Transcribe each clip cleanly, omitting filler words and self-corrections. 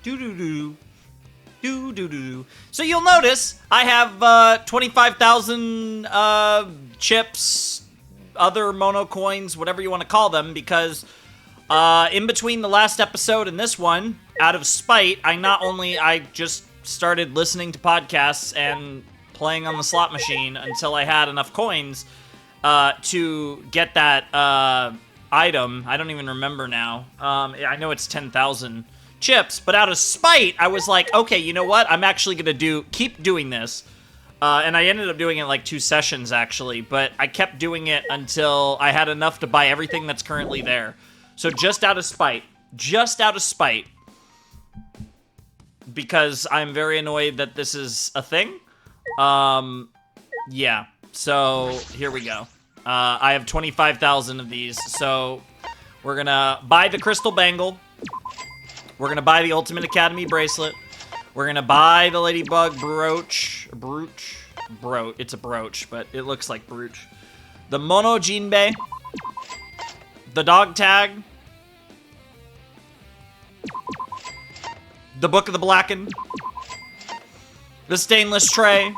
Do-do-do. Do-do-do. So you'll notice I have 25,000 chips, other mono coins, whatever you want to call them, because in between the last episode and this one, out of spite, I just started listening to podcasts and playing on the slot machine until I had enough coins to get that item. I don't even remember now. I know it's 10,000 chips, but out of spite, I was like, okay, you know what? I'm actually gonna keep doing this. And I ended up doing it like 2 sessions, actually, but I kept doing it until I had enough to buy everything that's currently there. So just out of spite, because I'm very annoyed that this is a thing. Yeah, so here we go. I have 25,000 of these, so we're gonna buy the crystal bangle. We're gonna buy the Ultimate Academy bracelet. We're gonna buy the Ladybug brooch. It's a brooch, but it looks like brooch. The Mono Jinbei. The dog tag. The Book of the Blackened. The stainless tray.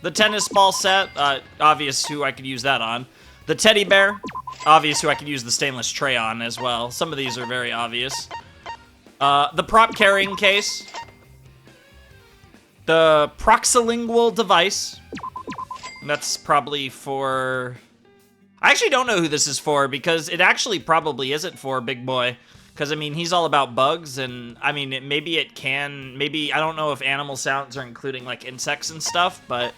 The tennis ball set. Obvious who I could use that on. The teddy bear. Obvious who I could use the stainless tray on as well. Some of these are very obvious. The prop carrying case. The proxilingual device. That's probably for... I actually don't know who this is for, because it actually probably isn't for Big Boy. Because, I mean, he's all about bugs, and, I mean, maybe it can... Maybe, I don't know if animal sounds are including, like, insects and stuff, but...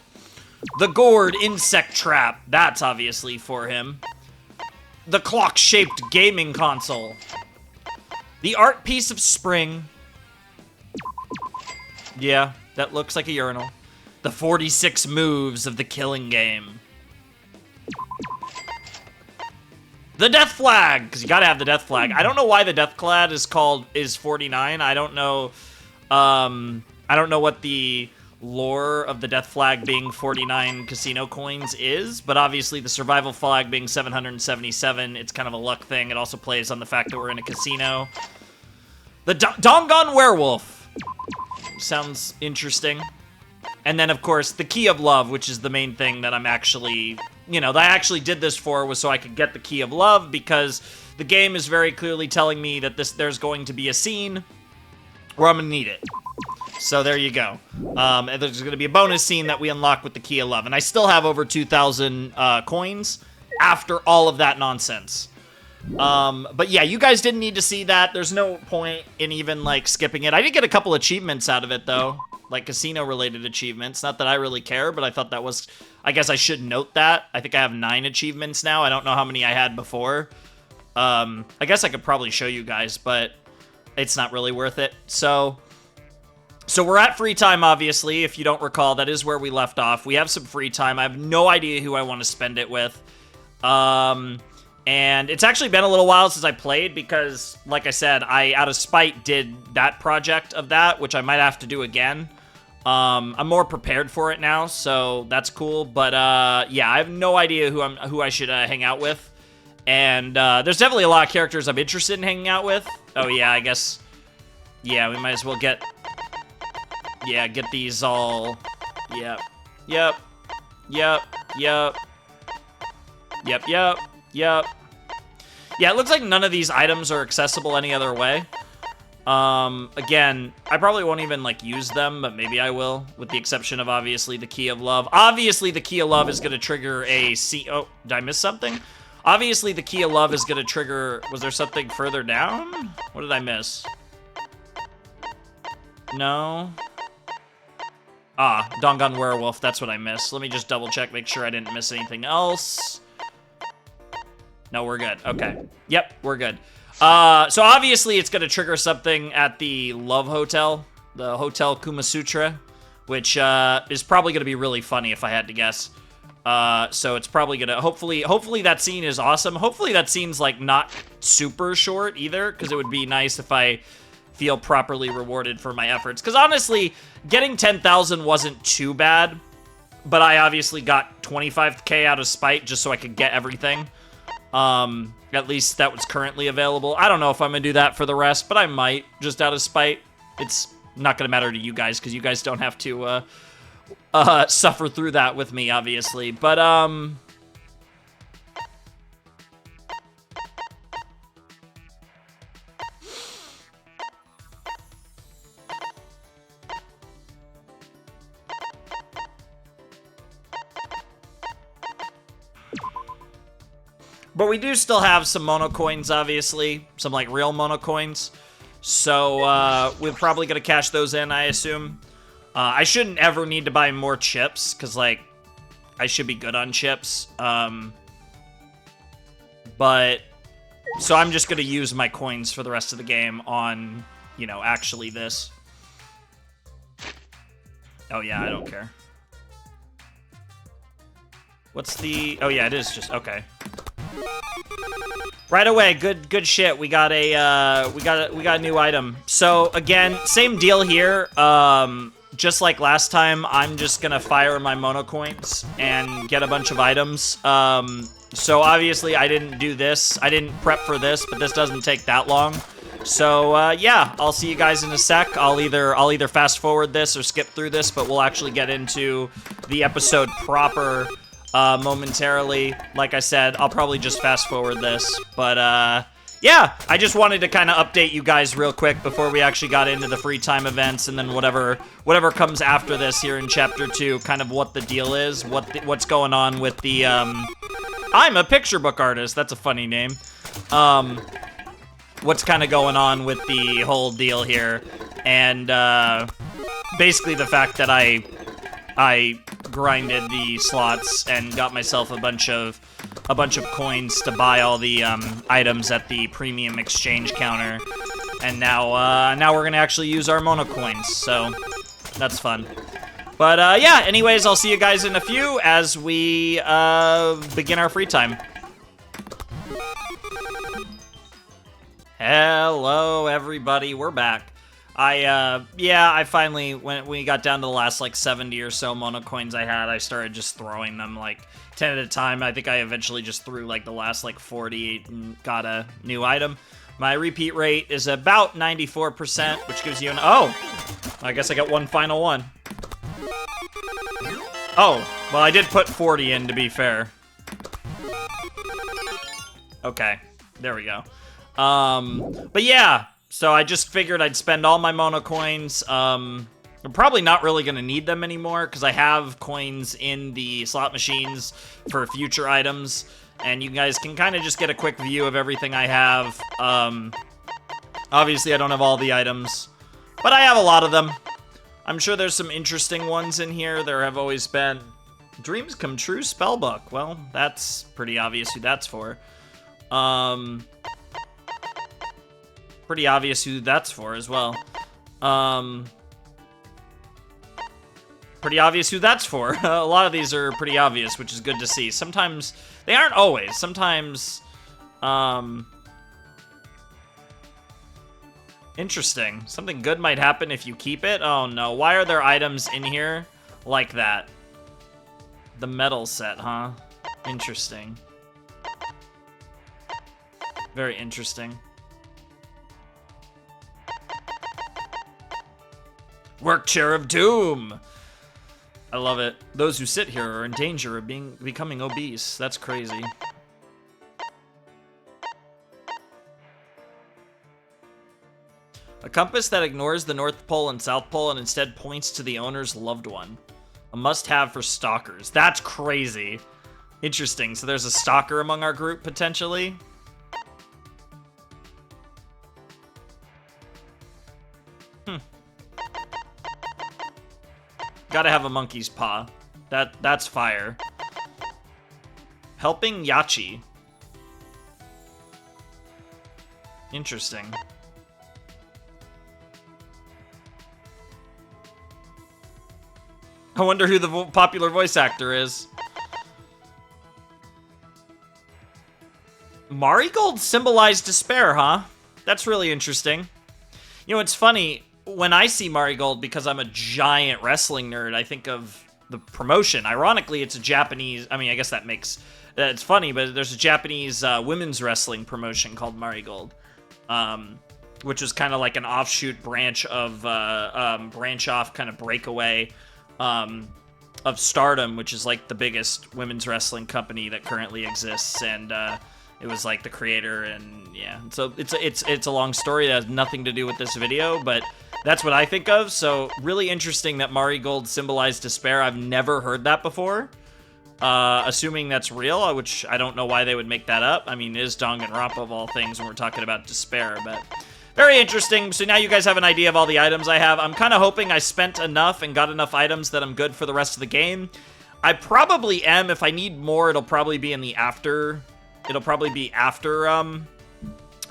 The gourd insect trap. That's obviously for him. The clock-shaped gaming console. The art piece of spring. Yeah, that looks like a urinal. The 46 moves of the killing game. The death flag, because you gotta have the death flag. I don't know why the death flag is 49. I don't know. I don't know what the lore of the death flag being 49 casino coins is, but obviously the survival flag being 777, it's kind of a luck thing. It also plays on the fact that we're in a casino. The Danganronpa werewolf sounds interesting. And then, of course, the Key of Love, which is the main thing that I'm actually, that I actually did this for, was so I could get the Key of Love, because the game is very clearly telling me that there's going to be a scene where I'm going to need it. So there you go. And there's going to be a bonus scene that we unlock with the Key of Love. And I still have over 2,000 coins after all of that nonsense. But yeah, you guys didn't need to see that. There's no point in even, like, skipping it. I did get a couple achievements out of it, though. Like, casino-related achievements. Not that I really care, but I thought that was... I guess I should note that. I think I have 9 achievements now. I don't know how many I had before. I guess I could probably show you guys, but it's not really worth it. So we're at free time, obviously. If you don't recall, that is where we left off. We have some free time. I have no idea who I want to spend it with. And it's actually been a little while since I played because, like I said, I, out of spite, did that project of that, which I might have to do again. I'm more prepared for it now, so that's cool. But, yeah, I have no idea who I should hang out with. And there's definitely a lot of characters I'm interested in hanging out with. Oh, yeah, I guess... Yeah, we might as well get... Yeah, get these all... Yep. Yep. Yep. Yep. Yep, yep. Yep. Yeah, it looks like none of these items are accessible any other way. Again, I probably won't even, like, use them, but maybe I will, with the exception of, obviously, the Key of Love. Obviously, the Key of Love is going to trigger a Oh, did I miss something? Obviously, the Key of Love is going to trigger... Was there something further down? What did I miss? No. Ah, Danganronpa Werewolf, that's what I missed. Let me just double check, make sure I didn't miss anything else. No, we're good. Okay. Yep, we're good. So obviously it's going to trigger something at the Love Hotel, the Hotel Kumasutra, which is probably going to be really funny if I had to guess. So it's probably going to, hopefully that scene is awesome. Hopefully that scene's, like, not super short either, because it would be nice if I feel properly rewarded for my efforts. Because honestly, getting 10,000 wasn't too bad, but I obviously got 25k out of spite just so I could get everything. At least that was currently available. I don't know if I'm going to do that for the rest, but I might, just out of spite. It's not going to matter to you guys, because you guys don't have to suffer through that with me, obviously. But, But we do still have some mono coins, obviously. Some, like, real mono coins. So, we're probably gonna cash those in, I assume. I shouldn't ever need to buy more chips, because, like, I should be good on chips. But, so I'm just gonna use my coins for the rest of the game on, you know, actually this. Oh, yeah, I don't care. What's the... Oh, yeah, it is just... Okay. Right away, good shit. We got a new item. So again, same deal here. Just like last time, I'm just gonna fire my mono coins and get a bunch of items. So obviously I didn't do this. I didn't prep for this, but this doesn't take that long. So yeah, I'll see you guys in a sec. I'll either fast forward this or skip through this, but we'll actually get into the episode proper. Momentarily. Like I said, I'll probably just fast forward this, but yeah, I just wanted to kind of update you guys real quick before we actually got into the free time events, and then whatever comes after this here in chapter 2, kind of what the deal is, what's going on with the I'm a picture book artist. That's a funny name. What's kind of going on with the whole deal here, and basically the fact that I grinded the slots and got myself a bunch of coins to buy all the items at the premium exchange counter, and now we're gonna actually use our mono coins, so that's fun. But yeah, anyways, I'll see you guys in a few as we begin our free time. Hello everybody, we're back. I finally, when we got down to the last, like, 70 or so mono coins I had, I started just throwing them, like, 10 at a time. I think I eventually just threw, like, the last, like, 48 and got a new item. My repeat rate is about 94%, which gives you an... Oh! I guess I got one final one. Oh, well, I did put 40 in, to be fair. Okay, there we go. But yeah... So I just figured I'd spend all my mono coins. I'm probably not really going to need them anymore because I have coins in the slot machines for future items. And you guys can kind of just get a quick view of everything I have. Obviously, I don't have all the items, but I have a lot of them. I'm sure there's some interesting ones in here. There have always been. Dreams Come True Spellbook. Well, that's pretty obvious who that's for. Pretty obvious who that's for as well. Pretty obvious who that's for. A lot of these are pretty obvious, which is good to see. Sometimes, they aren't always. Sometimes, interesting. Something good might happen if you keep it. Oh no, why are there items in here like that? The metal set, huh? Interesting. Very interesting. Work Chair of Doom! I love it. Those who sit here are in danger of becoming obese. That's crazy. A compass that ignores the North Pole and South Pole and instead points to the owner's loved one. A must-have for stalkers. That's crazy. Interesting. So there's a stalker among our group, potentially? Gotta have a monkey's paw. That's fire. Helping Yachi. Interesting. I wonder who the popular voice actor is. Marigold symbolized despair, huh? That's really interesting. You know, it's funny. When I see Marigold, because I'm a giant wrestling nerd, I think of the promotion. Ironically, it's a Japanese. I mean, I guess that makes it's funny, but there's a Japanese women's wrestling promotion called Marigold, which is kind of like an offshoot branch of branch off kind of breakaway of Stardom, which is like the biggest women's wrestling company that currently exists, and it was like the creator, and yeah, so it's a long story that has nothing to do with this video, but that's what I think of. So really interesting that Marigold symbolized despair. I've never heard that before. Assuming that's real, which I don't know why they would make that up. I mean, it is Danganronpa of all things when we're talking about despair, but very interesting. So now you guys have an idea of all the items I have. I'm kind of hoping I spent enough and got enough items that I'm good for the rest of the game. I probably am. If I need more, it'll probably be in the after. It'll probably be after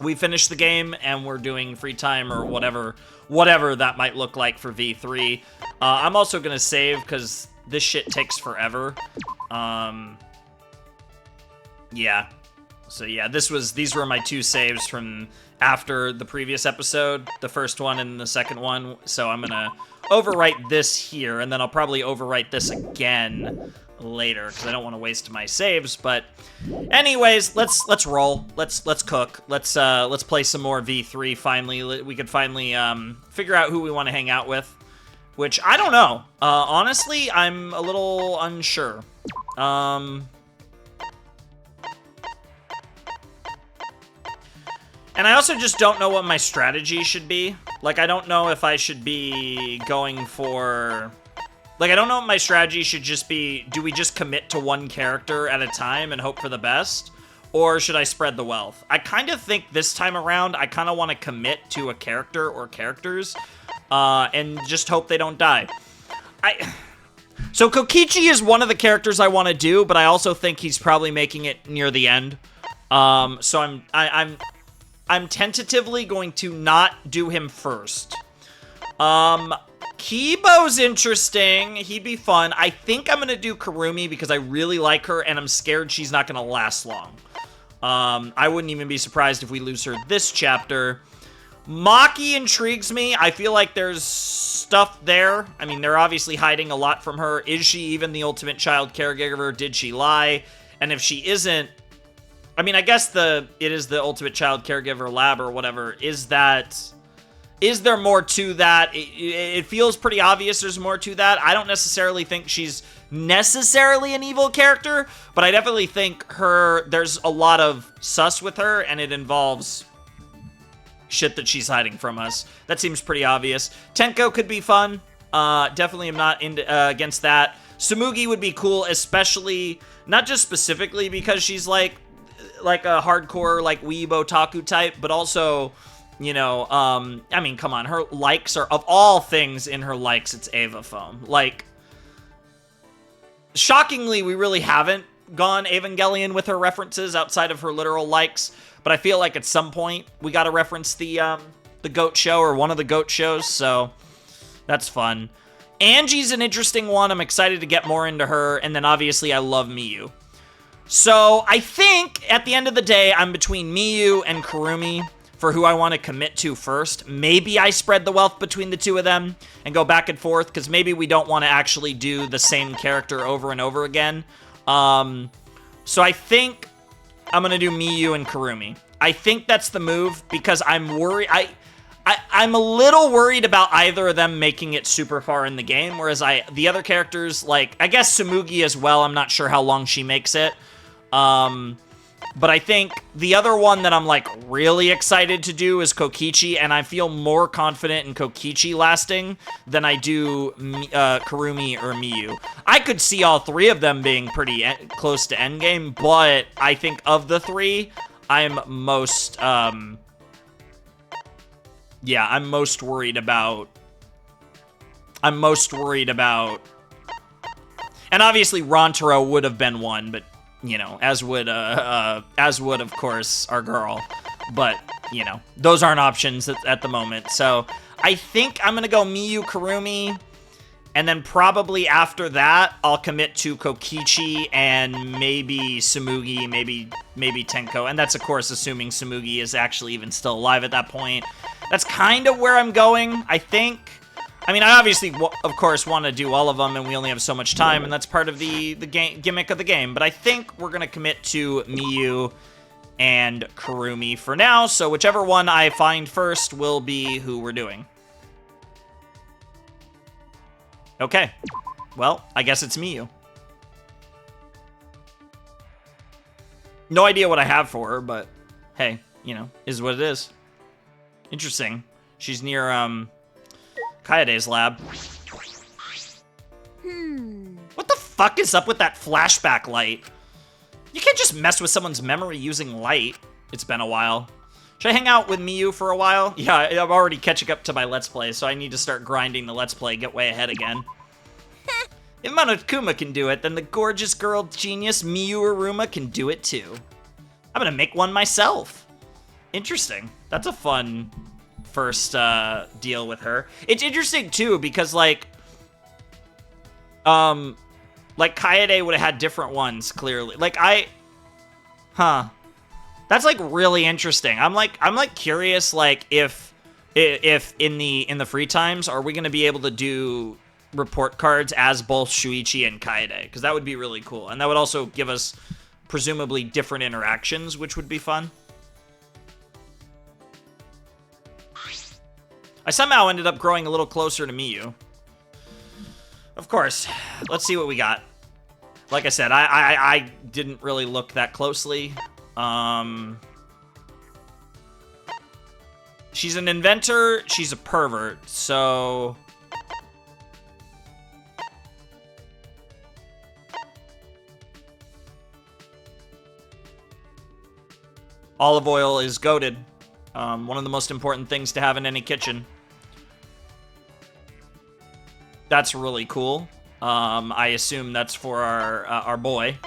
we finish the game and we're doing free time or whatever that might look like for V3. I'm also gonna save because this shit takes forever. Yeah. So yeah, these were my 2 saves from after the previous episode, the first one and the second one. So I'm gonna overwrite this here, and then I'll probably overwrite this again later because I don't want to waste my saves. But anyways, let's roll. Let's cook. Let's play some more V3. Finally, we could finally figure out who we want to hang out with. Which, I don't know. Honestly, I'm a little unsure. And I also just don't know what my strategy should be. Like, I don't know if I should be going for... Like, I don't know what my strategy should just be. Do we just commit to one character at a time and hope for the best? Or should I spread the wealth? I kind of think this time around, I kind of want to commit to a character or characters. And just hope they don't die. So Kokichi is one of the characters I want to do, but I also think he's probably making it near the end. So I'm tentatively going to not do him first. Kibo's interesting. He'd be fun. I think I'm gonna do Kirumi because I really like her, and I'm scared she's not gonna last long. I wouldn't even be surprised if we lose her this chapter. Maki intrigues me. I feel like there's stuff there. I mean, they're obviously hiding a lot from her. Is she even the ultimate child caregiver? Did she lie? And if she isn't, I mean, I guess it is the ultimate child caregiver lab or whatever. Is there more to that? It feels pretty obvious there's more to that. I don't necessarily think she's necessarily an evil character, but I definitely think there's a lot of sus with her, and it involves shit that she's hiding from us. That seems pretty obvious. Tenko could be fun. Definitely am not against that. Tsumugi would be cool, especially, not just specifically because she's like a hardcore, like, weeb otaku type, but also, you know, I mean, come on, her likes are, of all things in her likes, it's Eva Foam. Like, shockingly, we really haven't gone Evangelion with her references outside of her literal likes, but I feel like at some point we gotta reference the GOAT show or one of the GOAT shows, so that's fun. Angie's an interesting one. I'm excited to get more into her, and then obviously I love Miyu. So I think at the end of the day, I'm between Miyu and Kirumi for who I want to commit to first. Maybe I spread the wealth between the two of them and go back and forth, because maybe we don't want to actually do the same character over and over again. So I think I'm going to do Miyu and Kirumi. I think that's the move, because I'm worried. I'm a little worried about either of them making it super far in the game, whereas the other characters, like, I guess Tsumugi as well, I'm not sure how long she makes it. But I think the other one that I'm, like, really excited to do is Kokichi, and I feel more confident in Kokichi lasting than I do Kirumi or Miyu. I could see all three of them being pretty close to endgame, but I think of the three, I'm most, I'm most worried about, and obviously Rantaro would have been one, but, you know, as would, of course, our girl. But, you know, those aren't options at the moment. So, I think I'm gonna go Miyu, Kirumi, and then probably after that, I'll commit to Kokichi and maybe Tsumugi, maybe Tenko. And that's, of course, assuming Tsumugi is actually even still alive at that point. That's kind of where I'm going, I think. I mean, I obviously, of course, want to do all of them, and we only have so much time, and that's part of the gimmick of the game. But I think we're going to commit to Miyu and Kirumi for now, so whichever one I find first will be who we're doing. Okay. Well, I guess it's Miyu. No idea what I have for her, but hey, you know, is what it is. Interesting. She's near, Kaede's lab. What the fuck is up with that flashback light? You can't just mess with someone's memory using light. It's been a while. Should I hang out with Miyu for a while? Yeah, I'm already catching up to my Let's Play, so I need to start grinding the Let's Play, get way ahead again. If Monokuma can do it, then the gorgeous girl genius Miyu Aruma can do it too. I'm gonna make one myself. Interesting. That's a fun first deal with her. It's interesting too because like Kaede would have had different ones clearly. Like that's like really interesting. I'm like curious like if in the free times are we gonna be able to do report cards as both Shuichi and Kaede, because that would be really cool, and that would also give us presumably different interactions, which would be fun. I somehow ended up growing a little closer to Miyu. Of course. Let's see what we got. Like I said, I didn't really look that closely. She's an inventor, she's a pervert, so olive oil is goated. One of the most important things to have in any kitchen. That's really cool. I assume that's for our boy,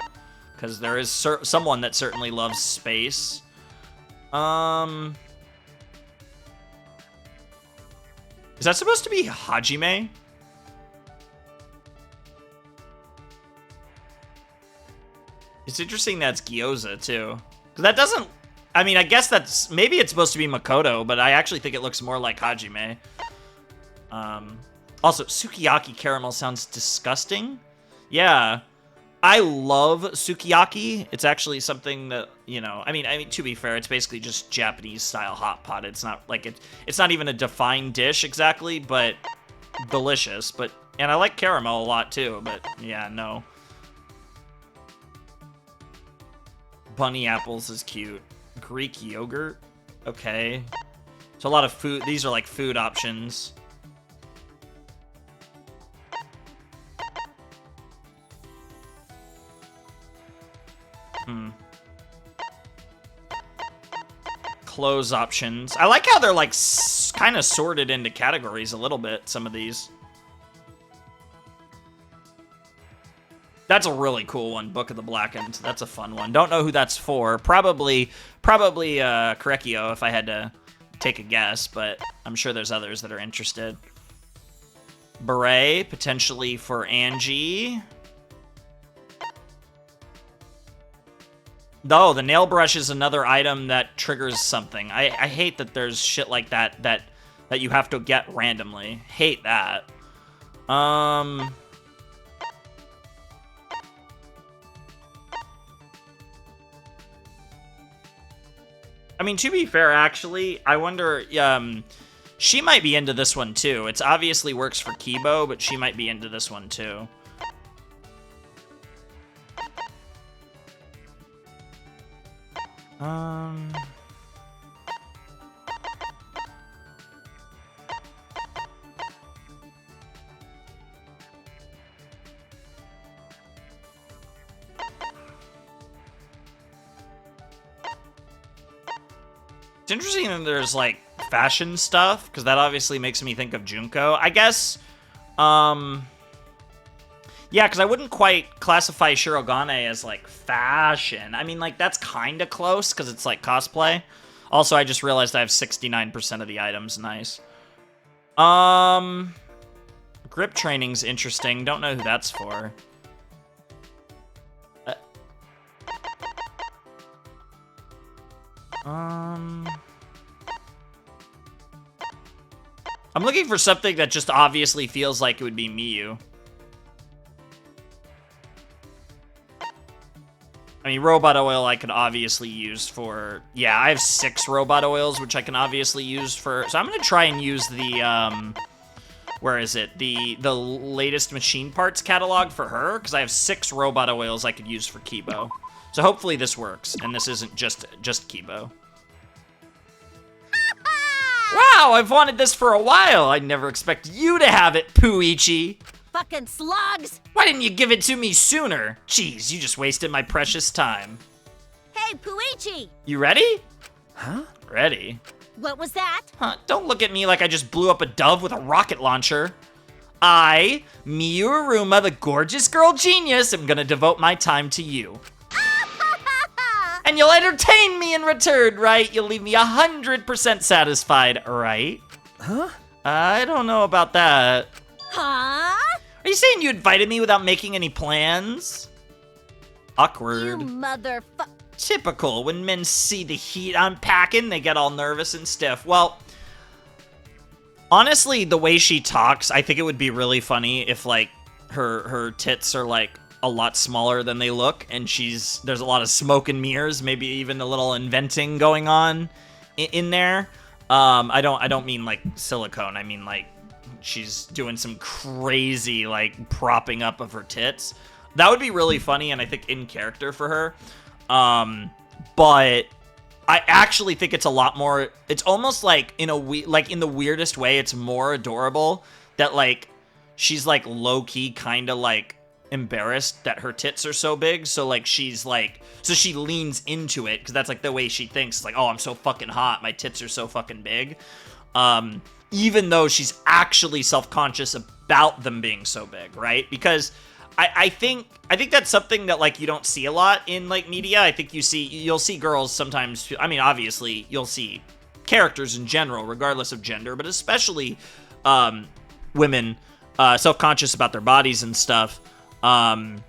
because there is someone that certainly loves space. Is that supposed to be Hajime? It's interesting that's Gyoza, too. Because that doesn't... I mean, I guess that's... Maybe it's supposed to be Makoto, but I actually think it looks more like Hajime. Also, sukiyaki caramel sounds disgusting. Yeah. I love sukiyaki. It's actually something that, you know... I mean, to be fair, it's basically just Japanese-style hot pot. It's not like it's not even a defined dish exactly, but delicious. And I like caramel a lot, too, but yeah, no. Bunny apples is cute. Greek yogurt? Okay. So a lot of food. These are like food options. Clothes options. I like how they're like kind of sorted into categories a little bit, some of these. That's a really cool one, Book of the Blackened. That's a fun one. Don't know who that's for. Probably Korekio if I had to take a guess, but I'm sure there's others that are interested. Beret, potentially for Angie. No, the nail brush is another item that triggers something. I hate that there's shit like that you have to get randomly. Hate that. I mean, to be fair, actually, I wonder, she might be into this one, too. It's obviously works for Kibo, but she might be into this one, too. It's interesting that there's, like, fashion stuff, because that obviously makes me think of Junko. I guess, yeah, because I wouldn't quite classify Shirogane as, like, fashion. I mean, like, that's kind of close, because it's, like, cosplay. Also, I just realized I have 69% of the items. Nice. Grip training's interesting. Don't know who that's for. I'm looking for something that just obviously feels like it would be Miyu. I mean, robot oil I could obviously use for... Yeah, I have 6 robot oils, which I can obviously use for... So I'm going to try and use the, where is it? The latest machine parts catalog for her, because I have 6 robot oils I could use for Kibo. So hopefully this works, and this isn't just Kibo. Wow, I've wanted this for a while. I never expected you to have it, Puichi. Fucking slugs! Why didn't you give it to me sooner? Jeez, you just wasted my precious time. Hey, Puichi! You ready? Huh? Ready? What was that? Huh, don't look at me like I just blew up a dove with a rocket launcher. I, Miyu Aruma, the gorgeous girl genius, am gonna devote my time to you. And you'll entertain me in return, right? You'll leave me 100% satisfied, right? Huh? I don't know about that. Huh? Are you saying you invited me without making any plans? Awkward. You motherfucker. Typical. When men see the heat I'm packing, they get all nervous and stiff. Well, honestly, the way she talks, I think it would be really funny if, like, her tits are, like, a lot smaller than they look, and there's a lot of smoke and mirrors, maybe even a little inventing going on in there. I don't mean, like, silicone. I mean, like, she's doing some crazy, like, propping up of her tits. That would be really funny, and I think in character for her. But I actually think it's a lot more, it's almost like in the weirdest way, it's more adorable that, like, she's, like, low-key kind of, like, embarrassed that her tits are so big. So, like, she's, like, so she leans into it, because that's, like, the way she thinks, like, oh, I'm so fucking hot, my tits are so fucking big. Even though she's actually self-conscious about them being so big, right? Because I think that's something that, like, you don't see a lot in, like, media. I think you'll see girls sometimes, I mean, obviously, you'll see characters in general, regardless of gender, but especially women self-conscious about their bodies and stuff. I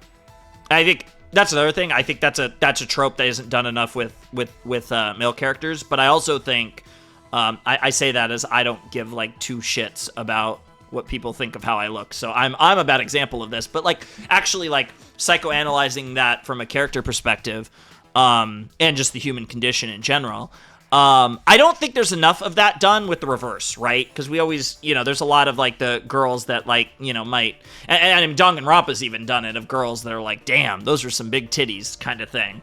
think that's another thing. I think that's a trope that isn't done enough with male characters, but I also think I say that as I don't give, like, 2 shits about what people think of how I look. So I'm a bad example of this, but, like, actually, like, psychoanalyzing that from a character perspective, and just the human condition in general. I don't think there's enough of that done with the reverse, right? Because we always, there's a lot of, like, the girls that, like, might, and Danganronpa's even done it, of girls that are like, damn, those are some big titties kind of thing.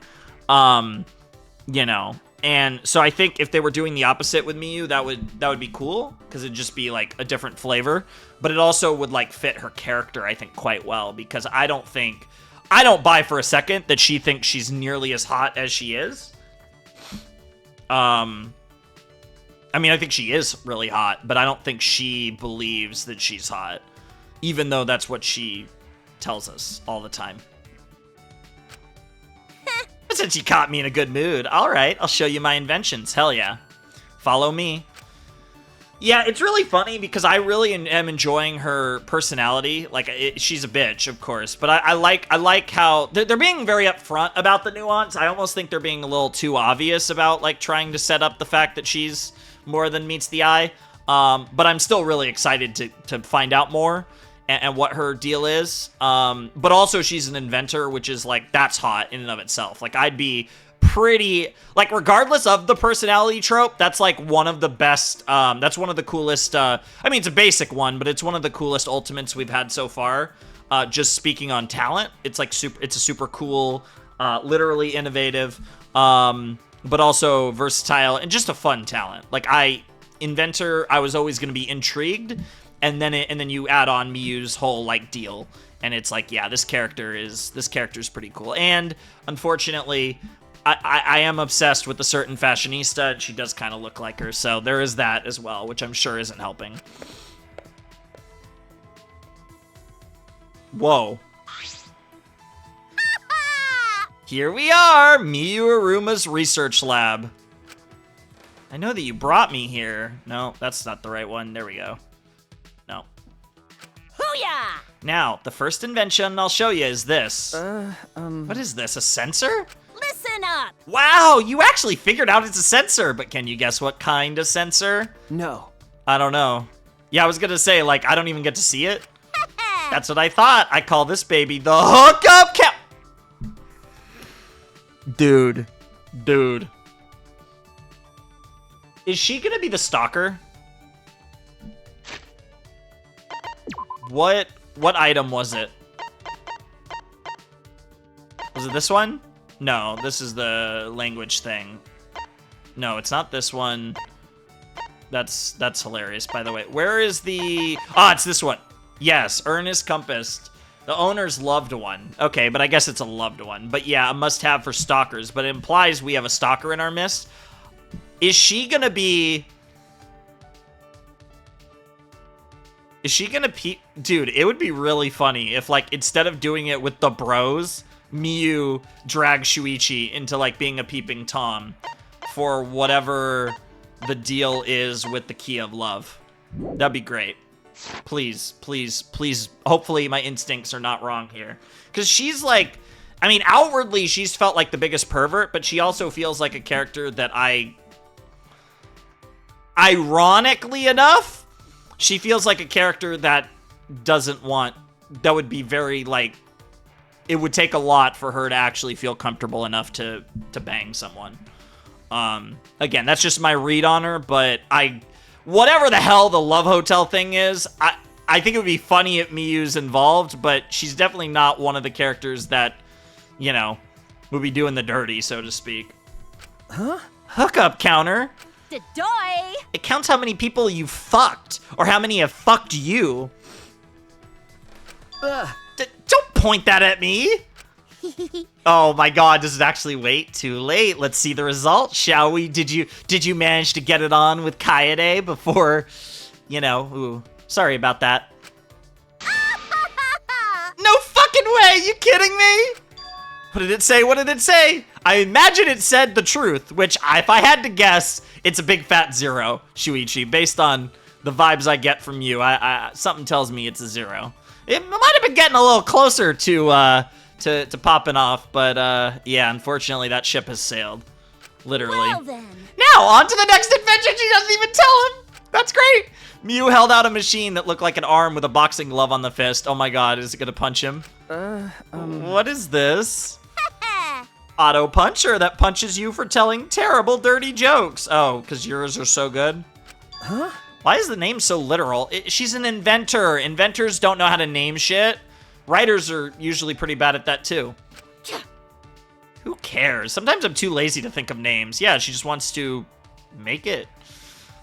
And so I think if they were doing the opposite with Miyu, that would be cool, because it'd just be, like, a different flavor. But it also would, like, fit her character, I think, quite well, because I don't buy for a second that she thinks she's nearly as hot as she is. I mean, I think she is really hot, but I don't think she believes that she's hot, even though that's what she tells us all the time. Since you caught me in a good mood, all right, I'll show you my inventions. Hell yeah. Follow me. Yeah, it's really funny because I really am enjoying her personality. Like, she's a bitch, of course, but I like how they're being very upfront about the nuance. I almost think they're being a little too obvious about, like, trying to set up the fact that she's more than meets the eye. But I'm still really excited to find out more and what her deal is. But also she's an inventor, which is, like, that's hot in and of itself. Like, I'd be pretty, like, regardless of the personality trope, that's, like, one of the best, that's one of the coolest, I mean, it's a basic one, but it's one of the coolest ultimates we've had so far. Just speaking on talent, it's, like, it's a super cool, literally innovative, but also versatile and just a fun talent. Like, inventor, I was always going to be intrigued, and then you add on Miyu's whole, like, deal, and it's like, yeah, this character's pretty cool. And unfortunately, I am obsessed with a certain fashionista, and she does kind of look like her, so there is that as well, which I'm sure isn't helping. Whoa. Here we are, Miyu Aruma's research lab. I know that you brought me here. No, that's not the right one. There we go. No. Hoo-yah! Now, the first invention I'll show you is this. What is this, a sensor? Listen up! Wow, you actually figured out it's a sensor, but can you guess what kind of sensor? No. I don't know. Yeah, I was gonna say, like, I don't even get to see it. That's what I thought. I call this baby the hookup cap. Dude. Is she gonna be the stalker? What item was it? Was it this one? No, this is the language thing. No, it's not this one. That's hilarious, by the way. Where is the... Ah, it's this one. Yes, Ernest Compass. The owner's loved one. Okay, but I guess it's a loved one. But yeah, a must-have for stalkers. But it implies we have a stalker in our midst. Is she gonna be... Is she gonna peep? Dude, it would be really funny if, like, instead of doing it with the bros, Miyu drags Shuichi into, like, being a peeping Tom for whatever the deal is with the key of love. That'd be great. Please, please, please. Hopefully my instincts are not wrong here. Because she's, like... I mean, outwardly, she's felt like the biggest pervert, but she also feels like a character that ironically enough... She feels like a character that doesn't want... That would be very, like... It would take a lot for her to actually feel comfortable enough to bang someone. Again, that's just my read on her, but whatever the hell the Love Hotel thing is, I think it would be funny if Miyu's involved, but she's definitely not one of the characters that, you know, would be doing the dirty, so to speak. Huh? Hookup counter? Doy. It counts how many people you fucked, or how many have fucked you. Don't point that at me! Oh my god, does it actually wait? Too late. Let's see the result, shall we? Did you manage to get it on with Kaede before, you know, ooh, sorry about that. No fucking way, you kidding me? What did it say? What did it say? I imagine it said the truth, which, if I had to guess, it's a big fat 0, Shuichi. Based on the vibes I get from you, something tells me it's a 0. It might have been getting a little closer to popping off, but yeah, unfortunately that ship has sailed. Literally. Well then. Now, on to the next adventure. She doesn't even tell him. That's great. Miyu held out a machine that looked like an arm with a boxing glove on the fist. Oh my god, is it gonna punch him? What is this? Auto puncher that punches you for telling terrible, dirty jokes. Oh, because yours are so good? Huh? Why is the name so literal? She's an inventor. Inventors don't know how to name shit. Writers are usually pretty bad at that, too. Who cares? Sometimes I'm too lazy to think of names. Yeah, she just wants to make it.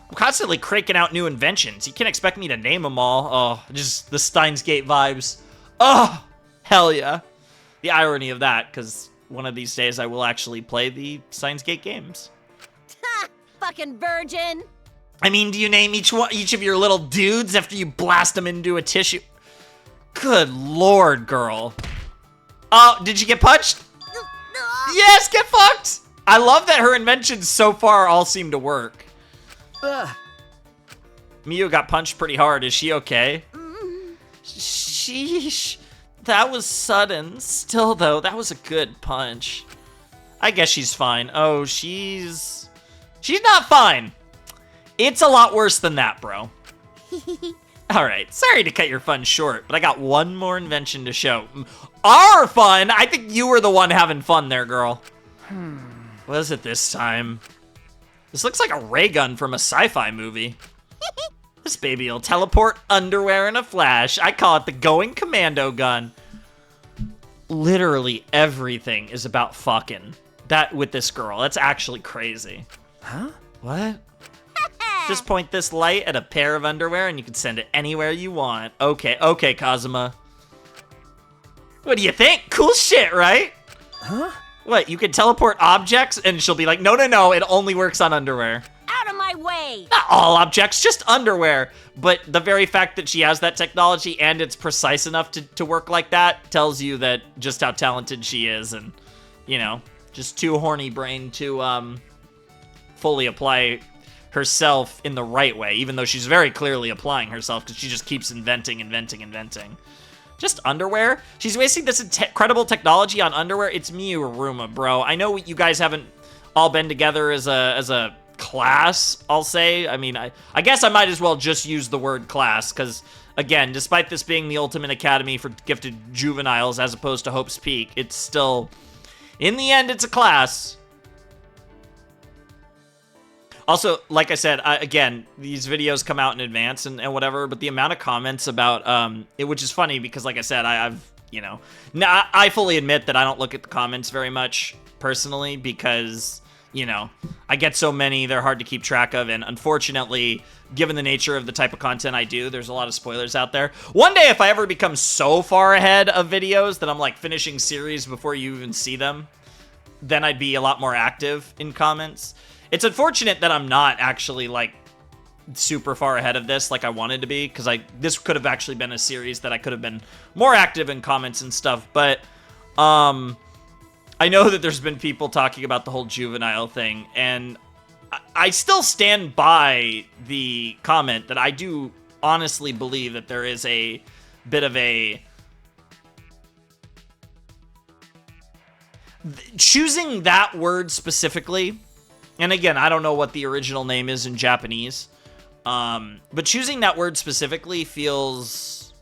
I'm constantly cranking out new inventions. You can't expect me to name them all. Oh, just the Steins Gate vibes. Oh, hell yeah. The irony of that, because one of these days I will actually play the Steins Gate games. Ha! Fucking virgin. I mean, do you name each of your little dudes after you blast them into a tissue? Good lord, girl. Oh, did you get punched? Yes, get fucked! I love that her inventions so far all seem to work. Miyu got punched pretty hard. Is she okay? Sheesh. That was sudden. Still, though, that was a good punch. I guess she's fine. Oh, she's not fine. It's a lot worse than that, bro. Alright, sorry to cut your fun short, but I got one more invention to show. Our fun? I think you were the one having fun there, girl. What is it this time? This looks like a ray gun from a sci-fi movie. This baby will teleport underwear in a flash. I call it the going commando gun. Literally everything is about fucking. That with this girl. That's actually crazy. Huh? What? Just point this light at a pair of underwear and you can send it anywhere you want. Okay, Kazuma. What do you think? Cool shit, right? Huh? What, you can teleport objects and she'll be like, no, it only works on underwear. Out of my way. Not all objects, just underwear. But the very fact that she has that technology and it's precise enough to work like that tells you that just how talented she is and, you know, just too horny brain to fully apply herself in the right way, even though she's very clearly applying herself because she just keeps inventing. Just underwear? She's wasting this incredible technology on underwear? It's Miyu Aruma, bro. I know you guys haven't all been together as a class, I'll say. I mean, I guess I might as well just use the word class, because, again, despite this being the ultimate academy for gifted juveniles as opposed to Hope's Peak, it's still, in the end, it's a class. Also, like I said, again, these videos come out in advance and whatever, but the amount of comments about it, which is funny because, like I said, I've, you know, now I fully admit that I don't look at the comments very much personally because, you know, I get so many, they're hard to keep track of, and unfortunately, given the nature of the type of content I do, there's a lot of spoilers out there. One day, if I ever become so far ahead of videos that I'm, like, finishing series before you even see them, then I'd be a lot more active in comments. It's unfortunate that I'm not actually, like, super far ahead of this like I wanted to be, because this could have actually been a series that I could have been more active in comments and stuff, but, I know that there's been people talking about the whole juvenile thing, and I still stand by the comment that I do honestly believe that there is a bit of a... Choosing that word specifically, and again, I don't know what the original name is in Japanese, but choosing that word specifically feels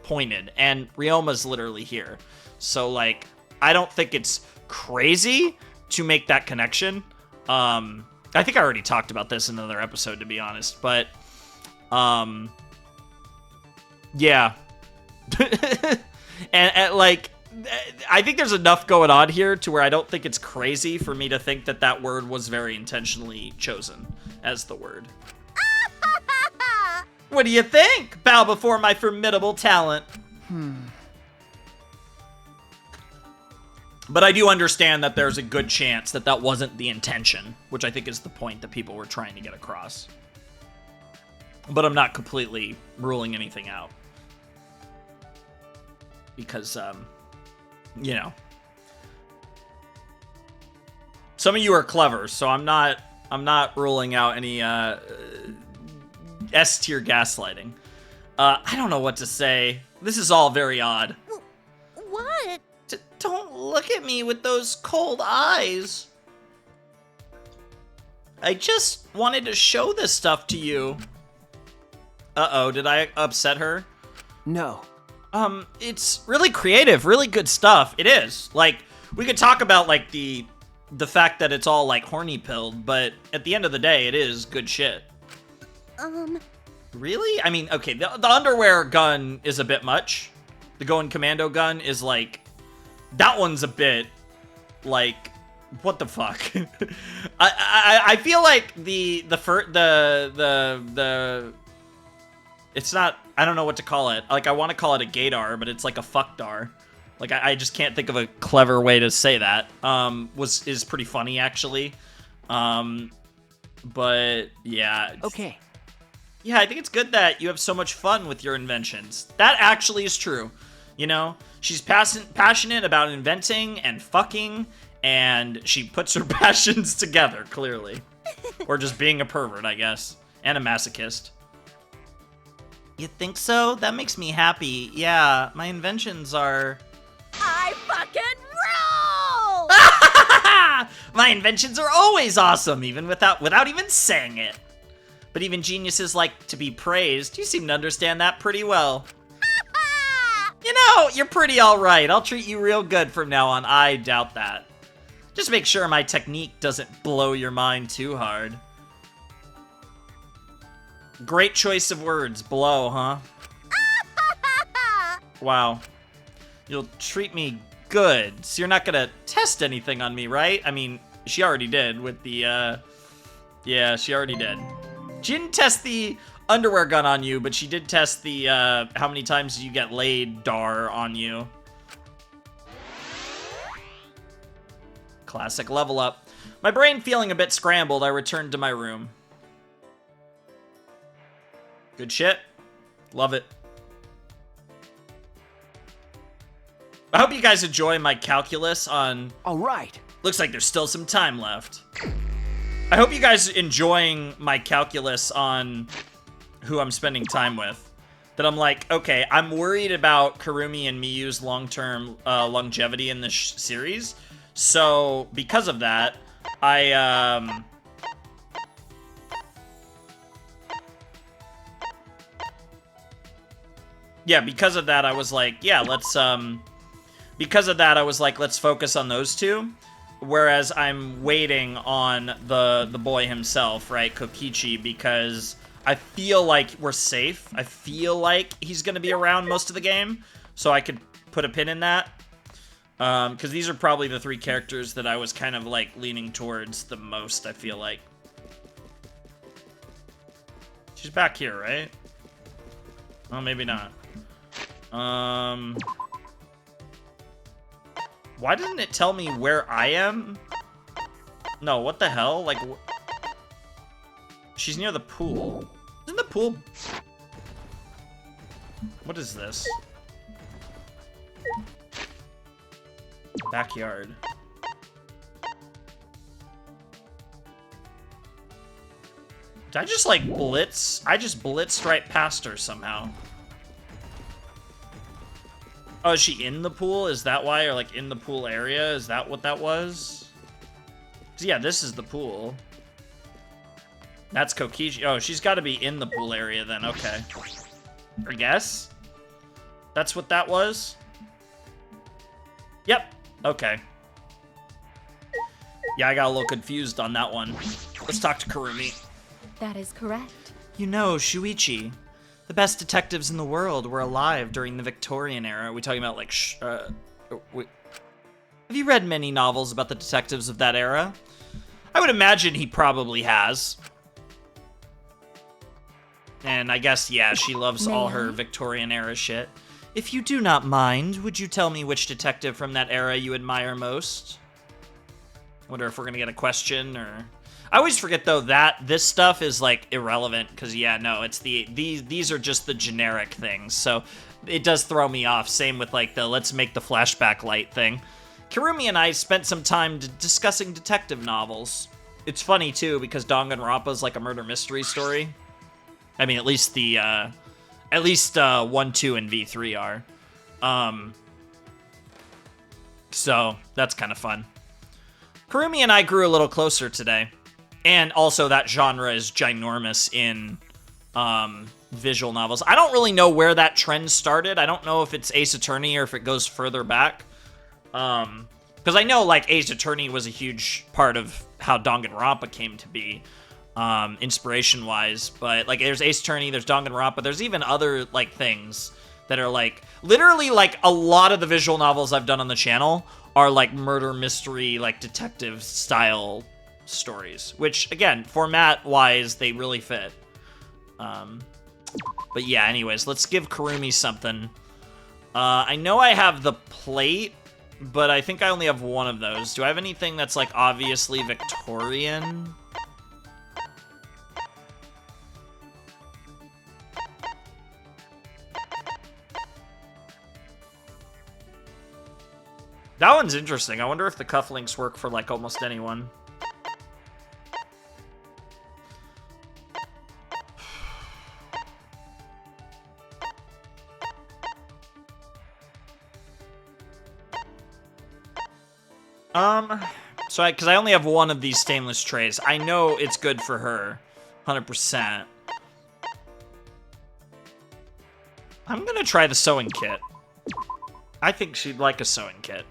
pointed, and Ryoma's literally here. So, like, I don't think it's crazy to make that connection. I think I already talked about this in another episode, to be honest, but, yeah. and, like, I think there's enough going on here to where I don't think it's crazy for me to think that that word was very intentionally chosen as the word. What do you think? Bow before my formidable talent. But I do understand that there's a good chance that that wasn't the intention, which I think is the point that people were trying to get across. But I'm not completely ruling anything out. Because, you know. Some of you are clever, so I'm not ruling out any S-tier gaslighting. I don't know what to say. This is all very odd. What? Don't look at me with those cold eyes. I just wanted to show this stuff to you. Uh-oh, did I upset her? No. It's really creative, really good stuff. It is. Like, we could talk about, like, the fact that it's all, like, horny pilled, but at the end of the day, it is good shit. Really? I mean, okay, the underwear gun is a bit much. The Going Commando gun is, like, that one's a bit, like, what the fuck? I feel like the it's not, I don't know what to call it. Like, I want to call it a gaydar, but it's like a fuckdar. Like, I just can't think of a clever way to say that. Is pretty funny, actually. But, yeah. Okay. Yeah, I think it's good that you have so much fun with your inventions. That actually is true. You know? She's passionate about inventing and fucking, and she puts her passions together, clearly. Or just being a pervert, I guess. And a masochist. You think so? That makes me happy. Yeah, my inventions are... I fucking rule! My inventions are always awesome, even without even saying it. But even geniuses like to be praised. You seem to understand that pretty well. You know, you're pretty alright. I'll treat you real good from now on. I doubt that. Just make sure my technique doesn't blow your mind too hard. Great choice of words. Blow, huh? Wow. You'll treat me good. So you're not gonna test anything on me, right? I mean, she already did with the, yeah, she already did. She didn't test the underwear gun on you, but she did test the, how many times you get laid dar on you. Classic level up. My brain feeling a bit scrambled, I returned to my room. Good shit. Love it. I hope you guys enjoy my calculus on... All right. Looks like there's still some time left. I hope you guys enjoying my calculus on who I'm spending time with. That I'm like, okay, I'm worried about Kirumi and Miyu's long-term longevity in this series. So, because of that, I yeah, because of that, I was like, yeah, let's focus on those two. Whereas I'm waiting on the boy himself, right, Kokichi, because I feel like we're safe. I feel like he's gonna be around most of the game, so I could put a pin in that. Because these are probably the 3 characters that I was kind of, like, leaning towards the most, I feel like. She's back here, right? Oh, maybe not. Why didn't it tell me where I am? No, what the hell? Like, she's near the pool. Isn't the pool... What is this? Backyard. Did I just, like, blitz? I just blitzed right past her somehow. Oh, is she in the pool? Is that why? Or, like, in the pool area? Is that what that was? 'Cause, yeah, this is the pool. That's Kokichi. Oh, she's got to be in the pool area then. Okay. I guess? That's what that was? Yep. Okay. Yeah, I got a little confused on that one. Let's talk to Kirumi. That is correct. You know, Shuichi, the best detectives in the world were alive during the Victorian era. Are we talking about, like, have you read many novels about the detectives of that era? I would imagine he probably has. And I guess, yeah, she loves all her Victorian era shit. If you do not mind, would you tell me which detective from that era you admire most? Wonder if we're gonna get a question, or... I always forget, though, that this stuff is, like, irrelevant, because, yeah, no, it's these are just the generic things, so it does throw me off. Same with, like, the let's make the flashback light thing. Kirumi and I spent some time discussing detective novels. It's funny, too, because Danganronpa is like a murder mystery story. I mean, at least 1, 2, and V3 are. So, that's kind of fun. Kirumi and I grew a little closer today. And also, that genre is ginormous in visual novels. I don't really know where that trend started. I don't know if it's Ace Attorney or if it goes further back. Because I know, like, Ace Attorney was a huge part of how Danganronpa came to be, inspiration-wise. But, like, there's Ace Attorney, there's Danganronpa, there's even other, like, things that are, like, literally, like, a lot of the visual novels I've done on the channel are, like, murder mystery, like, detective-style stories, which, again, format-wise, they really fit. But yeah, anyways, let's give Kirumi something. I know I have the plate, but I think I only have one of those. Do I have anything that's, like, obviously Victorian? That one's interesting. I wonder if the cufflinks work for, like, almost anyone. Because I only have one of these stainless trays. I know it's good for her, 100%. I'm gonna try the sewing kit. I think she'd like a sewing kit.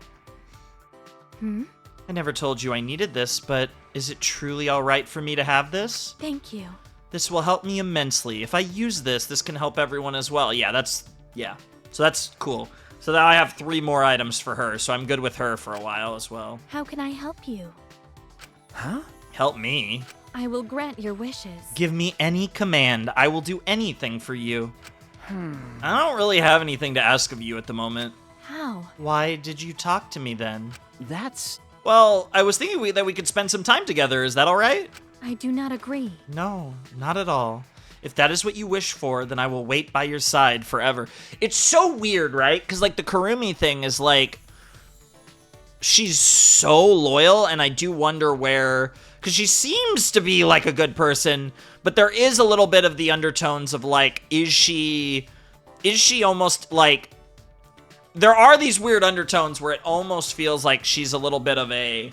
I never told you I needed this, but is it truly alright for me to have this? Thank you. This will help me immensely. If I use this can help everyone as well. Yeah. So that's cool. So now I have 3 more items for her, so I'm good with her for a while as well. How can I help you? Huh? Help me? I will grant your wishes. Give me any command. I will do anything for you. I don't really have anything to ask of you at the moment. How? Why did you talk to me then? That's... Well, I was thinking that we could spend some time together. Is that all right? I do not agree. No, not at all. If that is what you wish for, then I will wait by your side forever. It's so weird, right? Because, like, the Kirumi thing is, like, she's so loyal, and I do wonder where... Because she seems to be, like, a good person, but there is a little bit of the undertones of, like, is she almost, like... There are these weird undertones where it almost feels like she's a little bit of a...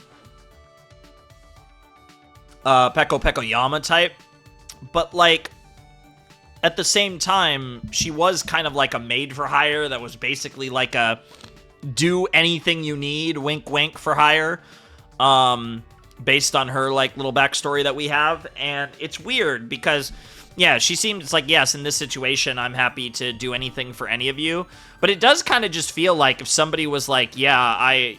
Peko Yama type. But, like... at the same time, she was kind of like a maid for hire that was basically like a do anything you need, wink wink for hire, based on her like little backstory that we have. And it's weird because, yeah, she seems like, yes, in this situation, I'm happy to do anything for any of you. But it does kind of just feel like if somebody was like, yeah, I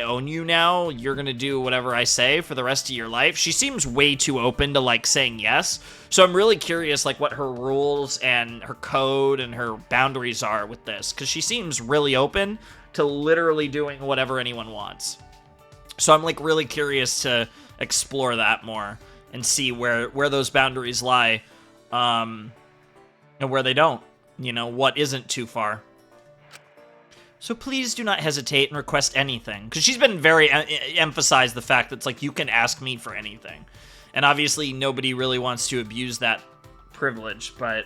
own you now, you're going to do whatever I say for the rest of your life. She seems way too open to like saying yes. So I'm really curious like what her rules and her code and her boundaries are with this. Because she seems really open to literally doing whatever anyone wants. So I'm like really curious to explore that more and see where those boundaries lie, and where they don't, what isn't too far. So please do not hesitate and request anything, because she's been very emphasized the fact that it's like you can ask me for anything, and obviously nobody really wants to abuse that privilege, but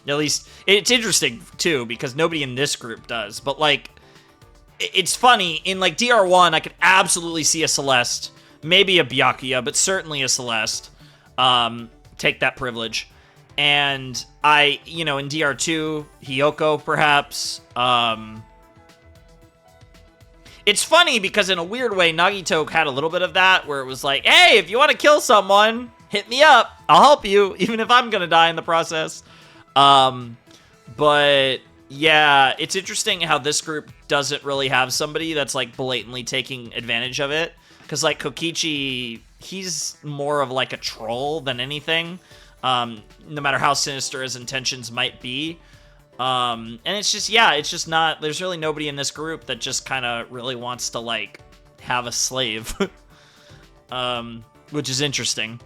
at least it's interesting too because nobody in this group does. But like, it's funny in like DR1, I could absolutely see a Celeste, maybe a Byakuya, but certainly a Celeste, take that privilege. And in DR2, Hiyoko perhaps. It's funny because in a weird way, Nagito had a little bit of that, where it was like, hey, if you want to kill someone, hit me up. I'll help you, even if I'm going to die in the process. But yeah, it's interesting how this group doesn't really have somebody that's like blatantly taking advantage of it. Because like Kokichi, he's more of like a troll than anything, no matter how sinister his intentions might be. And it's just not, there's really nobody in this group that just kind of really wants to like have a slave, which is interesting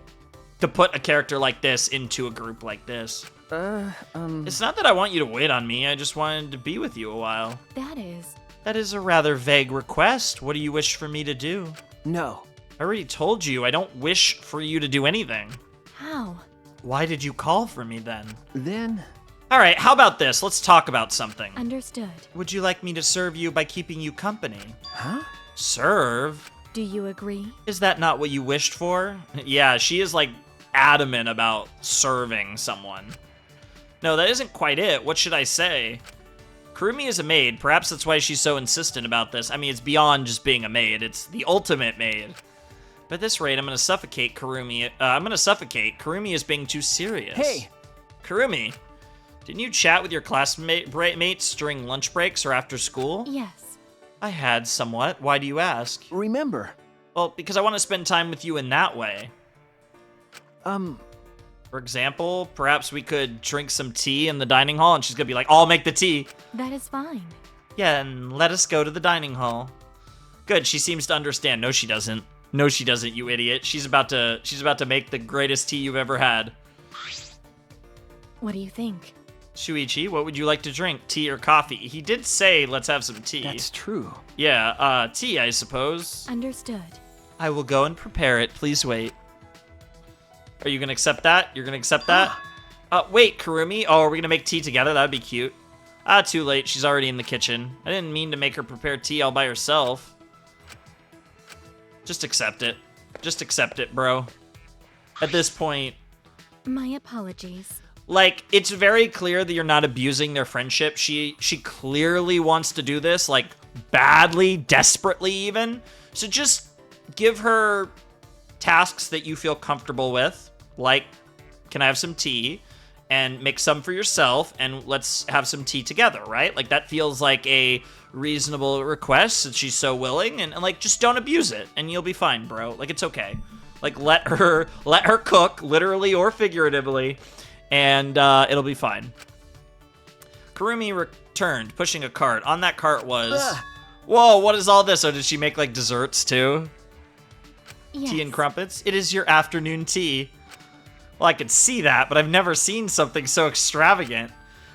to put a character like this into a group like this. It's not that I want you to wait on me, I just wanted to be with you a while. That is a rather vague request. What do you wish for me to do? No. I already told you, I don't wish for you to do anything. How? Why did you call for me then? Then? Alright, how about this? Let's talk about something. Understood. Would you like me to serve you by keeping you company? Huh? Serve? Do you agree? Is that not what you wished for? Yeah, she is like adamant about serving someone. No, that isn't quite it. What should I say? Kirumi is a maid. Perhaps that's why she's so insistent about this. I mean, it's beyond just being a maid. It's the ultimate maid. But at this rate, I'm going to suffocate Kirumi. Kirumi is being too serious. Hey! Kirumi, didn't you chat with your classmates during lunch breaks or after school? Yes. I had somewhat. Why do you ask? Remember. Well, because I want to spend time with you in that way. For example, perhaps we could drink some tea in the dining hall, and she's gonna be like, I'll make the tea. That is fine. Yeah, and let us go to the dining hall. Good, she seems to understand. No, she doesn't. No, she doesn't, you idiot. She's about to make the greatest tea you've ever had. What do you think? Shuichi, what would you like to drink? Tea or coffee? He did say, let's have some tea. That's true. Yeah, tea, I suppose. Understood. I will go and prepare it. Please wait. Are you gonna accept that? You're gonna accept that? Wait, Kirumi. Oh, are we gonna make tea together? That'd be cute. Too late. She's already in the kitchen. I didn't mean to make her prepare tea all by herself. Just accept it. Just accept it, bro. At this point, My apologies. like, it's very clear that you're not abusing their friendship. She clearly wants to do this, like, badly, desperately even. So just give her tasks that you feel comfortable with, like, can I have some tea? And make some for yourself, and let's have some tea together, right? Like, that feels like a reasonable request since she's so willing, and like, just don't abuse it, and you'll be fine, bro. Like, it's okay. Like, let her cook, literally or figuratively, and it'll be fine. Kirumi returned, pushing a cart. On that cart was... Whoa, what is all this? Oh, did she make, like, desserts, too? Yes. Tea and crumpets? It is your afternoon tea. Well, I could see that, but I've never seen something so extravagant.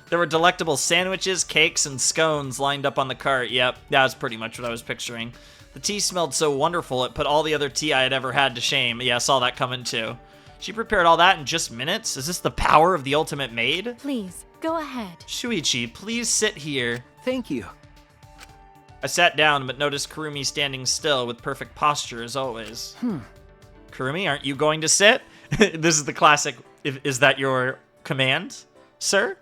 There were delectable sandwiches, cakes, and scones lined up on the cart. Yep, that was pretty much what I was picturing. The tea smelled so wonderful, it put all the other tea I had ever had to shame. Yeah, I saw that coming too. She prepared all that in just minutes? Is this the power of the ultimate maid? Please, go ahead. Shuichi, please sit here. Thank you. I sat down, but noticed Kirumi standing still with perfect posture as always. Kirumi, aren't you going to sit? This is the classic, is that your command? sir?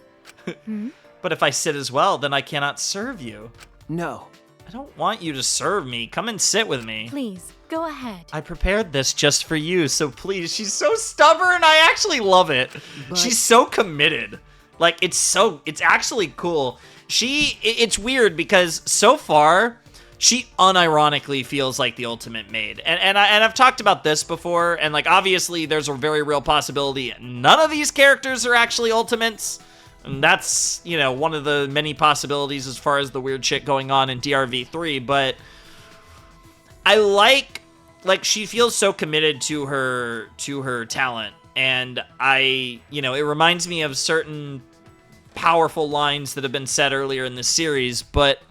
But if I sit as well, then I cannot serve you. No. I don't want you to serve me. Come and sit with me. Please, go ahead. I prepared this just for you, so please. She's so stubborn. I actually love it. But- She's so committed. Like, it's actually cool. It's weird because so far, she unironically feels like the ultimate maid. And I've talked about this before, and like, obviously there's a very real possibility none of these characters are actually ultimates. And that's, you know, one of the many possibilities as far as the weird shit going on in DRV3, but I like she feels so committed to her talent, and it reminds me of certain powerful lines that have been said earlier in this series, but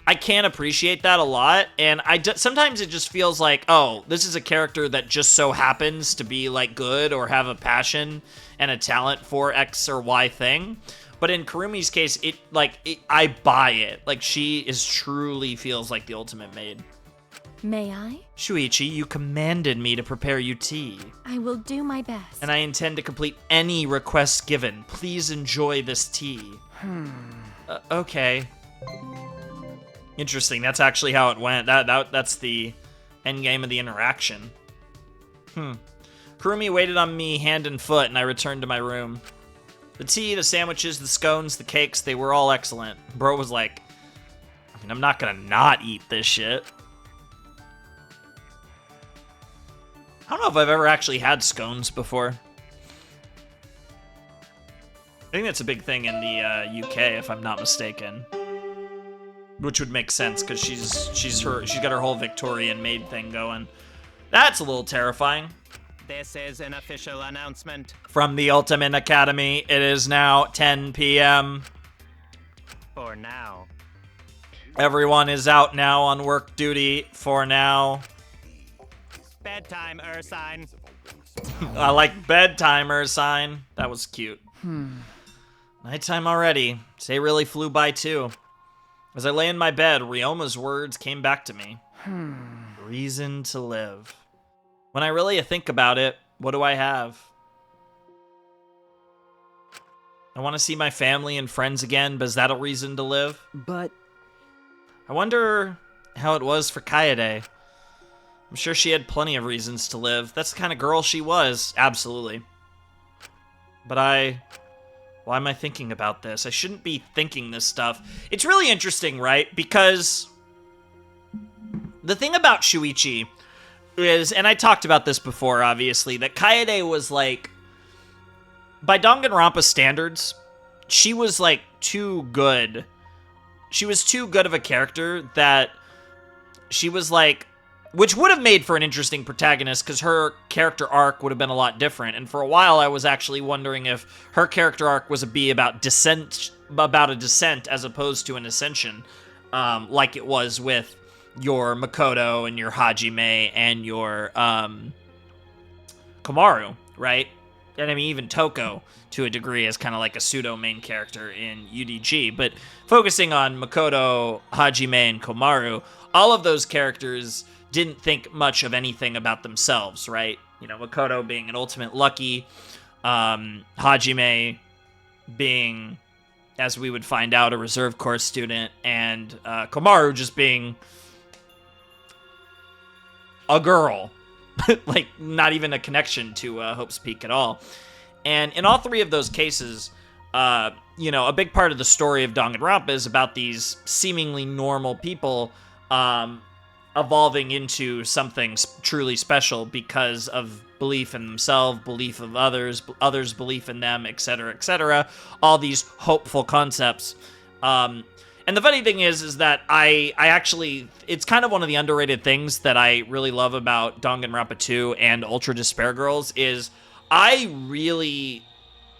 I can appreciate that a lot, and sometimes it just feels like, oh, this is a character that just so happens to be like good or have a passion and a talent for X or Y thing. But in Kirumi's case, I buy it. Like, she truly feels like the ultimate maid. May I? Shuichi, you commanded me to prepare you tea. I will do my best. And I intend to complete any requests given. Please enjoy this tea. Okay. Interesting. That's actually how it went. That's the end game of the interaction. Kirumi waited on me hand and foot, and I returned to my room. The tea, the sandwiches, the scones, the cakes, they were all excellent. Bro was like, I'm not gonna not eat this shit. I don't know if I've ever actually had scones before. I think that's a big thing in the UK, if I'm not mistaken. Which would make sense, because she's got her whole Victorian maid thing going. That's a little terrifying. This is an official announcement. From the Ultimate Academy, it is now 10 p.m. For now. Everyone is out now on work duty for now. Bedtime, Ursine. I like bedtime, Ursine. That was cute. Nighttime already. Day really flew by, too. As I lay in my bed, Ryoma's words came back to me. Reason to live. When I really think about it, what do I have? I want to see my family and friends again, but is that a reason to live? But... I wonder how it was for Kaede. I'm sure she had plenty of reasons to live. That's the kind of girl she was, absolutely. But why am I thinking about this? I shouldn't be thinking this stuff. It's really interesting, right? Because the thing about Shuichi is, and I talked about this before, obviously, that Kaede was like, by Danganronpa standards, she was like too good. She was too good of a character that she was like, which would have made for an interesting protagonist because her character arc would have been a lot different. And for a while, I was actually wondering if her character arc was about a descent as opposed to an ascension, like it was with your Makoto and your Hajime and your Komaru, right? And I mean, even Toko, to a degree, is kind of like a pseudo-main character in UDG. But focusing on Makoto, Hajime, and Komaru, all of those characters didn't think much of anything about themselves, right? You know, Makoto being an ultimate lucky, Hajime being, as we would find out, a reserve corps student, and Komaru just being a girl. Like, not even a connection to Hope's Peak at all. And in all three of those cases, you know, a big part of the story of Danganronpa is about these seemingly normal people evolving into something truly special because of belief in themselves, belief of others, others' belief in them, etc., all these hopeful concepts. And the funny thing is that I actually, it's kind of one of the underrated things that I really love about Danganronpa 2 and Ultra Despair Girls is I really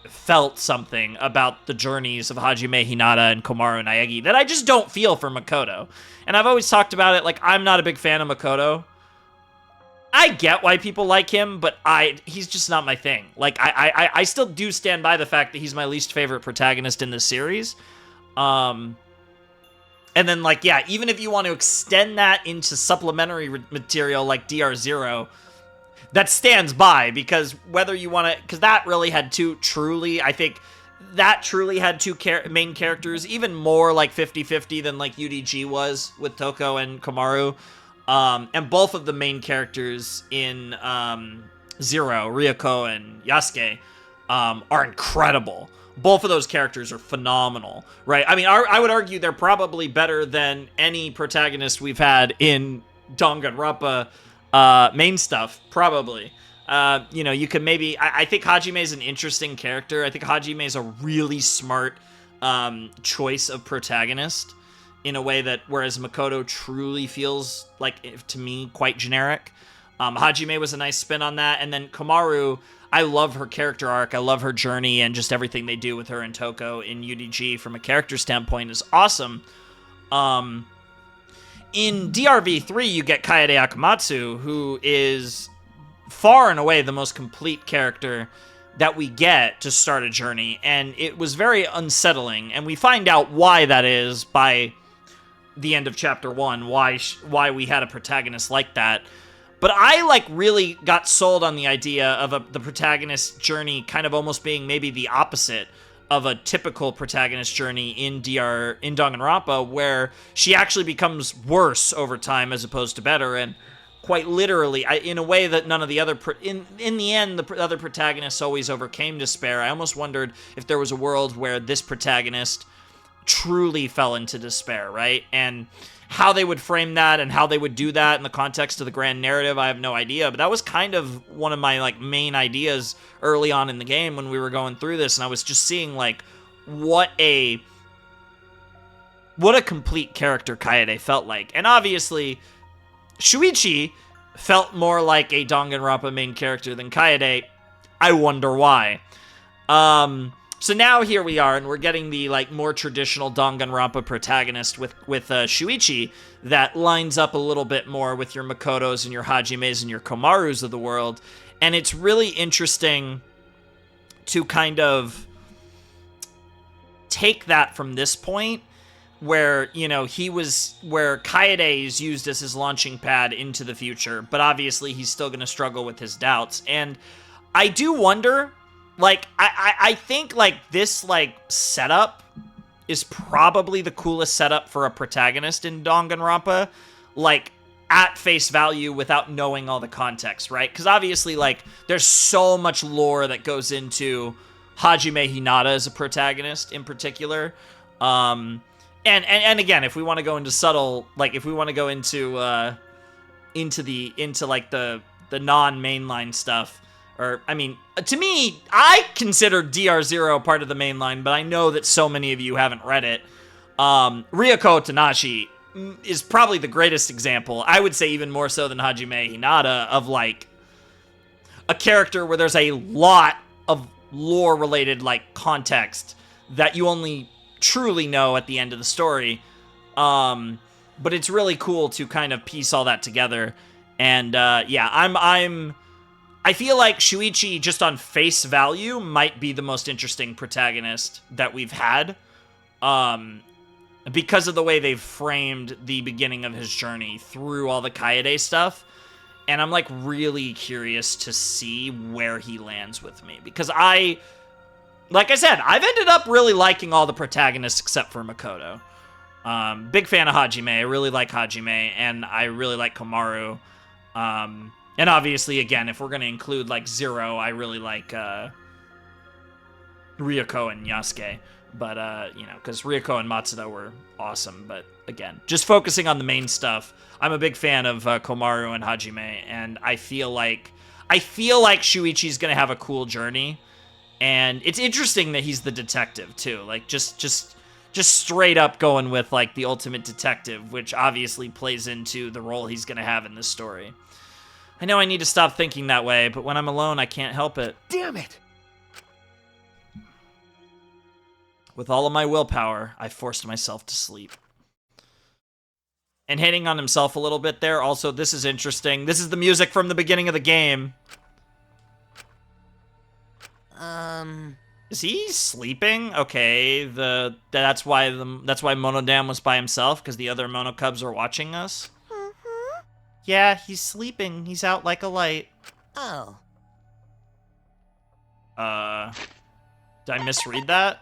felt something about the journeys of Hajime, Hinata, and Komaru and Naegi that I just don't feel for Makoto. And I've always talked about it, like, I'm not a big fan of Makoto. I get why people like him, but he's just not my thing. Like, I still do stand by the fact that he's my least favorite protagonist in this series. And then, like, yeah, even if you want to extend that into supplementary material like DR0, that stands by, because whether you want to, because that really had two truly, I think, that truly had two main characters, even more like 50-50 than like UDG was with Toko and Komaru. And both of the main characters in Zero, Ryoko and Yasuke, are incredible. Both of those characters are phenomenal, right? I mean, I would argue they're probably better than any protagonist we've had in Danganronpa main stuff, probably. You know, you could maybe... I think Hajime is an interesting character. I think Hajime is a really smart choice of protagonist in a way that, whereas Makoto truly feels like, to me, quite generic. Hajime was a nice spin on that. And then Komaru, I love her character arc. I love her journey, and just everything they do with her and Toko in UDG from a character standpoint is awesome. In DRV3, you get Kaede Akamatsu, who is far and away the most complete character that we get to start a journey, and it was very unsettling, and we find out why that is by the end of chapter 1, why we had a protagonist like that. But I really got sold on the idea of the protagonist's journey kind of almost being maybe the opposite of a typical protagonist journey in Danganronpa, where she actually becomes worse over time as opposed to better, and quite literally, in a way that none of the other... in the end, the other protagonists always overcame despair. I almost wondered if there was a world where this protagonist truly fell into despair, right? And how they would frame that and how they would do that in the context of the grand narrative, I have no idea. But that was kind of one of my main ideas early on in the game when we were going through this, and I was just seeing what a complete character Kaede felt like. And obviously, Shuichi felt more like a Danganronpa main character than Kaede. I wonder why. So now here we are, and we're getting the more traditional Danganronpa protagonist with Shuichi that lines up a little bit more with your Makotos and your Hajimes and your Komarus of the world. And it's really interesting to kind of take that from this point where, where Kaede is used as his launching pad into the future, but obviously he's still going to struggle with his doubts. And I do wonder... I think, this, setup is probably the coolest setup for a protagonist in Danganronpa, at face value without knowing all the context, right? Because obviously, there's so much lore that goes into Hajime Hinata as a protagonist in particular. And again, if we want to go into subtle, if we want to go into the non-mainline stuff, or, I mean, to me, I consider DR0 part of the main line, but I know that so many of you haven't read it. Ryoko Tanashi is probably the greatest example, I would say even more so than Hajime Hinata, of, a character where there's a lot of lore-related, context that you only truly know at the end of the story. But it's really cool to kind of piece all that together. And, yeah, I feel like Shuichi, just on face value, might be the most interesting protagonist that we've had, because of the way they've framed the beginning of his journey through all the Kaede stuff, and I'm, really curious to see where he lands with me, because like I said, I've ended up really liking all the protagonists except for Makoto. Big fan of Hajime. I really like Hajime, and I really like Komaru. And obviously, again, if we're going to include, Zero, I really like Ryoko and Yasuke. But, because Ryoko and Matsuda were awesome. But, again, just focusing on the main stuff, I'm a big fan of Komaru and Hajime. And I feel like Shuichi's going to have a cool journey. And it's interesting that he's the detective, too. Just straight up going with, the ultimate detective, which obviously plays into the role he's going to have in this story. I know I need to stop thinking that way, but when I'm alone, I can't help it. Damn it! With all of my willpower, I forced myself to sleep. And hitting on himself a little bit there. Also, this is interesting. This is the music from the beginning of the game. Is he sleeping? Okay, that's why Monodam was by himself, because the other Mono Cubs are watching us. Yeah, he's sleeping. He's out like a light. Oh. Did I misread that?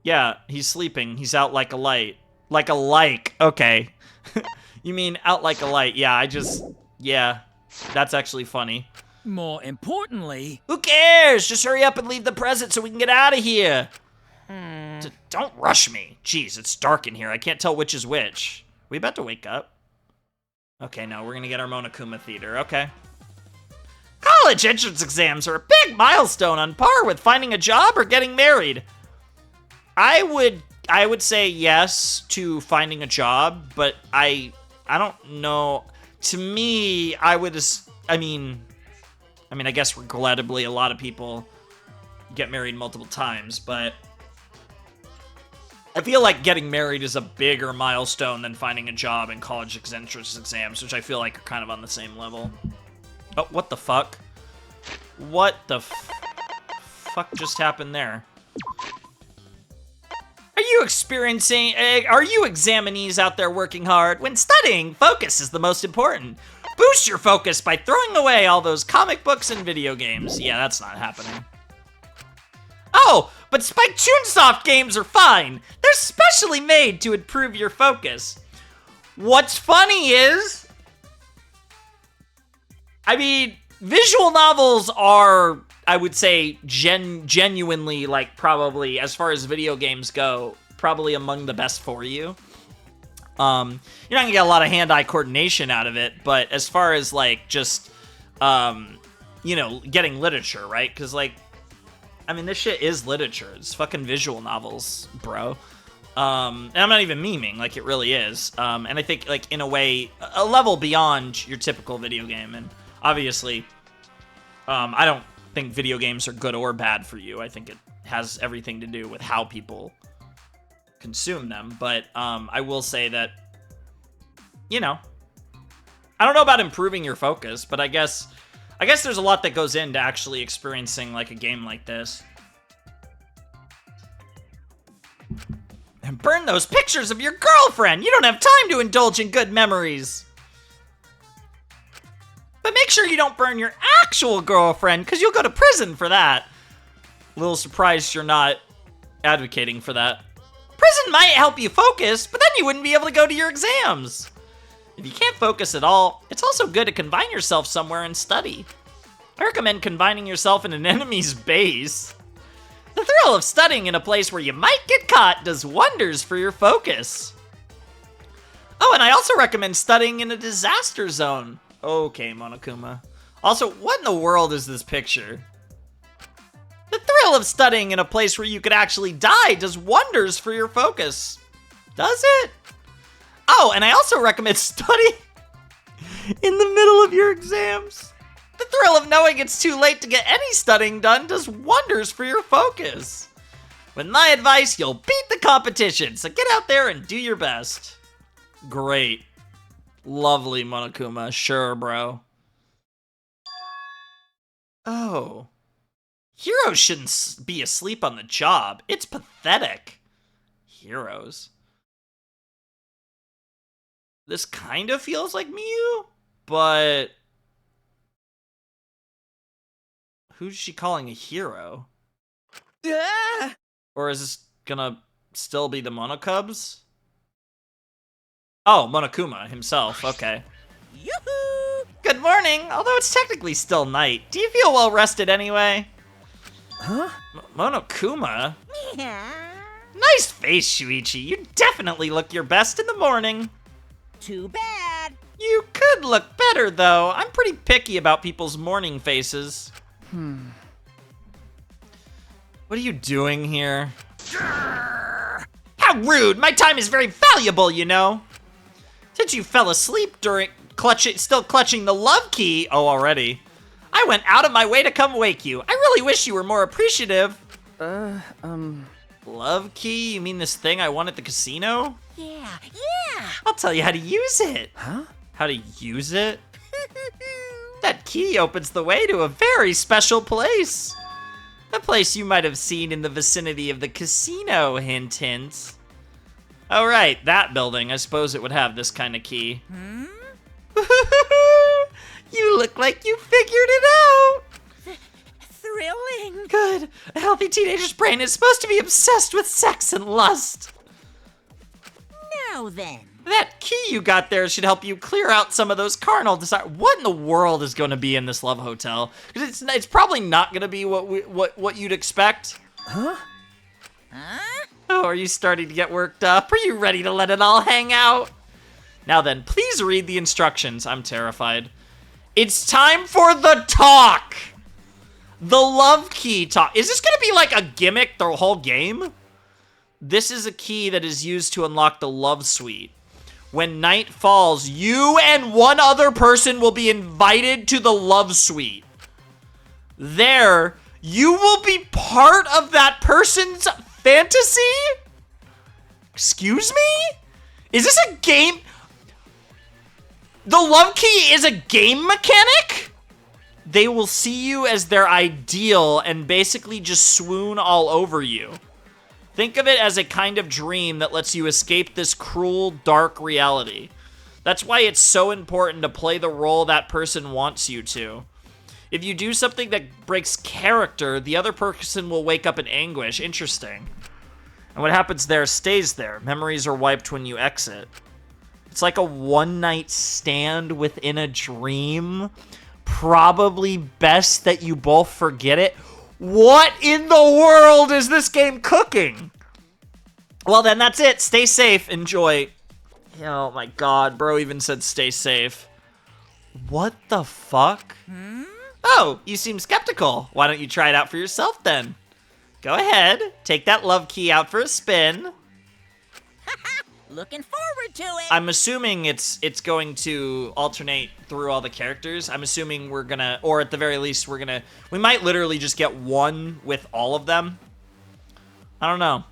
Yeah, he's sleeping. He's out like a light. Like a like. Okay. You mean out like a light. Yeah, yeah. That's actually funny. More importantly... Who cares? Just hurry up and leave the present so we can get out of here. Don't rush me. Jeez, it's dark in here. I can't tell which is which. We about to wake up? Okay, no, we're gonna get our Monokuma Theater. Okay. College entrance exams are a big milestone on par with finding a job or getting married. I would say yes to finding a job, but I don't know. To me, I guess regrettably a lot of people get married multiple times, but I feel like getting married is a bigger milestone than finding a job in college entrance exams, which I feel like are kind of on the same level. Oh, what the fuck? What the fuck just happened there? Are you examinees out there working hard? When studying, focus is the most important. Boost your focus by throwing away all those comic books and video games. Yeah, that's not happening. Oh, but Spike Chunsoft games are fine. They're specially made to improve your focus. What's funny is, visual novels are, I would say, genuinely, like, probably, as far as video games go, probably among the best for you. You're not gonna get a lot of hand-eye coordination out of it, but as far as, like, just, getting literature, right? Because, like, this shit is literature. It's fucking visual novels, bro. And I'm not even memeing, like, it really is. And I think, like, in a way, a level beyond your typical video game. And obviously, I don't think video games are good or bad for you. I think it has everything to do with how people consume them. But I will say that, I don't know about improving your focus, but I guess there's a lot that goes into actually experiencing, like, a game like this. And burn those pictures of your girlfriend! You don't have time to indulge in good memories! But make sure you don't burn your actual girlfriend, because you'll go to prison for that. A little surprised you're not advocating for that. Prison might help you focus, but then you wouldn't be able to go to your exams. If you can't focus at all, it's also good to confine yourself somewhere and study. I recommend confining yourself in an enemy's base. The thrill of studying in a place where you might get caught does wonders for your focus. Oh, and I also recommend studying in a disaster zone. Okay, Monokuma. Also, what in the world is this picture? The thrill of studying in a place where you could actually die does wonders for your focus. Does it? Oh, and I also recommend studying in the middle of your exams. The thrill of knowing it's too late to get any studying done does wonders for your focus. With my advice, you'll beat the competition, so get out there and do your best. Great. Lovely, Monokuma. Sure, bro. Oh. Heroes shouldn't be asleep on the job. It's pathetic. Heroes. This kind of feels like Miyu, but who's she calling a hero? Ah! Or is this gonna still be the Monokubs? Oh, Monokuma himself, okay. Yoo-hoo! Good morning, although it's technically still night. Do you feel well rested anyway? Huh? Monokuma? Nice face, Shuichi. You definitely look your best in the morning. Too bad. You could look better, though. I'm pretty picky about people's morning faces. What are you doing here? How rude! My time is very valuable, you know. Since you fell asleep during still clutching the love key, already. I went out of my way to come wake you. I really wish you were more appreciative. Love key? You mean this thing I won at the casino? Yeah. I'll tell you how to use it. Huh? How to use it? That key opens the way to a very special place. A place you might have seen in the vicinity of the casino, hint, hint. Oh, right, that building. I suppose it would have this kind of key. Woohoo! like you figured it out. Thrilling. Good. A healthy teenager's brain is supposed to be obsessed with sex and lust. Now then. That key you got there should help you clear out some of those carnal desires. What in the world is going to be in this love hotel? Because it's probably not going to be what you'd expect. Huh? Oh, are you starting to get worked up? Are you ready to let it all hang out? Now then, please read the instructions. I'm terrified. It's time for the talk. The love key talk. Is this going to be like a gimmick the whole game? This is a key that is used to unlock the love suite. When night falls, you and one other person will be invited to the love suite. There, you will be part of that person's fantasy? Excuse me? Is this a game? The love key is a game mechanic? They will see you as their ideal and basically just swoon all over you. Think of it as a kind of dream that lets you escape this cruel, dark reality. That's why it's so important to play the role that person wants you to. If you do something that breaks character, the other person will wake up in anguish. Interesting. And what happens there stays there. Memories are wiped when you exit. It's like a one-night stand within a dream. Probably best that you both forget it. What in the world is this game cooking? Well, then that's it. Stay safe. Enjoy. Oh my god, bro even said stay safe. What the fuck? Oh, you seem skeptical. Why don't you try it out for yourself then? Go ahead. Take that love key out for a spin. Looking forward to it. I'm assuming it's going to alternate through all the characters. I'm assuming we're gonna, or at the very least, we might literally just get one with all of them. I don't know.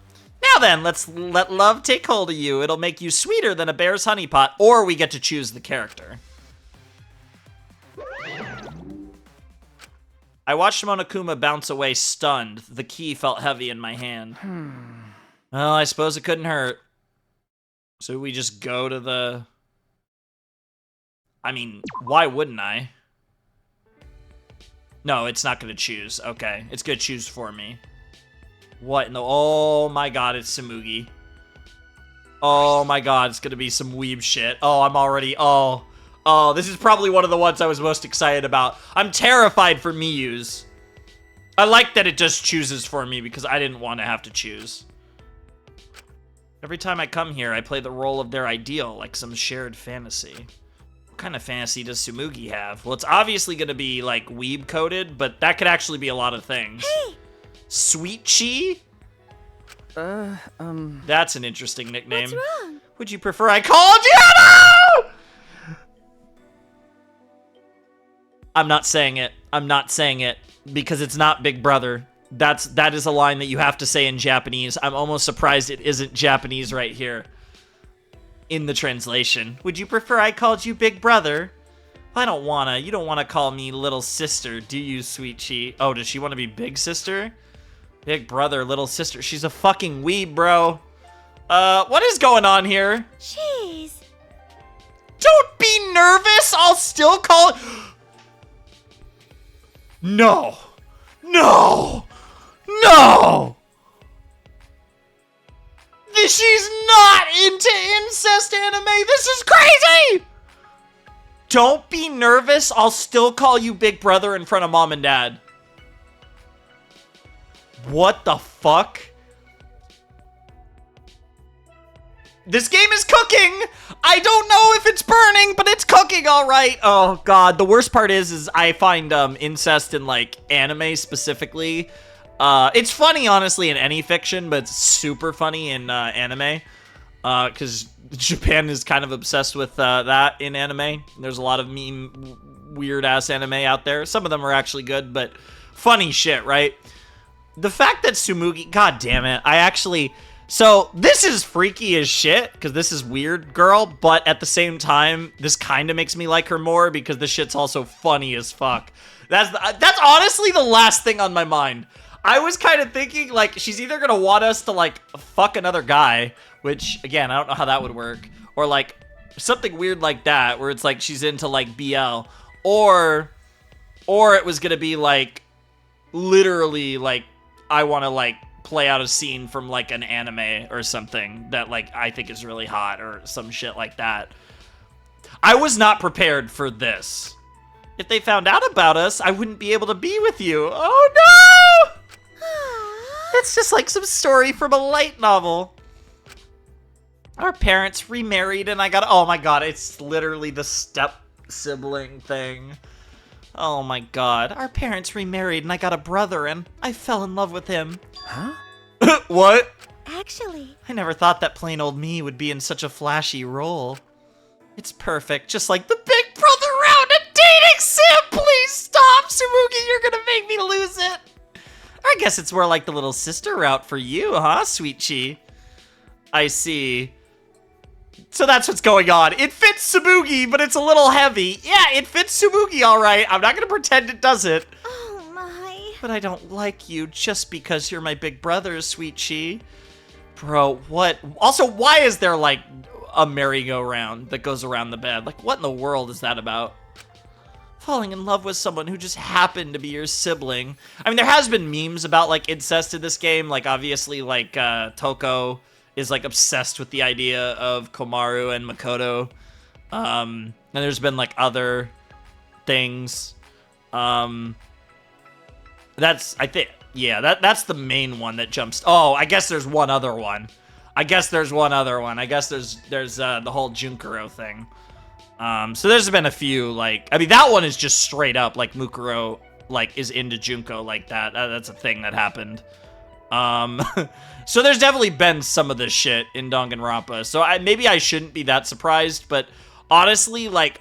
Now then, let's let love take hold of you. It'll make you sweeter than a bear's honey pot, or we get to choose the character. I watched Monokuma bounce away stunned. The key felt heavy in my hand. Well, I suppose it couldn't hurt. So we just go to the... I mean, why wouldn't I? No, it's not going to choose. Okay, it's going to choose for me. What in the... Oh my god, it's Samugi. Oh my god, it's going to be some weeb shit. Oh, I'm already... Oh, this is probably one of the ones I was most excited about. I'm terrified for Miyu's. I like that it just chooses for me because I didn't want to have to choose. Every time I come here, I play the role of their ideal, like some shared fantasy. What kind of fantasy does Sumugi have? Well, it's obviously going to be, like, weeb-coded, but that could actually be a lot of things. Hey! Sweet Chi? That's an interesting nickname. What's wrong? Would you prefer I called you? No! I'm not saying it. I'm not saying it, because it's not Big Brother. That is a line that you have to say in Japanese. I'm almost surprised it isn't Japanese right here in the translation. Would you prefer I called you Big Brother? I don't wanna. You don't wanna call me little sister, do you, Sweet Chi? Oh, does she want to be big sister? Big brother, little sister. She's a fucking weeb, bro. What is going on here? Jeez. Don't be nervous. I'll still call... No. No. No! She's not into incest anime! This is crazy! Don't be nervous, I'll still call you Big Brother in front of Mom and Dad. What the fuck? This game is cooking! I don't know if it's burning, but it's cooking alright! Oh god, the worst part is I find incest in, like, anime specifically... it's funny, honestly, in any fiction, but it's super funny in anime. Because Japan is kind of obsessed with that in anime. There's a lot of meme, weird-ass anime out there. Some of them are actually good, but funny shit, right? The fact that Sumugi... God damn it. I actually... So, this is freaky as shit, because this is weird, girl, but at the same time, this kind of makes me like her more, because the shit's also funny as fuck. That's honestly the last thing on my mind. I was kind of thinking, like, she's either gonna want us to, like, fuck another guy, which, again, I don't know how that would work, or, like, something weird like that, where it's like she's into, like, BL, or Or it was gonna be like, literally, like, I want to, like, play out a scene from, like, an anime or something that, like, I think is really hot or some shit like that. I was not prepared for this. If they found out about us, I wouldn't be able to be with you. Oh no! It's just like some story from a light novel. Our parents remarried and I got... Oh my god, it's literally the step-sibling thing. Oh my god. Our parents remarried and I got a brother and I fell in love with him. Huh? What? Actually, I never thought that plain old me would be in such a flashy role. It's perfect, just like the Big Brother round of dating sim! Please stop, Tsumugi, you're gonna make me lose it! I guess it's more like the little sister route for you, huh, Sweet Chi? I see. So that's what's going on. It fits Tsumugi, but it's a little heavy. Yeah, it fits Tsumugi alright. I'm not gonna pretend it doesn't. oh my. But I don't like you just because you're my big brother, Sweet Chi. Bro, what? Also, why is there, like, a merry-go-round that goes around the bed? Like, what in the world is that about? Falling in love with someone who just happened to be your sibling. I mean, there has been memes about, like, incest in this game. Like, obviously, like, Toko is, like, obsessed with the idea of Komaru and Makoto. And there's been, like, other things. That's, I think, yeah, that's the main one that jumps. Oh, I guess there's one other one. I guess there's the whole Junkuro thing. So there's been a few, like, I mean, that one is just straight up, like, Mukuro, like, is into Junko like that. That's a thing that happened. So there's definitely been some of this shit in Danganronpa. So maybe I shouldn't be that surprised, but honestly, like,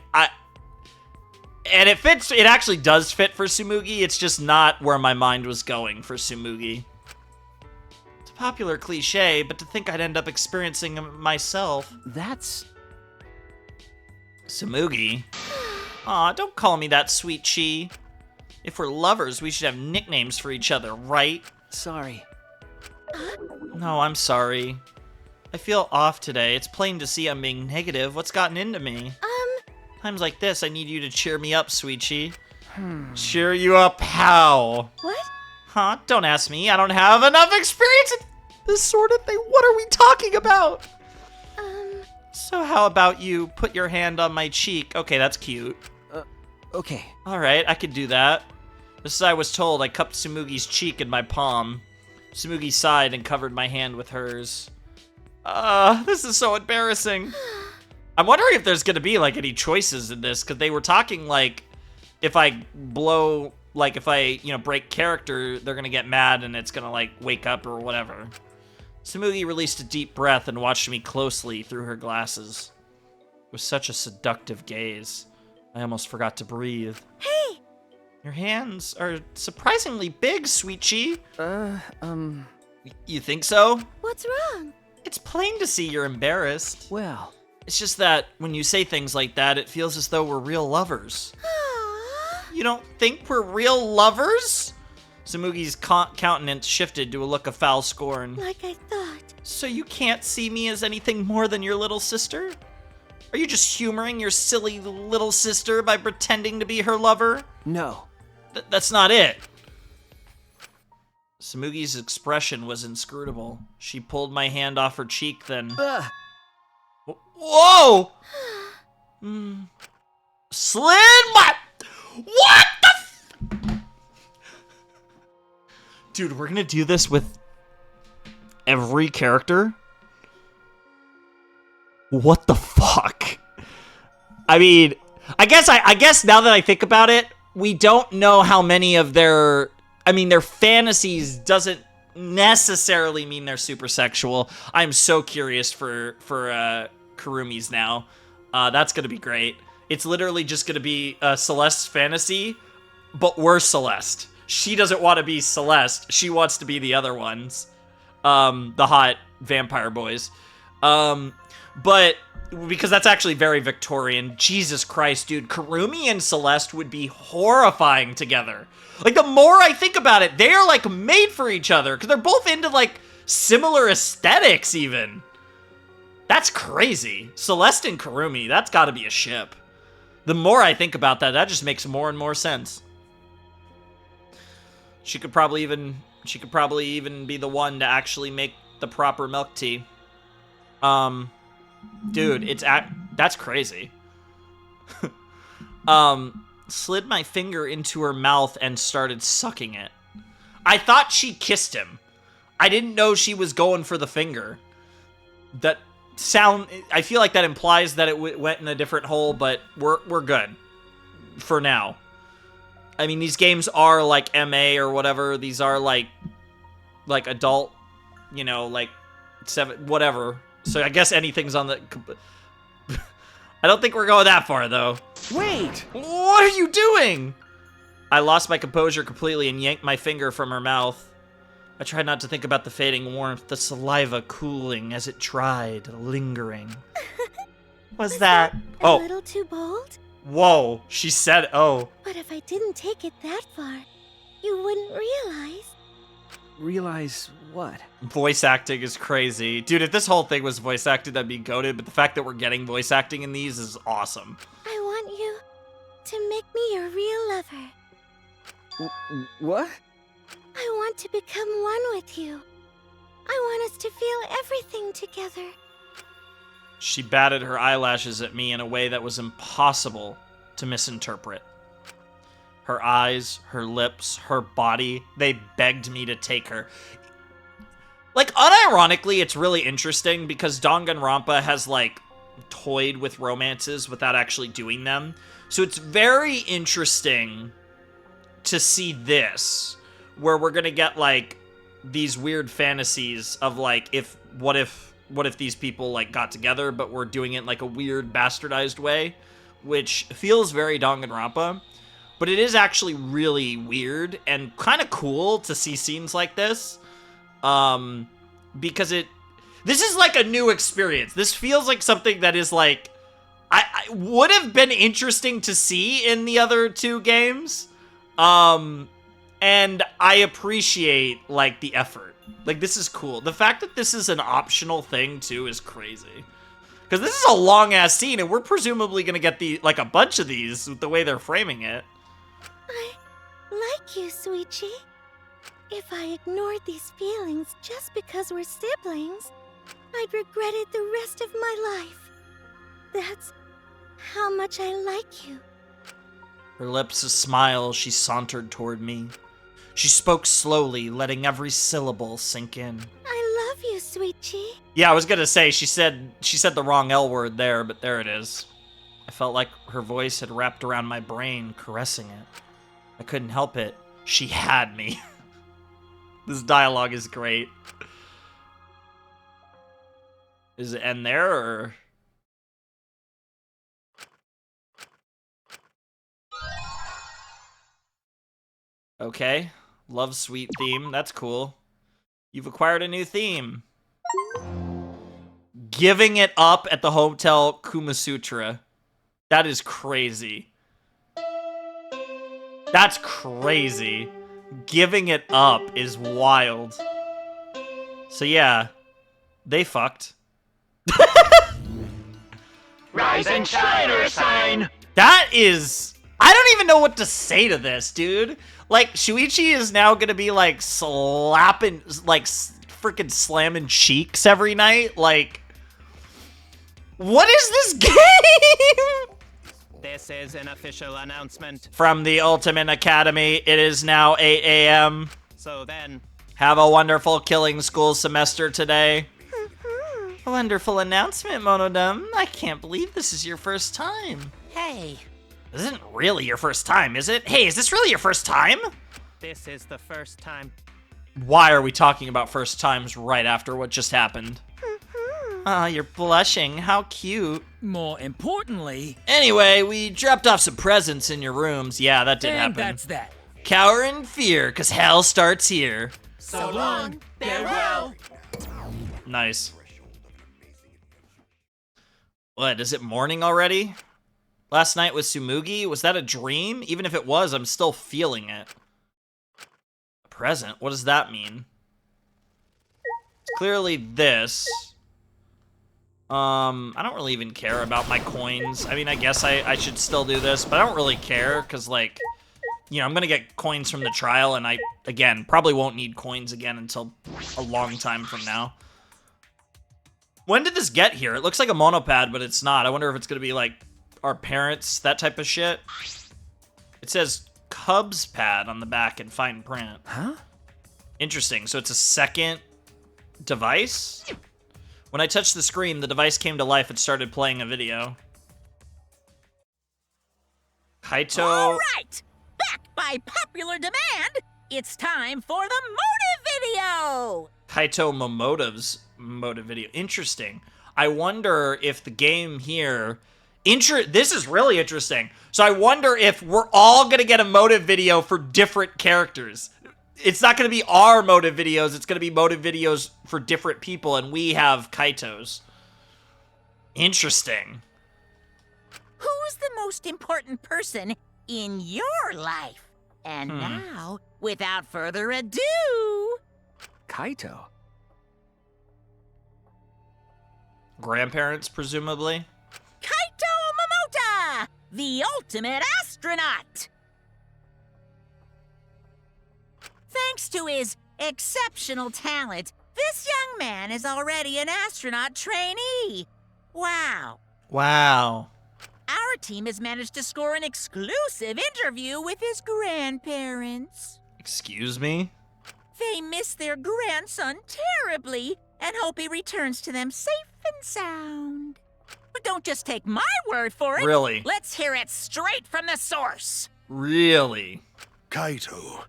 and it fits, it actually does fit for Tsumugi. It's just not where my mind was going for Tsumugi. It's a popular cliche, but to think I'd end up experiencing them myself. That's... Tsumugi? Aw, don't call me that, Sweet Chi. If we're lovers, we should have nicknames for each other, right? sorry. No, I'm sorry. I feel off today. It's plain to see I'm being negative. What's gotten into me? Times like this, I need you to cheer me up, Sweetie. Cheer you up how? What? Huh? Don't ask me. I don't have enough experience in this sort of thing. What are we talking about? So how about you put your hand on my cheek? Okay, that's cute. Okay. Alright, I could do that. Just as I was told, I cupped Tsumugi's cheek in my palm. Tsumugi sighed and covered my hand with hers. This is so embarrassing. I'm wondering if there's gonna be, like, any choices in this, because they were talking, like, if I blow, like, if I, you know, break character, they're gonna get mad and it's gonna, like, wake up or whatever. Tsumugi released a deep breath and watched me closely through her glasses. With such a seductive gaze, I almost forgot to breathe. Hey! Your hands are surprisingly big, Sweet Chi. You think so? What's wrong? It's plain to see you're embarrassed. Well, It's just that when you say things like that, it feels as though we're real lovers. Aww. You don't think we're real lovers? Tsumugi's countenance shifted to a look of foul scorn. Like I thought. So you can't see me as anything more than your little sister? Are you just humoring your silly little sister by pretending to be her lover? no. That's not it. Tsumugi's expression was inscrutable. She pulled my hand off her cheek, then... Whoa! Slid my... What the Dude, we're gonna do this with every character? What the fuck? I mean, I guess now that I think about it, we don't know how many of their fantasies doesn't necessarily mean they're super sexual. I'm so curious for Kirumi's now. That's gonna be great. It's literally just gonna be Celeste's fantasy, but we're Celeste. She doesn't want to be Celeste. She wants to be the other ones. The hot vampire boys. But because that's actually very Victorian. Jesus Christ, dude. Kirumi and Celeste would be horrifying together. Like, the more I think about it, they are, like, made for each other. Because they're both into, like, similar aesthetics, even. That's crazy. Celeste and Kirumi, that's gotta be a ship. The more I think about that, that just makes more and more sense. She could probably even be the one to actually make the proper milk tea. Dude, that's crazy. Slid my finger into her mouth and started sucking it. I thought she kissed him. I didn't know she was going for the finger. I feel like that implies that it went in a different hole, but we're good for now. I mean, these games are like MA or whatever. These are like adult, you know, like 7, whatever. So I guess anything's on the... I don't think we're going that far, though. Wait! What are you doing? I lost my composure completely and yanked my finger from her mouth. I tried not to think about the fading warmth, the saliva cooling as it dried, lingering. What's that? A little too bold? Whoa, she said, oh. But if I didn't take it that far, you wouldn't realize. Realize what? Voice acting is crazy. Dude, if this whole thing was voice acted, that'd be goated, but the fact that we're getting voice acting in these is awesome. I want you to make me your real lover. What? I want to become one with you. I want us to feel everything together. She batted her eyelashes at me in a way that was impossible to misinterpret. Her eyes, her lips, her body, they begged me to take her. Like, unironically, it's really interesting because Danganronpa has, like, toyed with romances without actually doing them. So it's very interesting to see this, where we're gonna get, like, these weird fantasies of, like, what if these people, like, got together, but we're doing it in, like, a weird, bastardized way, which feels very Danganronpa. But it is actually really weird and kind of cool to see scenes like this. Because this is like a new experience. This feels like something that is like, I would have been interesting to see in the other 2 games. And I appreciate, like, the effort. Like, this is cool. The fact that this is an optional thing, too, is crazy. Because this is a long-ass scene, and we're presumably going to get a bunch of these with the way they're framing it. I like you, Sweetie. If I ignored these feelings just because we're siblings, I'd regret it the rest of my life. That's how much I like you. Her lips a smile, she sauntered toward me. She spoke slowly, letting every syllable sink in. I love you, Sweetie. Yeah, I was gonna say, she said the wrong L word there, but there it is. I felt like her voice had wrapped around my brain, caressing it. I couldn't help it. She had me. This dialogue is great. Does it end there, or...? Okay. Love Sweet theme. That's cool. You've acquired a new theme. Giving it up at the Hotel Kumasutra. That is crazy. That's crazy. Giving it up is wild. So yeah, they fucked. Rise and shine, Ursine! That is... I don't even know what to say to this, dude. Like, Shuichi is now gonna be, like, slapping... Like, freaking slamming cheeks every night? Like... What is this game? This is an official announcement. From the Ultimate Academy, it is now 8 a.m. So then... Have a wonderful killing school semester today. A wonderful announcement, Monodum. I can't believe this is your first time. Hey, This isn't really your first time, is it? Hey, is this really your first time? This is the first time. Why are we talking about first times right after what just happened? Ah, you're blushing. How cute. More importantly, Anyway, we dropped off some presents in your rooms. Yeah, that did and happen. that's that. Cower in fear, cause hell starts here. so long, farewell. Nice. What, is it morning already? Last night was Sumugi? Was that a dream? Even if it was, I'm still feeling it. A present? What does that mean? It's clearly this. I don't really even care about my coins. I mean, I guess I should still do this, but I don't really care, because, like, you know, I'm gonna get coins from the trial, and I, again, probably won't need coins again until a long time from now. When did this get here? It looks like a monopad, but it's not. I wonder if it's gonna be like our parents, that type of shit. It says Cubs pad on the back in fine print. Huh? Interesting. So it's a second device? When I touched the screen, the device came to life and started playing a video. Kaito. All right! Back by popular demand, it's time for the motive video! Kaito Momotive's motive video. Interesting. I wonder if the game here... This is really interesting. So I wonder if we're all going to get a motive video for different characters. It's not going to be our motive videos. It's going to be motive videos for different people, and we have Kaito's. Interesting. Who's the most important person in your life? And now, without further ado... Kaito. Grandparents, presumably. Kaito Momota, the ultimate astronaut! Thanks to his exceptional talent, this young man is already an astronaut trainee. Wow. Wow. Our team has managed to score an exclusive interview with his grandparents. Excuse me? They miss their grandson terribly and hope he returns to them safe and sound. But don't just take my word for it. Really? Let's hear it straight from the source. Really? Kaito,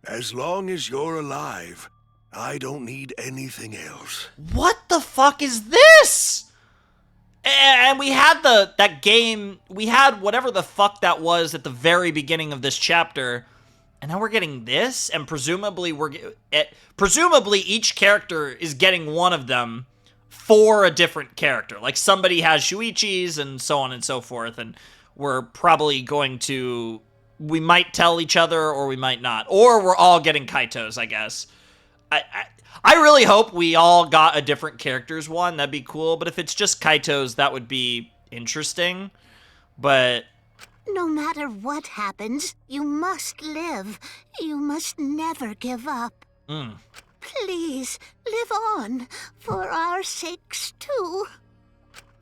as long as you're alive, I don't need anything else. What the fuck is this? And we had that game, we had whatever the fuck that was at the very beginning of this chapter, and now we're getting this, and presumably presumably each character is getting one of them for a different character. Like somebody has Shuichi's and so on and so forth, and we're probably going to, we might tell each other or we might not. Or we're all getting Kaito's, I guess. I really hope we all got a different character's one. That'd be cool. But if it's just Kaito's, that would be interesting. But No matter what happens, you must live. You must never give up. Please, live on, for our sakes too.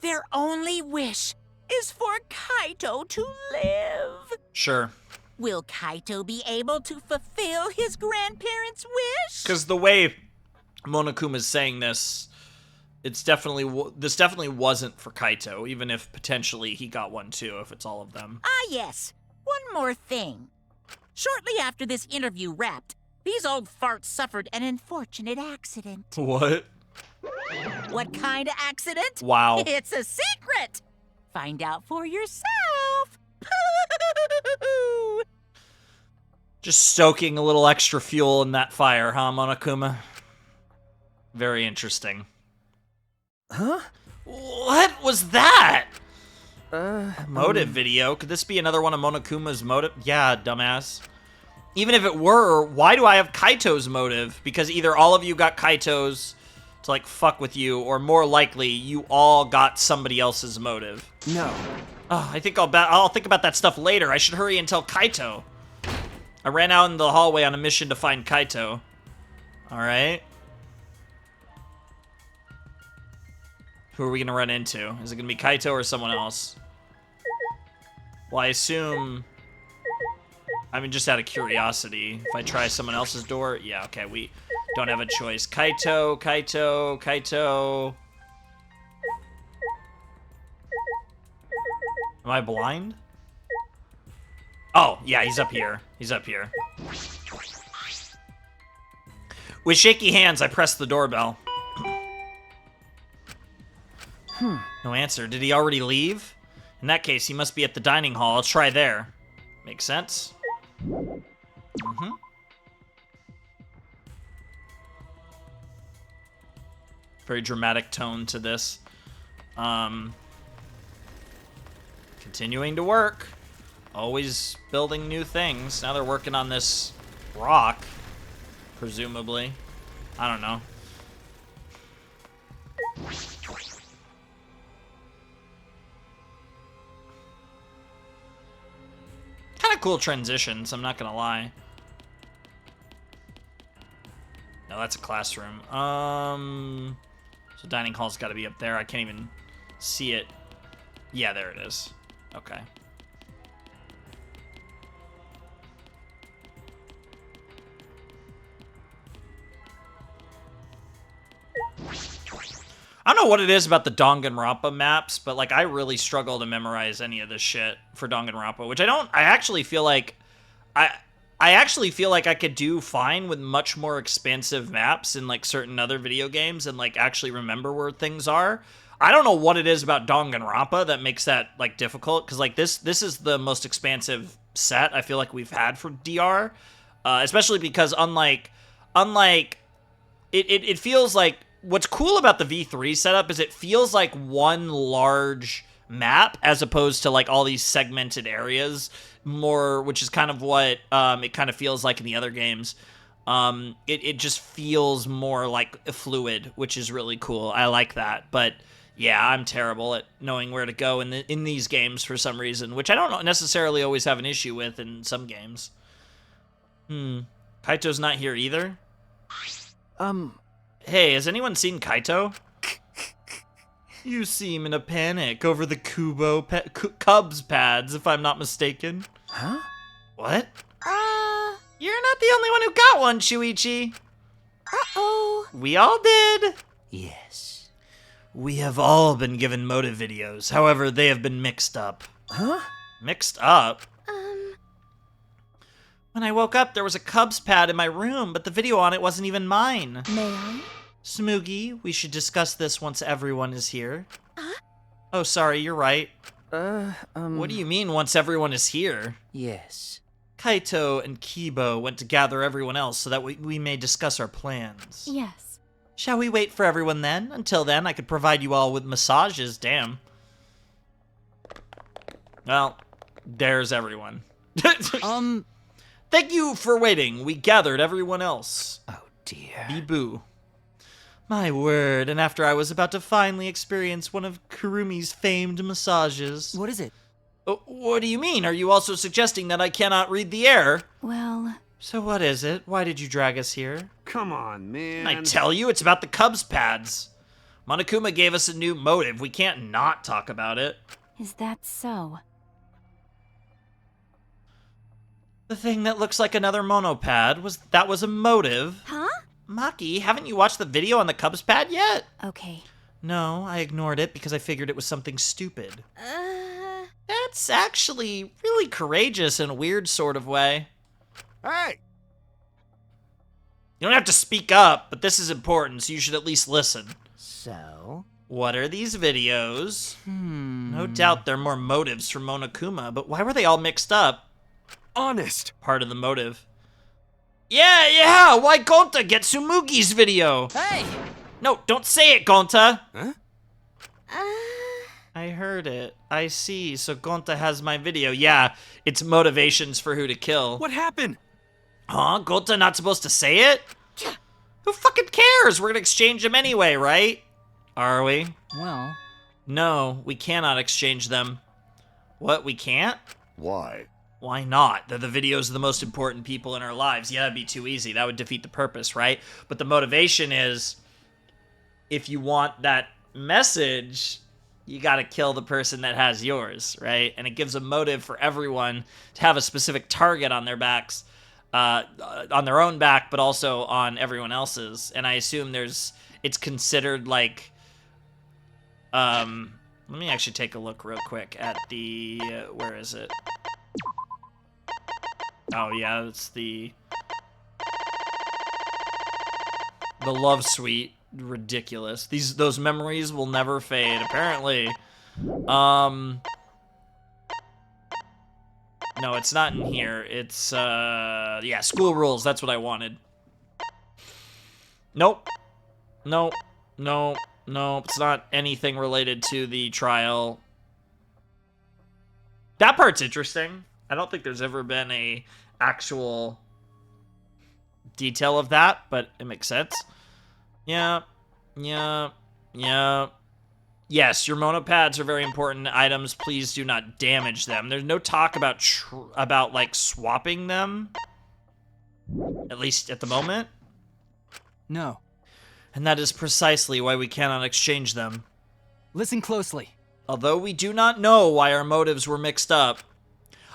Their only wish is for Kaito to live. sure. Will Kaito be able to fulfill his grandparents' wish? Because the way Monokuma's saying this, this definitely wasn't for Kaito, even if potentially he got one too, if it's all of them. Ah, yes. One more thing. Shortly after this interview wrapped, these old farts suffered an unfortunate accident. What? What kind of accident? Wow. It's a secret! Find out for yourself! Just stoking a little extra fuel in that fire, huh, Monokuma? Very interesting. Huh? What was that? Motive video? Could this be another one of Monokuma's motive? Yeah, dumbass. Even if it were, why do I have Kaito's motive? Because either all of you got Kaito's to, like, fuck with you, or more likely, you all got somebody else's motive. No. Oh, I think I'll think about that stuff later. I should hurry and tell Kaito. I ran out in the hallway on a mission to find Kaito. Alright. Who are we gonna run into? Is it gonna be Kaito or someone else? Well, I assume... I mean, just out of curiosity. If I try someone else's door... Yeah, okay, we don't have a choice. Kaito, Kaito, Kaito... Am I blind? Oh, yeah, he's up here. He's up here. With shaky hands, I press the doorbell. No answer. Did he already leave? In that case, he must be at the dining hall. Let's try there. Makes sense. Very dramatic tone to this. Continuing to work. Always building new things. Now they're working on this rock, presumably. I don't know. Kind got cool transitions, I'm not gonna lie. No, that's a classroom. So dining hall's gotta be up there. I can't even see it. Yeah, there it is. Okay. I don't know what it is about the Danganronpa maps, but like I really struggle to memorize any of this shit for Danganronpa, which I actually feel like I actually feel like I could do fine with much more expansive maps in like certain other video games and like actually remember where things are. I don't know what it is about Danganronpa that makes that like difficult, because like this is the most expansive set I feel like we've had for DR, especially because unlike it feels like what's cool about the V3 setup is it feels like one large map as opposed to like all these segmented areas more, which is kind of what it kind of feels like in the other games. It just feels more like fluid, which is really cool. I like that. But yeah, I'm terrible at knowing where to go in these games for some reason, which I don't necessarily always have an issue with in some games. Kaito's not here either? Hey, has anyone seen Kaito? You seem in a panic over the Cubs pads, if I'm not mistaken. Huh? What? You're not the only one who got one, Shuichi. Uh-oh. We all did. Yes. We have all been given motive videos. However, they have been mixed up. Huh? Mixed up? When I woke up, there was a Cubs pad in my room, but the video on it wasn't even mine. May I? Smoogie, we should discuss this once everyone is here. Oh, sorry, you're right. What do you mean, once everyone is here? Yes. Kaito and Kibo went to gather everyone else so that we may discuss our plans. Yes. Shall we wait for everyone then? Until then, I could provide you all with massages, damn. Well, there's everyone. Thank you for waiting. We gathered everyone else. Oh, dear. Bee-boo. My word, and after I was about to finally experience one of Kirumi's famed massages. What is it? What do you mean? Are you also suggesting that I cannot read the air? Well... So what is it? Why did you drag us here? Come on, man. I tell you, it's about the Cubs pads. Monokuma gave us a new motive. We can't not talk about it. Is that so? The thing that looks like another monopad, was a motive. Huh? Maki, haven't you watched the video on the Cubs pad yet? Okay. No, I ignored it because I figured it was something stupid. That's actually really courageous in a weird sort of way. Hey! You don't have to speak up, but this is important, so you should at least listen. So? What are these videos? No doubt there are more motives for Monokuma, but why were they all mixed up? Honest! Part of the motive. Yeah, why Gonta get Sumugi's video? Hey! No, don't say it, Gonta! Huh? I heard it. I see, so Gonta has my video. Yeah, it's motivations for who to kill. What happened? Huh? Gonta not supposed to say it? Who fucking cares? We're gonna exchange them anyway, right? Are we? Well... No, we cannot exchange them. What, we can't? Why? Why not? They're the videos of the most important people in our lives. Yeah, that'd be too easy. That would defeat the purpose, right? But the motivation is, if you want that message, you gotta kill the person that has yours, right? And it gives a motive for everyone to have a specific target on their backs, on their own back, but also on everyone else's. And I assume it's considered like, let me actually take a look real quick at the, where is it? Oh yeah, it's the love suite. Ridiculous. Those memories will never fade, apparently. No, it's not in here. It's yeah, school rules. That's what I wanted. Nope. No. It's not anything related to the trial. That part's interesting. I don't think there's ever been a actual detail of that, but it makes sense. Yeah. Yes, your monopads are very important items. Please do not damage them. There's no talk about like swapping them. At least at the moment. No. And that is precisely why we cannot exchange them. Listen closely. Although we do not know why our motives were mixed up.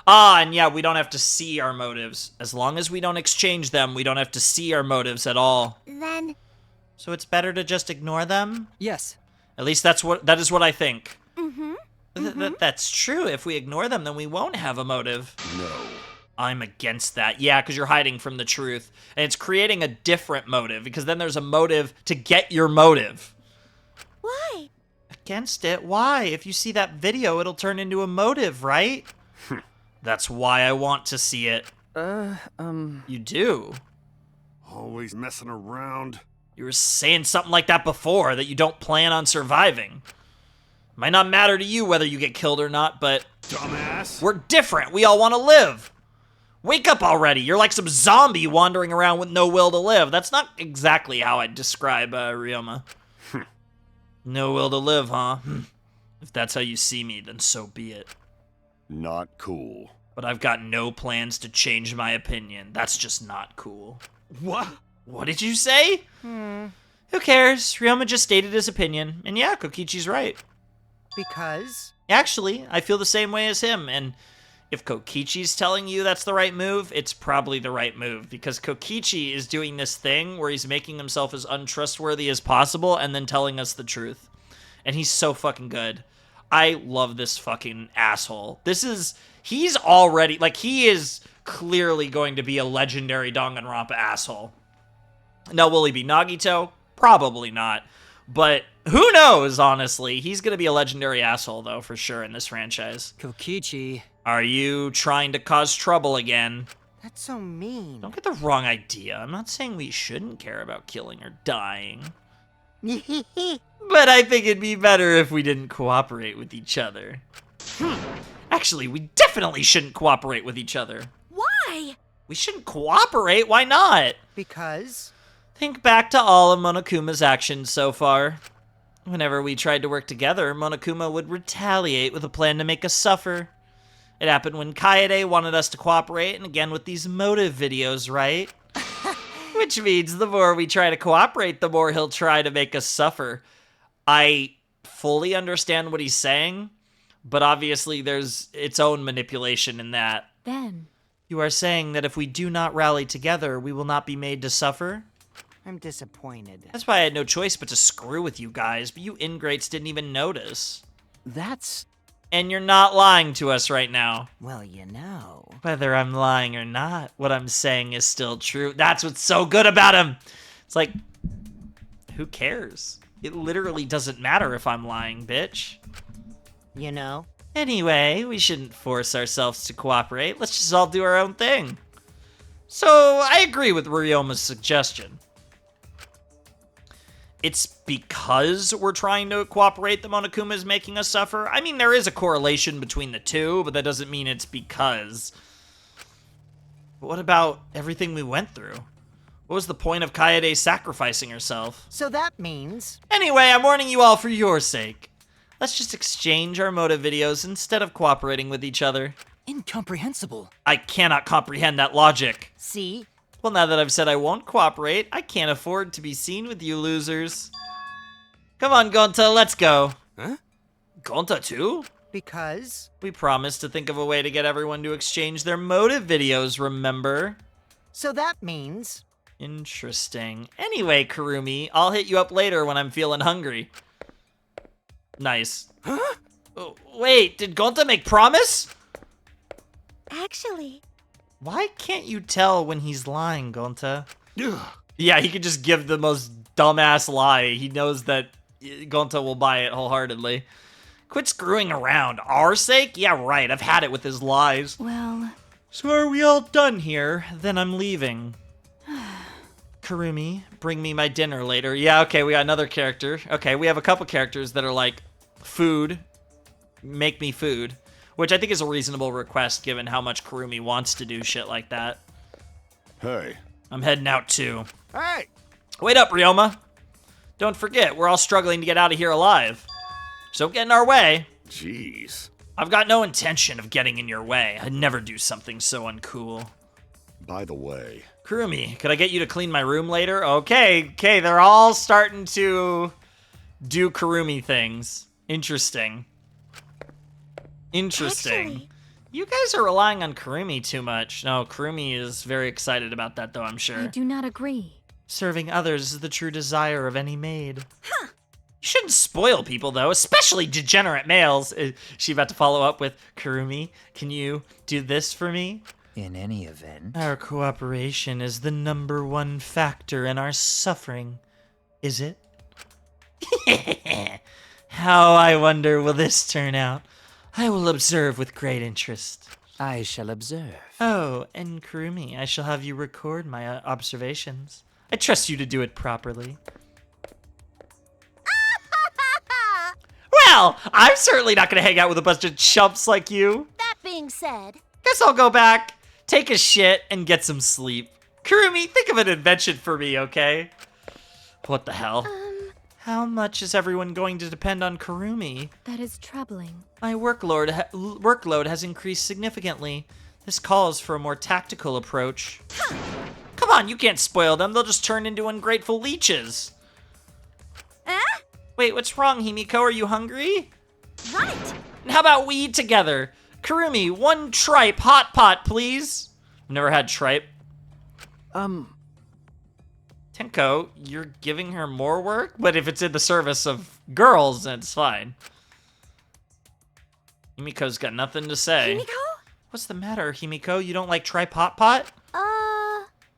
Ah, and yeah, we don't have to see our motives. As long as we don't exchange them, we don't have to see our motives at all. Then, So it's better to just ignore them? Yes. At least that is what I think. That's true. If we ignore them, then we won't have a motive. No. I'm against that. Yeah, because you're hiding from the truth. And it's creating a different motive, because then there's a motive to get your motive. why? Against it? Why? If you see that video, it'll turn into a motive, right? That's why I want to see it. You do? Always messing around. You were saying something like that before, that you don't plan on surviving. Might not matter to you whether you get killed or not, but Dumbass. we're different. We all want to live. Wake up already. You're like some zombie wandering around with no will to live. That's not exactly how I'd describe Ryoma. No will to live, huh? If that's how you see me, then so be it. Not cool. But I've got no plans to change my opinion. That's just not cool. What? What did you say? Who cares? Ryoma just stated his opinion. And yeah, Kokichi's right. Because? Actually, I feel the same way as him, and if Kokichi's telling you that's the right move, it's probably the right move, because Kokichi is doing this thing where he's making himself as untrustworthy as possible and then telling us the truth. And he's so fucking good. I love this fucking asshole. He's already, like, he is clearly going to be a legendary Danganronpa asshole. Now, will he be Nagito? Probably not. But who knows, honestly? He's going to be a legendary asshole, though, for sure, in this franchise. Kokichi. Are you trying to cause trouble again? That's so mean. Don't get the wrong idea. I'm not saying we shouldn't care about killing or dying. But I think it'd be better if we didn't cooperate with each other. Actually, we definitely shouldn't cooperate with each other. Why? We shouldn't cooperate? Why not? Because? Think back to all of Monokuma's actions so far. Whenever we tried to work together, Monokuma would retaliate with a plan to make us suffer. It happened when Kaede wanted us to cooperate, and again with these motive videos, right? Which means the more we try to cooperate, the more he'll try to make us suffer. I fully understand what he's saying, but obviously there's its own manipulation in that. Then, You are saying that if we do not rally together, we will not be made to suffer? I'm disappointed. That's why I had no choice but to screw with you guys, but you ingrates didn't even notice. That's... And you're not lying to us right now. well, you know. Whether I'm lying or not, what I'm saying is still true. That's what's so good about him. It's like, who cares? It literally doesn't matter if I'm lying, bitch. You know? Anyway, we shouldn't force ourselves to cooperate. Let's just all do our own thing. So, I agree with Ryoma's suggestion. It's because we're trying to cooperate that Monokuma is making us suffer. I mean, there is a correlation between the two, but that doesn't mean it's because. But what about everything we went through? What was the point of Kaede sacrificing herself? So that means... Anyway, I'm warning you all for your sake. Let's just exchange our motive videos instead of cooperating with each other. Incomprehensible. I cannot comprehend that logic. See? Well, now that I've said I won't cooperate, I can't afford to be seen with you losers. Come on, Gonta, let's go. Huh? Gonta too? Because... We promised to think of a way to get everyone to exchange their motive videos, remember? so that means... Interesting. Anyway, Kirumi, I'll hit you up later when I'm feeling hungry. Nice. Huh? Oh, wait, did Gonta make promise? Actually, Why can't you tell when he's lying, Gonta? Ugh. Yeah, he could just give the most dumbass lie. He knows that Gonta will buy it wholeheartedly. Quit screwing around. Our sake? Yeah, right. I've had it with his lies. well, So are we all done here? Then I'm leaving. Kirumi, bring me my dinner later. Yeah, okay, we got another character. Okay, we have a couple characters that are like, food. Make me food. Which I think is a reasonable request given how much Kirumi wants to do shit like that. Hey. I'm heading out too. Hey! Wait up, Ryoma. Don't forget, we're all struggling to get out of here alive. So don't get in our way. Jeez. I've got no intention of getting in your way. I'd never do something so uncool. By the way, Kirumi, could I get you to clean my room later? Okay, they're all starting to do Kirumi things. Interesting. Actually, You guys are relying on Kirumi too much. No, Kirumi is very excited about that, though, I'm sure. I do not agree. Serving others is the true desire of any maid. Huh. You shouldn't spoil people, though, especially degenerate males. Is she about to follow up with, Kirumi, can you do this for me? In any event, Our cooperation is the #1 factor in our suffering, is it? How, I wonder, will this turn out? I will observe with great interest. I shall observe. Oh, and Kirumi, I shall have you record my observations. I trust you to do it properly. Well, I'm certainly not going to hang out with a bunch of chumps like you. That being said, Guess I'll go back, take a shit, and get some sleep. Kirumi, think of an invention for me, okay? What the hell? How much is everyone going to depend on Kirumi? that is troubling. My workload has increased significantly. This calls for a more tactical approach. Come on, you can't spoil them. They'll just turn into ungrateful leeches. Wait, what's wrong, Himiko? Are you hungry? Right! And how about we eat together? Kirumi, 1 tripe hot pot, please. I've never had tripe. Tenko, you're giving her more work? But if it's in the service of girls, then it's fine. Himiko's got nothing to say. Himiko? What's the matter, Himiko? You don't like tripe hot pot?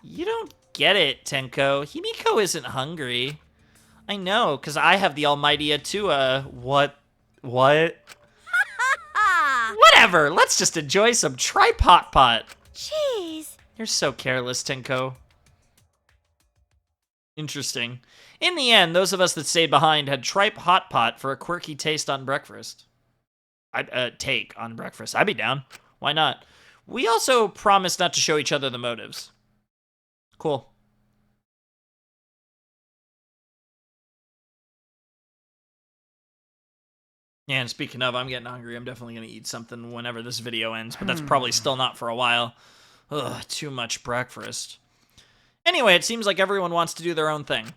You don't get it, Tenko. Himiko isn't hungry. I know, because I have the almighty Atua. What? Whatever, let's just enjoy some tripe hot pot. Jeez. You're so careless, Tenko. Interesting. In the end, those of us that stayed behind had tripe hot pot for a quirky taste on breakfast. Take on breakfast. I'd be down. Why not? We also promised not to show each other the motives. Cool. Yeah, and speaking of, I'm getting hungry. I'm definitely going to eat something whenever this video ends, but that's probably still not for a while. Ugh, too much breakfast. Anyway, it seems like everyone wants to do their own thing.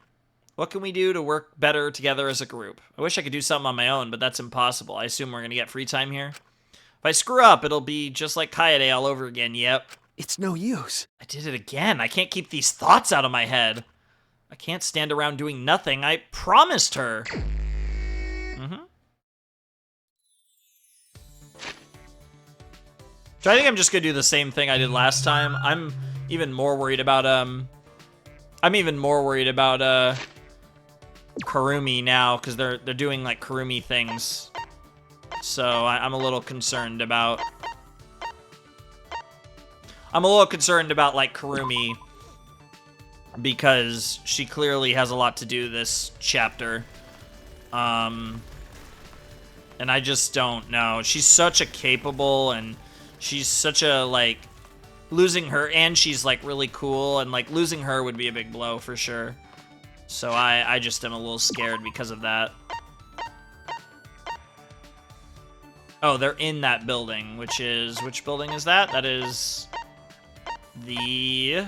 What can we do to work better together as a group? I wish I could do something on my own, but that's impossible. I assume we're going to get free time here. If I screw up, it'll be just like Kaede all over again, yep. It's no use. I did it again. I can't keep these thoughts out of my head. I can't stand around doing nothing. I promised her. So I think I'm just gonna do the same thing I did last time. I'm even more worried about Kirumi now, because they're doing like Kirumi things. So I'm a little concerned about like Kirumi, because she clearly has a lot to do this chapter. And I just don't know. She's such a capable, and she's such a, like, losing her, and she's, like, really cool, and, like, losing her would be a big blow for sure. So I just am a little scared because of that. Oh, they're in that building, which building is that? That is the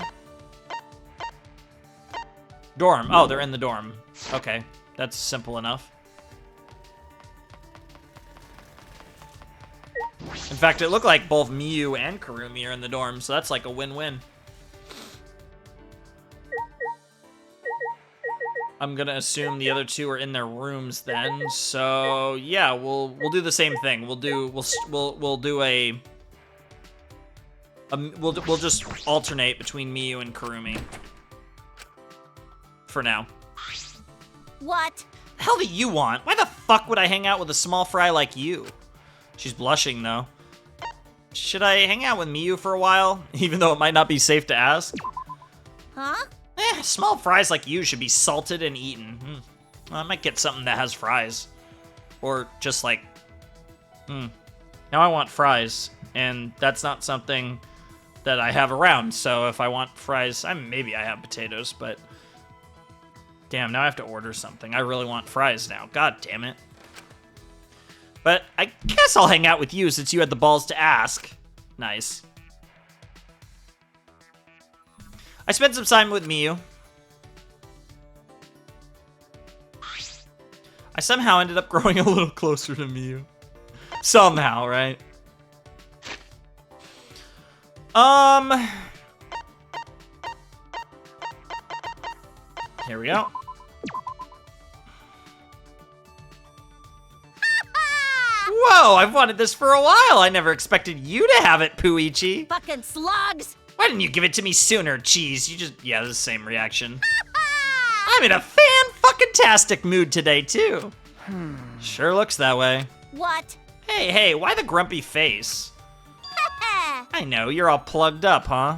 dorm. Oh, they're in the dorm. Okay, that's simple enough. In fact, it looked like both Miyu and Kirumi are in the dorm, so that's like a win-win. I'm gonna assume the other two are in their rooms then. So yeah, we'll do the same thing. We'll just alternate between Miyu and Kirumi for now. What? The hell do you want? Why the fuck would I hang out with a small fry like you? She's blushing though. Should I hang out with Miyu for a while, even though it might not be safe to ask? Huh? Small fries like you should be salted and eaten. Well, I might get something that has fries. Or just like, now I want fries, and that's not something that I have around, so if I want fries, maybe I have potatoes, but damn, now I have to order something. I really want fries now. God damn it. But I guess I'll hang out with you since you had the balls to ask. Nice. I spent some time with Miyu. I somehow ended up growing a little closer to Miyu. Somehow, right? Here we go. Whoa, I've wanted this for a while. I never expected you to have it, Puichi. Fucking slugs! Why didn't you give it to me sooner, Cheese? You just, yeah, the same reaction. I'm in a fan-fucking-tastic mood today, too. Sure looks that way. What? Hey, why the grumpy face? I know, you're all plugged up, huh?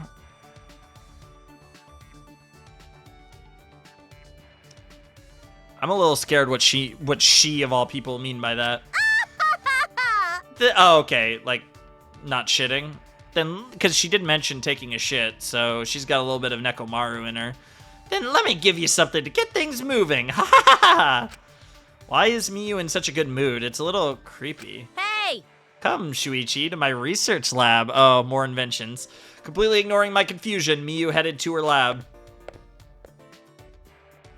I'm a little scared what she of all people mean by that. Oh, okay, like, not shitting? Then, because she did mention taking a shit, so she's got a little bit of Nekomaru in her. Then let me give you something to get things moving. Ha ha ha! Why is Miyu in such a good mood? It's a little creepy. Hey! Come, Shuichi, to my research lab. Oh, more inventions. Completely ignoring my confusion, Miyu headed to her lab.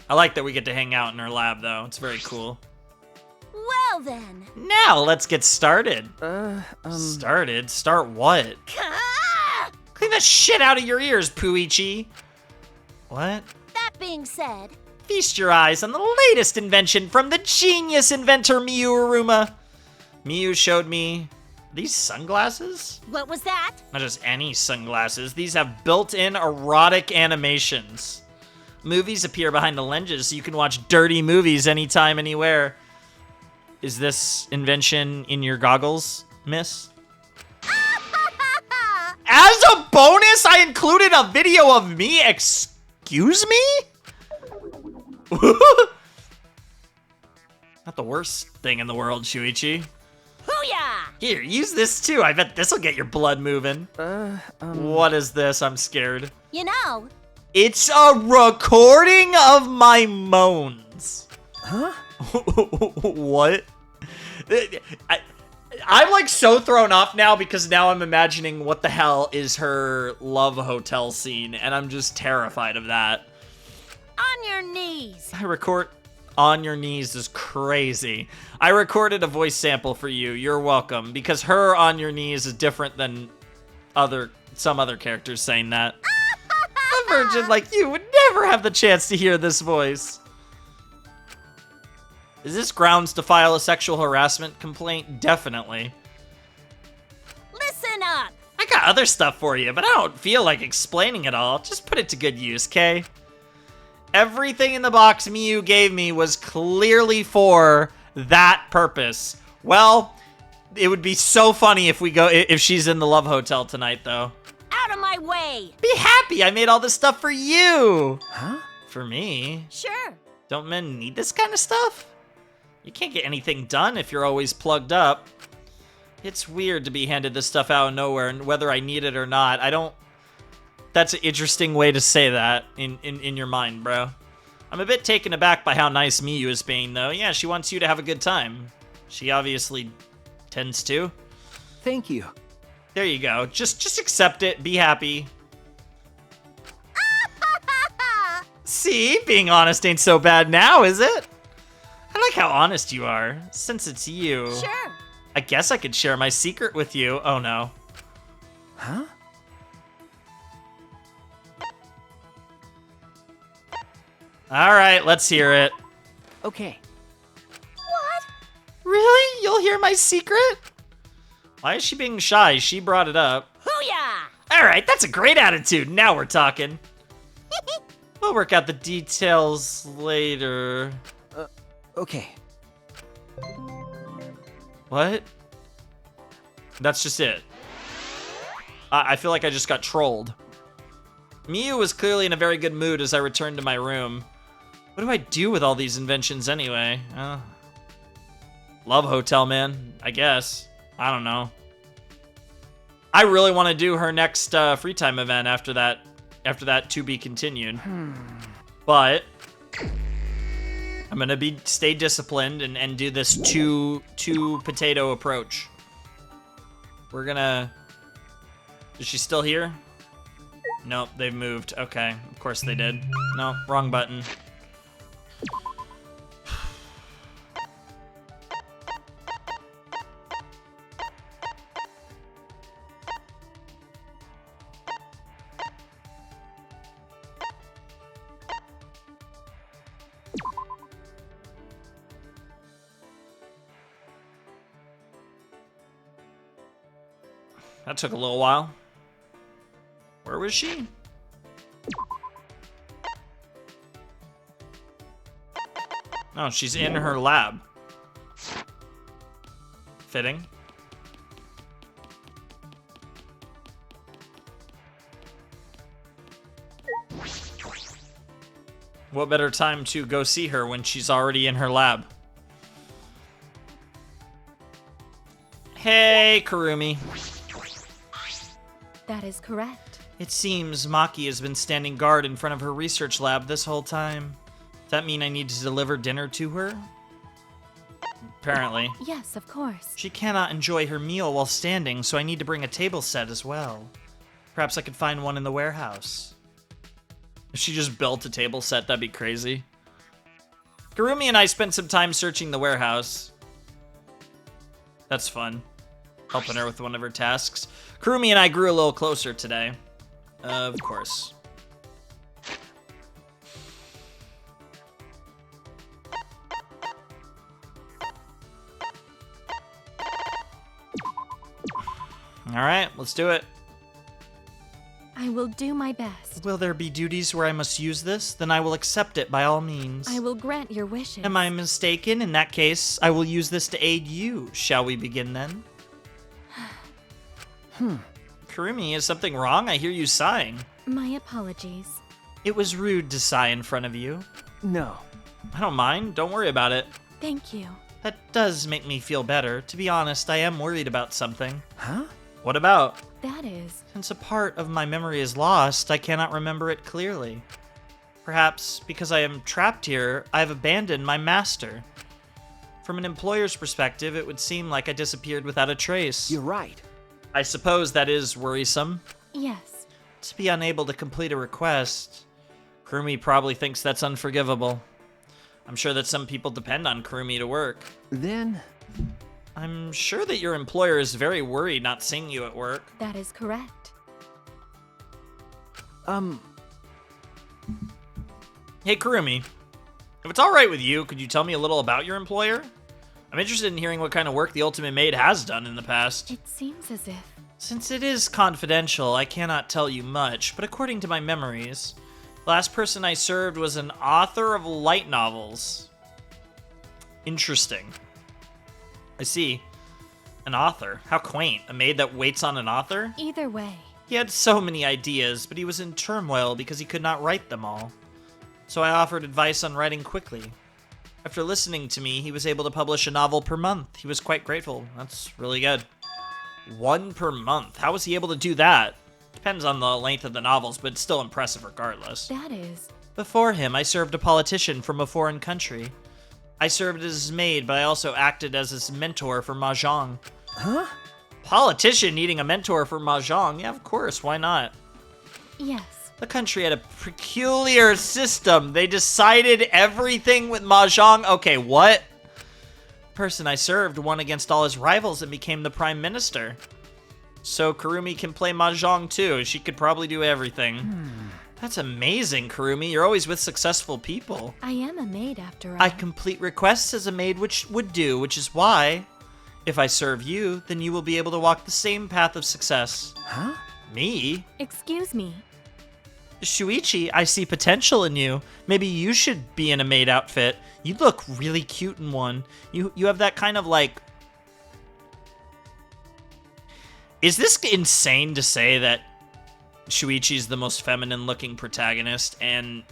I like that we get to hang out in her lab, though. It's very cool. Well then. Now, let's get started. Started? Start what? Clean the shit out of your ears, Puichi. What? That being said, Feast your eyes on the latest invention from the genius inventor Miyu Uruma. Miyu showed me these sunglasses? what was that? Not just any sunglasses. These have built-in erotic animations. Movies appear behind the lenses so you can watch dirty movies anytime, anywhere. Is this invention in your goggles, miss? As a bonus, I included a video of me. Excuse me? Not the worst thing in the world, Shuichi. Booyah! Here, use this too. I bet this'll get your blood moving. What is this? I'm scared. You know, It's a recording of my moans. Huh? What? I'm like so thrown off now because now I'm imagining what the hell is her love hotel scene, and I'm just terrified of that. on your knees. I record on your knees is crazy. I recorded a voice sample for you. You're welcome, because her on your knees is different than some other characters saying that. A virgin like you would never have the chance to hear this voice. Is this grounds to file a sexual harassment complaint? Definitely. Listen up. I got other stuff for you, but I don't feel like explaining it all. Just put it to good use, Kay? Everything in the box Miyu gave me was clearly for that purpose. Well, it would be so funny if she's in the Love Hotel tonight, though. Out of my way. Be happy, I made all this stuff for you. Huh? For me? Sure. Don't men need this kind of stuff? You can't get anything done if you're always plugged up. It's weird to be handed this stuff out of nowhere, and whether I need it or not, I don't... That's an interesting way to say that in your mind, bro. I'm a bit taken aback by how nice Miyu is being, though. Yeah, she wants you to have a good time. She obviously tends to. Thank you. There you go. Just accept it. Be happy. See? Being honest ain't so bad now, is it? I like how honest you are. Since it's you. Sure. I guess I could share my secret with you. Oh, no. Huh? All right, let's hear it. Okay. What? Really? You'll hear my secret? Why is she being shy? She brought it up. Booyah! All right, that's a great attitude. Now we're talking. We'll work out the details later. Okay. What? That's just it. I feel like I just got trolled. Miyu was clearly in a very good mood as I returned to my room. What do I do with all these inventions anyway? Love Hotel, man. I guess. I don't know. I really want to do her next free time event after that to be continued. But I'm gonna stay disciplined and do this two potato approach. We're gonna... Is she still here? Nope, they've moved. Okay, of course they did. No, wrong button. That took a little while. Where was she? Oh, she's in her lab. Fitting. What better time to go see her when she's already in her lab? Hey, Kirumi. That is correct. It seems Maki has been standing guard in front of her research lab this whole time. Does that mean I need to deliver dinner to her? Apparently. Yes, of course. She cannot enjoy her meal while standing, so I need to bring a table set as well. Perhaps I could find one in the warehouse. If she just built a table set, that'd be crazy. Kirumi and I spent some time searching the warehouse. That's fun. Helping her with one of her tasks. Kirumi and I grew a little closer today. Of course. Alright, let's do it. I will do my best. Will there be duties where I must use this? Then I will accept it by all means. I will grant your wishes. Am I mistaken? In that case, I will use this to aid you. Shall we begin then? Kirumi, is something wrong? I hear you sighing. My apologies. It was rude to sigh in front of you. No. I don't mind. Don't worry about it. Thank you. That does make me feel better. To be honest, I am worried about something. Huh? What about? That is... Since a part of my memory is lost, I cannot remember it clearly. Perhaps because I am trapped here, I have abandoned my master. From an employer's perspective, it would seem like I disappeared without a trace. You're right. I suppose that is worrisome. Yes. To be unable to complete a request. Kirumi probably thinks that's unforgivable. I'm sure that some people depend on Kirumi to work. Then... I'm sure that your employer is very worried not seeing you at work. That is correct. Hey, Kirumi. If it's alright with you, could you tell me a little about your employer? I'm interested in hearing what kind of work the Ultimate Maid has done in the past. It seems as if... Since it is confidential, I cannot tell you much, but according to my memories, the last person I served was an author of light novels. Interesting. I see. An author. How quaint. A maid that waits on an author? Either way. He had so many ideas, but he was in turmoil because he could not write them all. So I offered advice on writing quickly. After listening to me, he was able to publish a novel per month. He was quite grateful. That's really good. 1 per month. How was he able to do that? Depends on the length of the novels, but it's still impressive regardless. That is... Before him, I served a politician from a foreign country. I served as his maid, but I also acted as his mentor for Mahjong. Huh? Politician needing a mentor for Mahjong? Yeah, of course, why not? Yes. The country had a peculiar system. They decided everything with Mahjong. Okay, what? The person I served won against all his rivals and became the prime minister. So Kirumi can play Mahjong too. She could probably do everything. That's amazing, Kirumi. You're always with successful people. I am a maid after all. I complete requests as a maid which is why, if I serve you, then you will be able to walk the same path of success. Huh? Me? Excuse me. Shuichi, I see potential in you. Maybe you should be in a maid outfit. You look really cute in one. You have that kind of like... Is this insane to say that Shuichi's the most feminine-looking protagonist and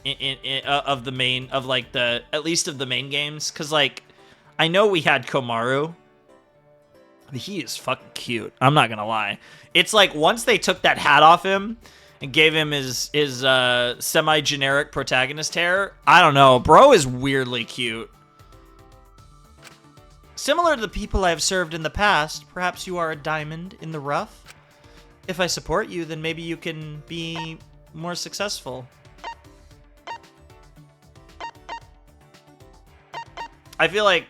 of the main at least of the main games? Because like, I know we had Komaru. He is fucking cute. I'm not gonna lie. It's like once they took that hat off him, and gave him his semi-generic protagonist hair. I don't know. Bro is weirdly cute. Similar to the people I have served in the past, perhaps you are a diamond in the rough? If I support you, then maybe you can be more successful. I feel like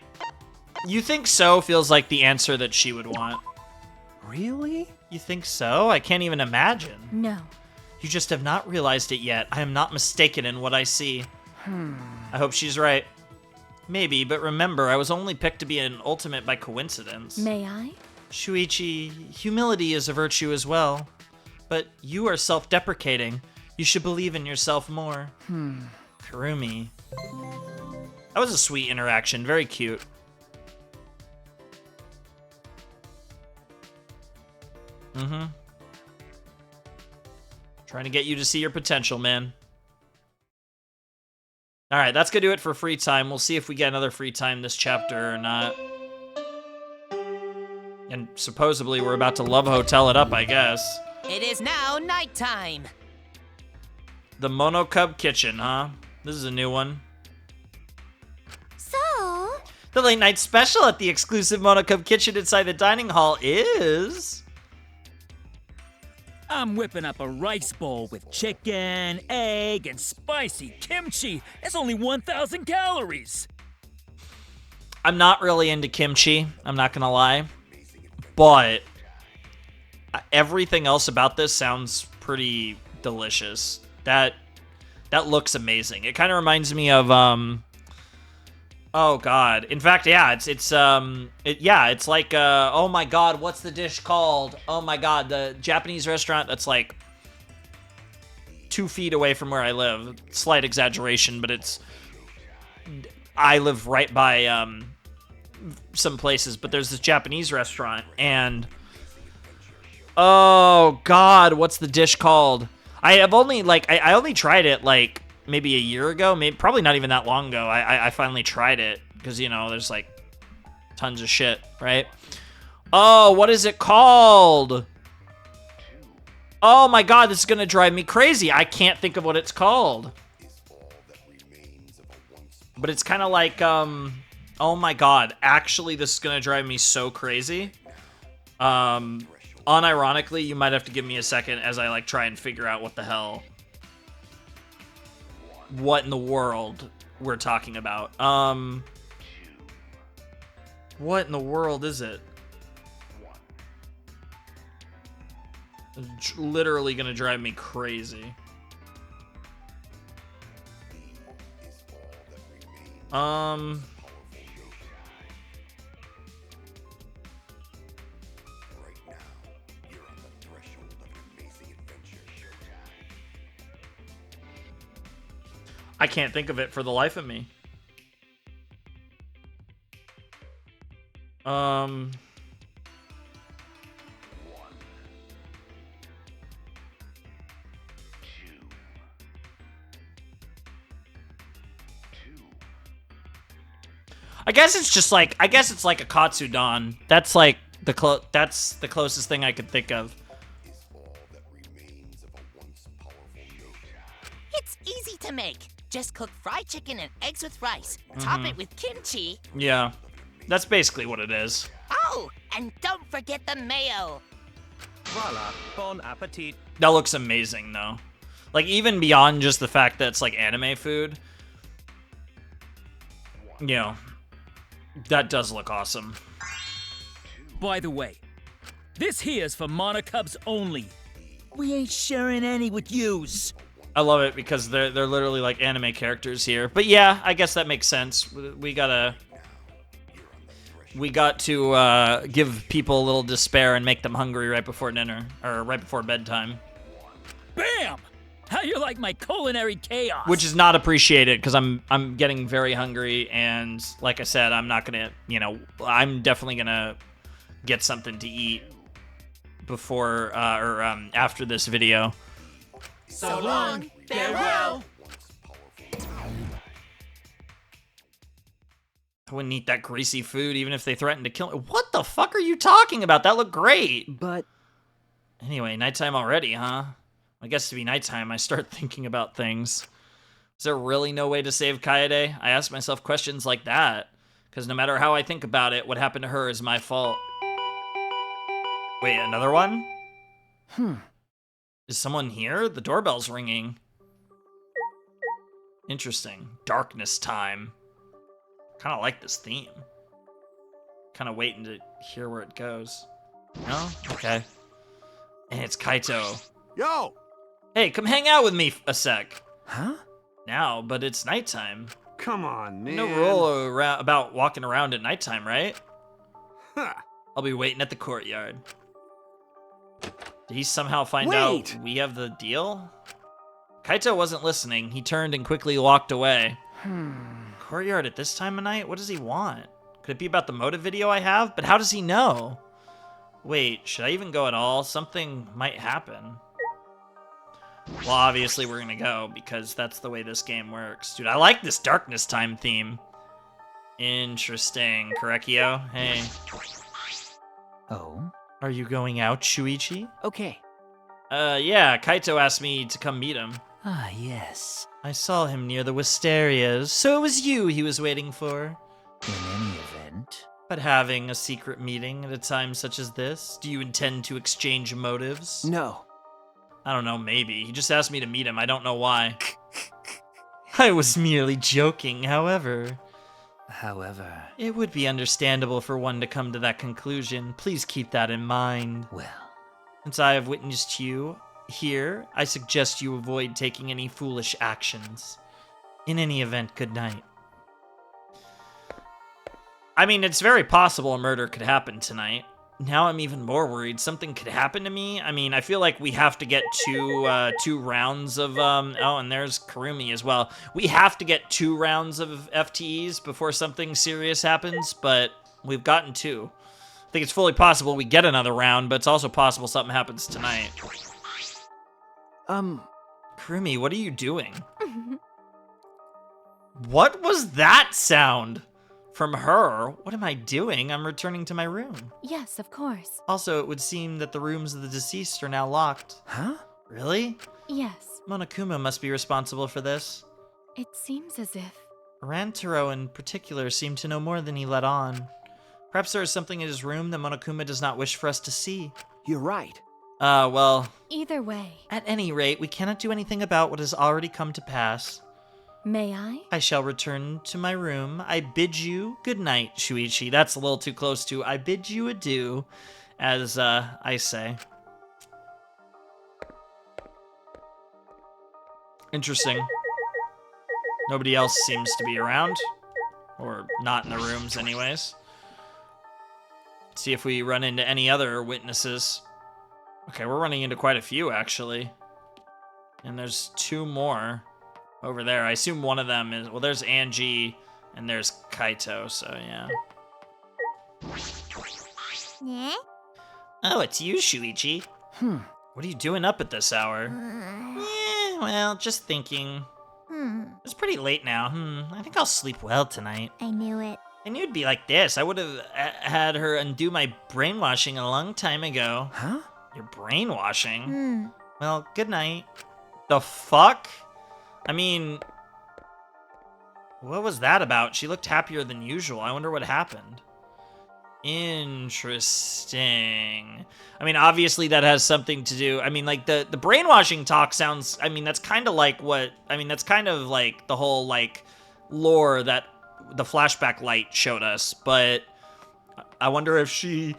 you think so feels like the answer that she would want. Really? You think so? I can't even imagine. No. You just have not realized it yet. I am not mistaken in what I see. I hope she's right. Maybe, but remember, I was only picked to be an ultimate by coincidence. May I? Shuichi, humility is a virtue as well. But you are self-deprecating. You should believe in yourself more. Kirumi. That was a sweet interaction. Very cute. Trying to get you to see your potential, man. Alright, that's gonna do it for free time. We'll see if we get another free time this chapter or not. And supposedly we're about to love hotel it up, I guess. It is now nighttime. The Monocub Kitchen, huh? This is a new one. So, The late night special at the exclusive Monocub Kitchen inside the dining hall is... I'm whipping up a rice bowl with chicken, egg, and spicy kimchi. It's only 1,000 calories. I'm not really into kimchi, I'm not gonna lie. But everything else about this sounds pretty delicious. That looks amazing. It kind of reminds me of oh god. In fact, yeah, it's like oh my god, what's the dish called? Oh my god, the Japanese restaurant that's like 2 feet away from where I live. Slight exaggeration, but I live right by some places, but there's this Japanese restaurant, and oh god, what's the dish called? I only tried it like maybe a year ago, probably not even that long ago. I finally tried it because, you know, there's like tons of shit, right? Oh, what is it called? Oh my god, this is gonna drive me crazy. I can't think of what it's called. But it's kind of like, oh my god, actually this is gonna drive me so crazy. Unironically, you might have to give me a second as I like try and figure out what in the world we're talking about. What in the world is it? It's literally gonna drive me crazy. I can't think of it for the life of me. I guess it's like a katsudon. That's like that's the closest thing I could think of. It's easy to make. Just cook fried chicken and eggs with rice. Top it with kimchi. Yeah, that's basically what it is. Oh, and don't forget the mayo. Voila, bon appetit. That looks amazing, though. Like, even beyond just the fact that it's like anime food, you know, that does look awesome. By the way, this here's for Monocubs only. We ain't sharing any with yous. I love it because they're literally like anime characters here. But yeah, I guess that makes sense. We got to give people a little despair and make them hungry right before dinner or right before bedtime. Bam! How you like my culinary chaos? Which is not appreciated because I'm getting very hungry, and like I said, I'm not gonna, you know, I'm definitely gonna get something to eat before or after this video. So long, farewell. I wouldn't eat that greasy food even if they threatened to kill me. What the fuck are you talking about? That looked great. But Anyway, nighttime already, huh? I guess to be nighttime, I start thinking about things. Is there really no way to save Kaede? I ask myself questions like that, because no matter how I think about it, what happened to her is my fault. Wait, another one? Is someone here? The doorbell's ringing. Interesting. Darkness time. Kind of like this theme. Kind of waiting to hear where it goes. No? Okay. And it's Kaito. Yo! Hey, come hang out with me a sec. Huh? Now, but it's nighttime. Come on, man. No rule about walking around at nighttime, right? Huh. I'll be waiting at the courtyard. Did he somehow find out we have the deal? Kaito wasn't listening. He turned and quickly walked away. Courtyard at this time of night? What does he want? Could it be about the motive video I have? But how does he know? Wait, should I even go at all? Something might happen. Well, obviously we're gonna go, because that's the way this game works. Dude, I like this darkness time theme. Interesting. Korekio? Hey. Oh? Are you going out, Shuichi? Okay. Yeah, Kaito asked me to come meet him. Ah, yes. I saw him near the Wisterias, so it was you he was waiting for. In any event. But having a secret meeting at a time such as this, do you intend to exchange motives? No. I don't know, maybe. He just asked me to meet him, I don't know why. I was merely joking, however. However. It would be understandable for one to come to that conclusion. Please keep that in mind. Well. Since I have witnessed you here, I suggest you avoid taking any foolish actions. In any event, good night. I mean, it's very possible a murder could happen tonight. Now I'm even more worried something could happen to me. I mean, I feel like we have to get two rounds of, oh, and there's Kirumi as well. We have to get 2 rounds of FTEs before something serious happens, but we've gotten 2. I think it's fully possible we get another round, but it's also possible something happens tonight. Kirumi, what are you doing? What was that sound? From her? What am I doing? I'm returning to my room. Yes, of course. Also, it would seem that the rooms of the deceased are now locked. Huh? Really? Yes. Monokuma must be responsible for this. It seems as if... Rantaro in particular seemed to know more than he let on. Perhaps there is something in his room that Monokuma does not wish for us to see. You're right. Well... Either way. At any rate, we cannot do anything about what has already come to pass. May I? I shall return to my room. I bid you good night, Shuichi. That's a little too close to I bid you adieu, as I say. Interesting. Nobody else seems to be around. Or not in the rooms anyways. Let's see if we run into any other witnesses. Okay, we're running into quite a few, actually. And there's 2 more. Over there, I assume one of them is... Well, there's Angie, and there's Kaito, so yeah. Yeah? Oh, it's you, Shuichi. What are you doing up at this hour? Well, just thinking. It's pretty late now. I think I'll sleep well tonight. I knew it. I knew it'd be like this. I would have had her undo my brainwashing a long time ago. Huh? Your brainwashing? Well, good night. The fuck? I mean, what was that about? She looked happier than usual. I wonder what happened. Interesting. I mean, obviously that has something to do. I mean, like the brainwashing talk sounds, I mean, that's kind of like what, I mean, that's kind of like the whole like lore that the flashback light showed us. But I wonder if she...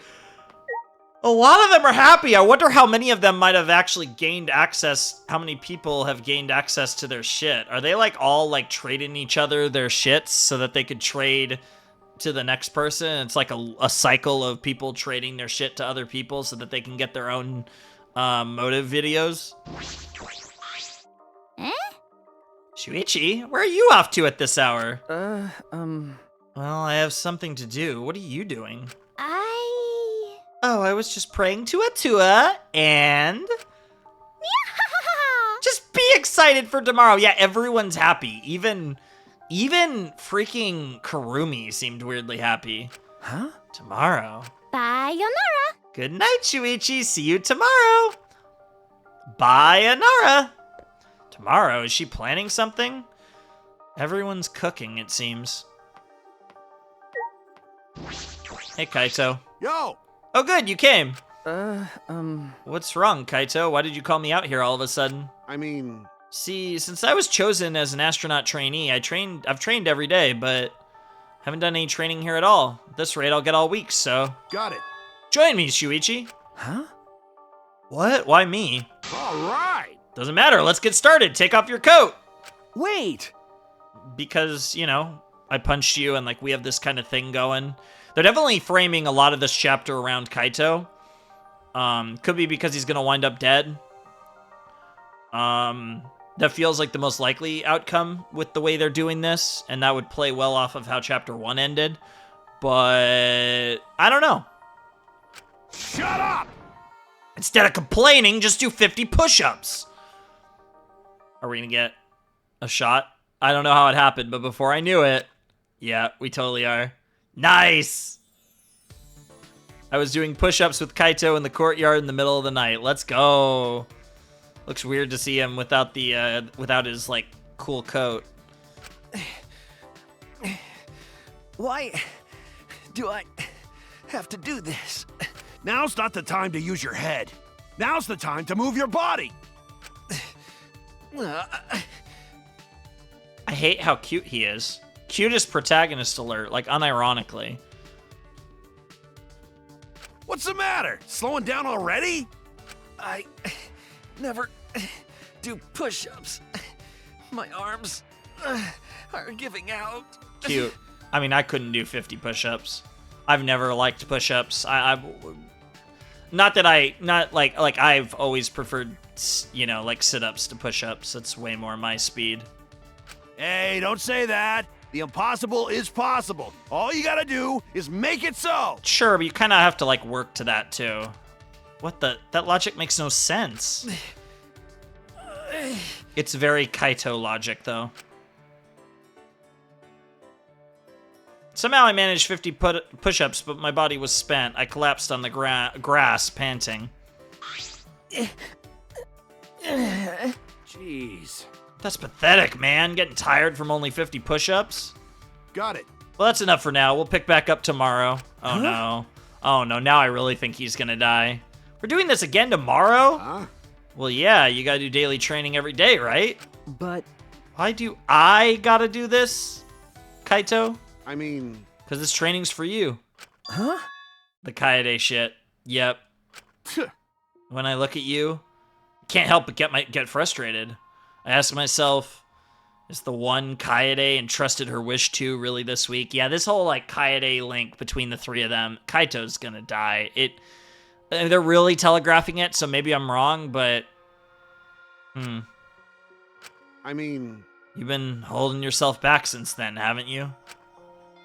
A lot of them are happy. I wonder how many of them might have actually gained access. How many people have gained access to their shit? Are they like all like trading each other their shits so that they could trade to the next person? It's like a cycle of people trading their shit to other people so that they can get their own motive videos. Eh? Shuichi, where are you off to at this hour? Well, I have something to do. What are you doing? Oh, I was just praying to Atua, and... Just be excited for tomorrow. Yeah, everyone's happy. Even freaking Kirumi seemed weirdly happy. Huh? Tomorrow. Sayonara. Good night, Shuichi. See you tomorrow. Bye, Anara. Tomorrow, is she planning something? Everyone's cooking, it seems. Hey, Kaito. Yo! Oh, good, you came. What's wrong, Kaito? Why did you call me out here all of a sudden? I mean... See, since I was chosen as an astronaut trainee, I've trained every day, but haven't done any training here at all. At this rate, I'll get all week, so... Got it. Join me, Shuichi. Huh? What? Why me? All right. Doesn't matter, let's get started. Take off your coat. Wait. Because, you know, I punched you and, like, we have this kind of thing going. They're definitely framing a lot of this chapter around Kaito. Could be because he's gonna wind up dead. That feels like the most likely outcome with the way they're doing this, and that would play well off of how Chapter 1 ended. But I don't know. Shut up! Instead of complaining, just do 50 push-ups. Are we gonna get a shot? I don't know how it happened, but before I knew it, yeah, we totally are. Nice! I was doing push-ups with Kaito in the courtyard in the middle of the night. Let's go. Looks weird to see him without the without his like cool coat. Why do I have to do this? Now's not the time to use your head. Now's the time to move your body. I hate how cute he is. Cutest protagonist alert, like unironically. What's the matter? Slowing down already? I never do push-ups. My arms are giving out. Cute. I mean, I couldn't do 50 push-ups. I've never liked push-ups. Not like I've always preferred, you know, like sit-ups to push-ups. That's way more my speed. Hey, don't say that. The impossible is possible. All you gotta do is make it so. Sure, but you kind of have to like work to that too. What the? That logic makes no sense. It's very Kaito logic, though. Somehow I managed 50 push-ups, but my body was spent. I collapsed on the grass, panting. Jeez. That's pathetic, man. Getting tired from only 50 push-ups? Got it. Well, that's enough for now. We'll pick back up tomorrow. Oh, no. Oh, no. Now I really think he's gonna die. We're doing this again tomorrow? Huh? Well, yeah. You gotta do daily training every day, right? But... Why do I gotta do this, Kaito? I mean... Because this training's for you. Huh? The Kaede shit. Yep. When I look at you, can't help but get frustrated. I ask myself, is the one Kaede entrusted her wish to really this week? Yeah, this whole like Kaede link between the three of them, Kaito's gonna die. They're really telegraphing it, so maybe I'm wrong, but I mean, you've been holding yourself back since then, haven't you?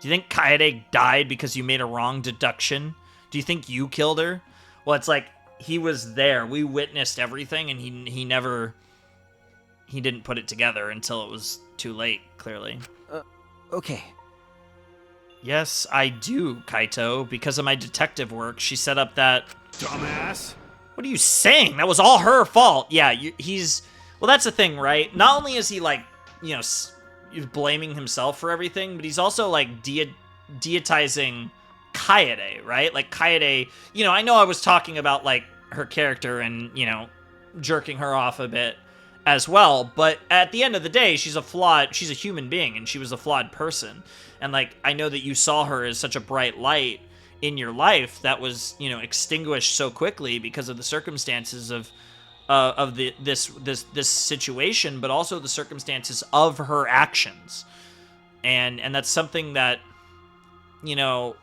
Do you think Kaede died because you made a wrong deduction? Do you think you killed her? Well, it's like he was there. We witnessed everything, and he didn't put it together until it was too late, clearly. okay. Yes, I do, Kaito. Because of my detective work, she set up that... Dumbass. What are you saying? That was all her fault. Yeah, well, that's the thing, right? Not only is he, like, you know, blaming himself for everything, but he's also, like, deitizing Kaede, right? Like, Kaede... You know, I know I was talking about, like, her character and, you know, jerking her off a bit as well, but at the end of the day, she's a human being, and she was a flawed person. And, like, I know that you saw her as such a bright light in your life that was, you know, extinguished so quickly because of the circumstances of this situation, but also the circumstances of her actions. And that's something that, you know,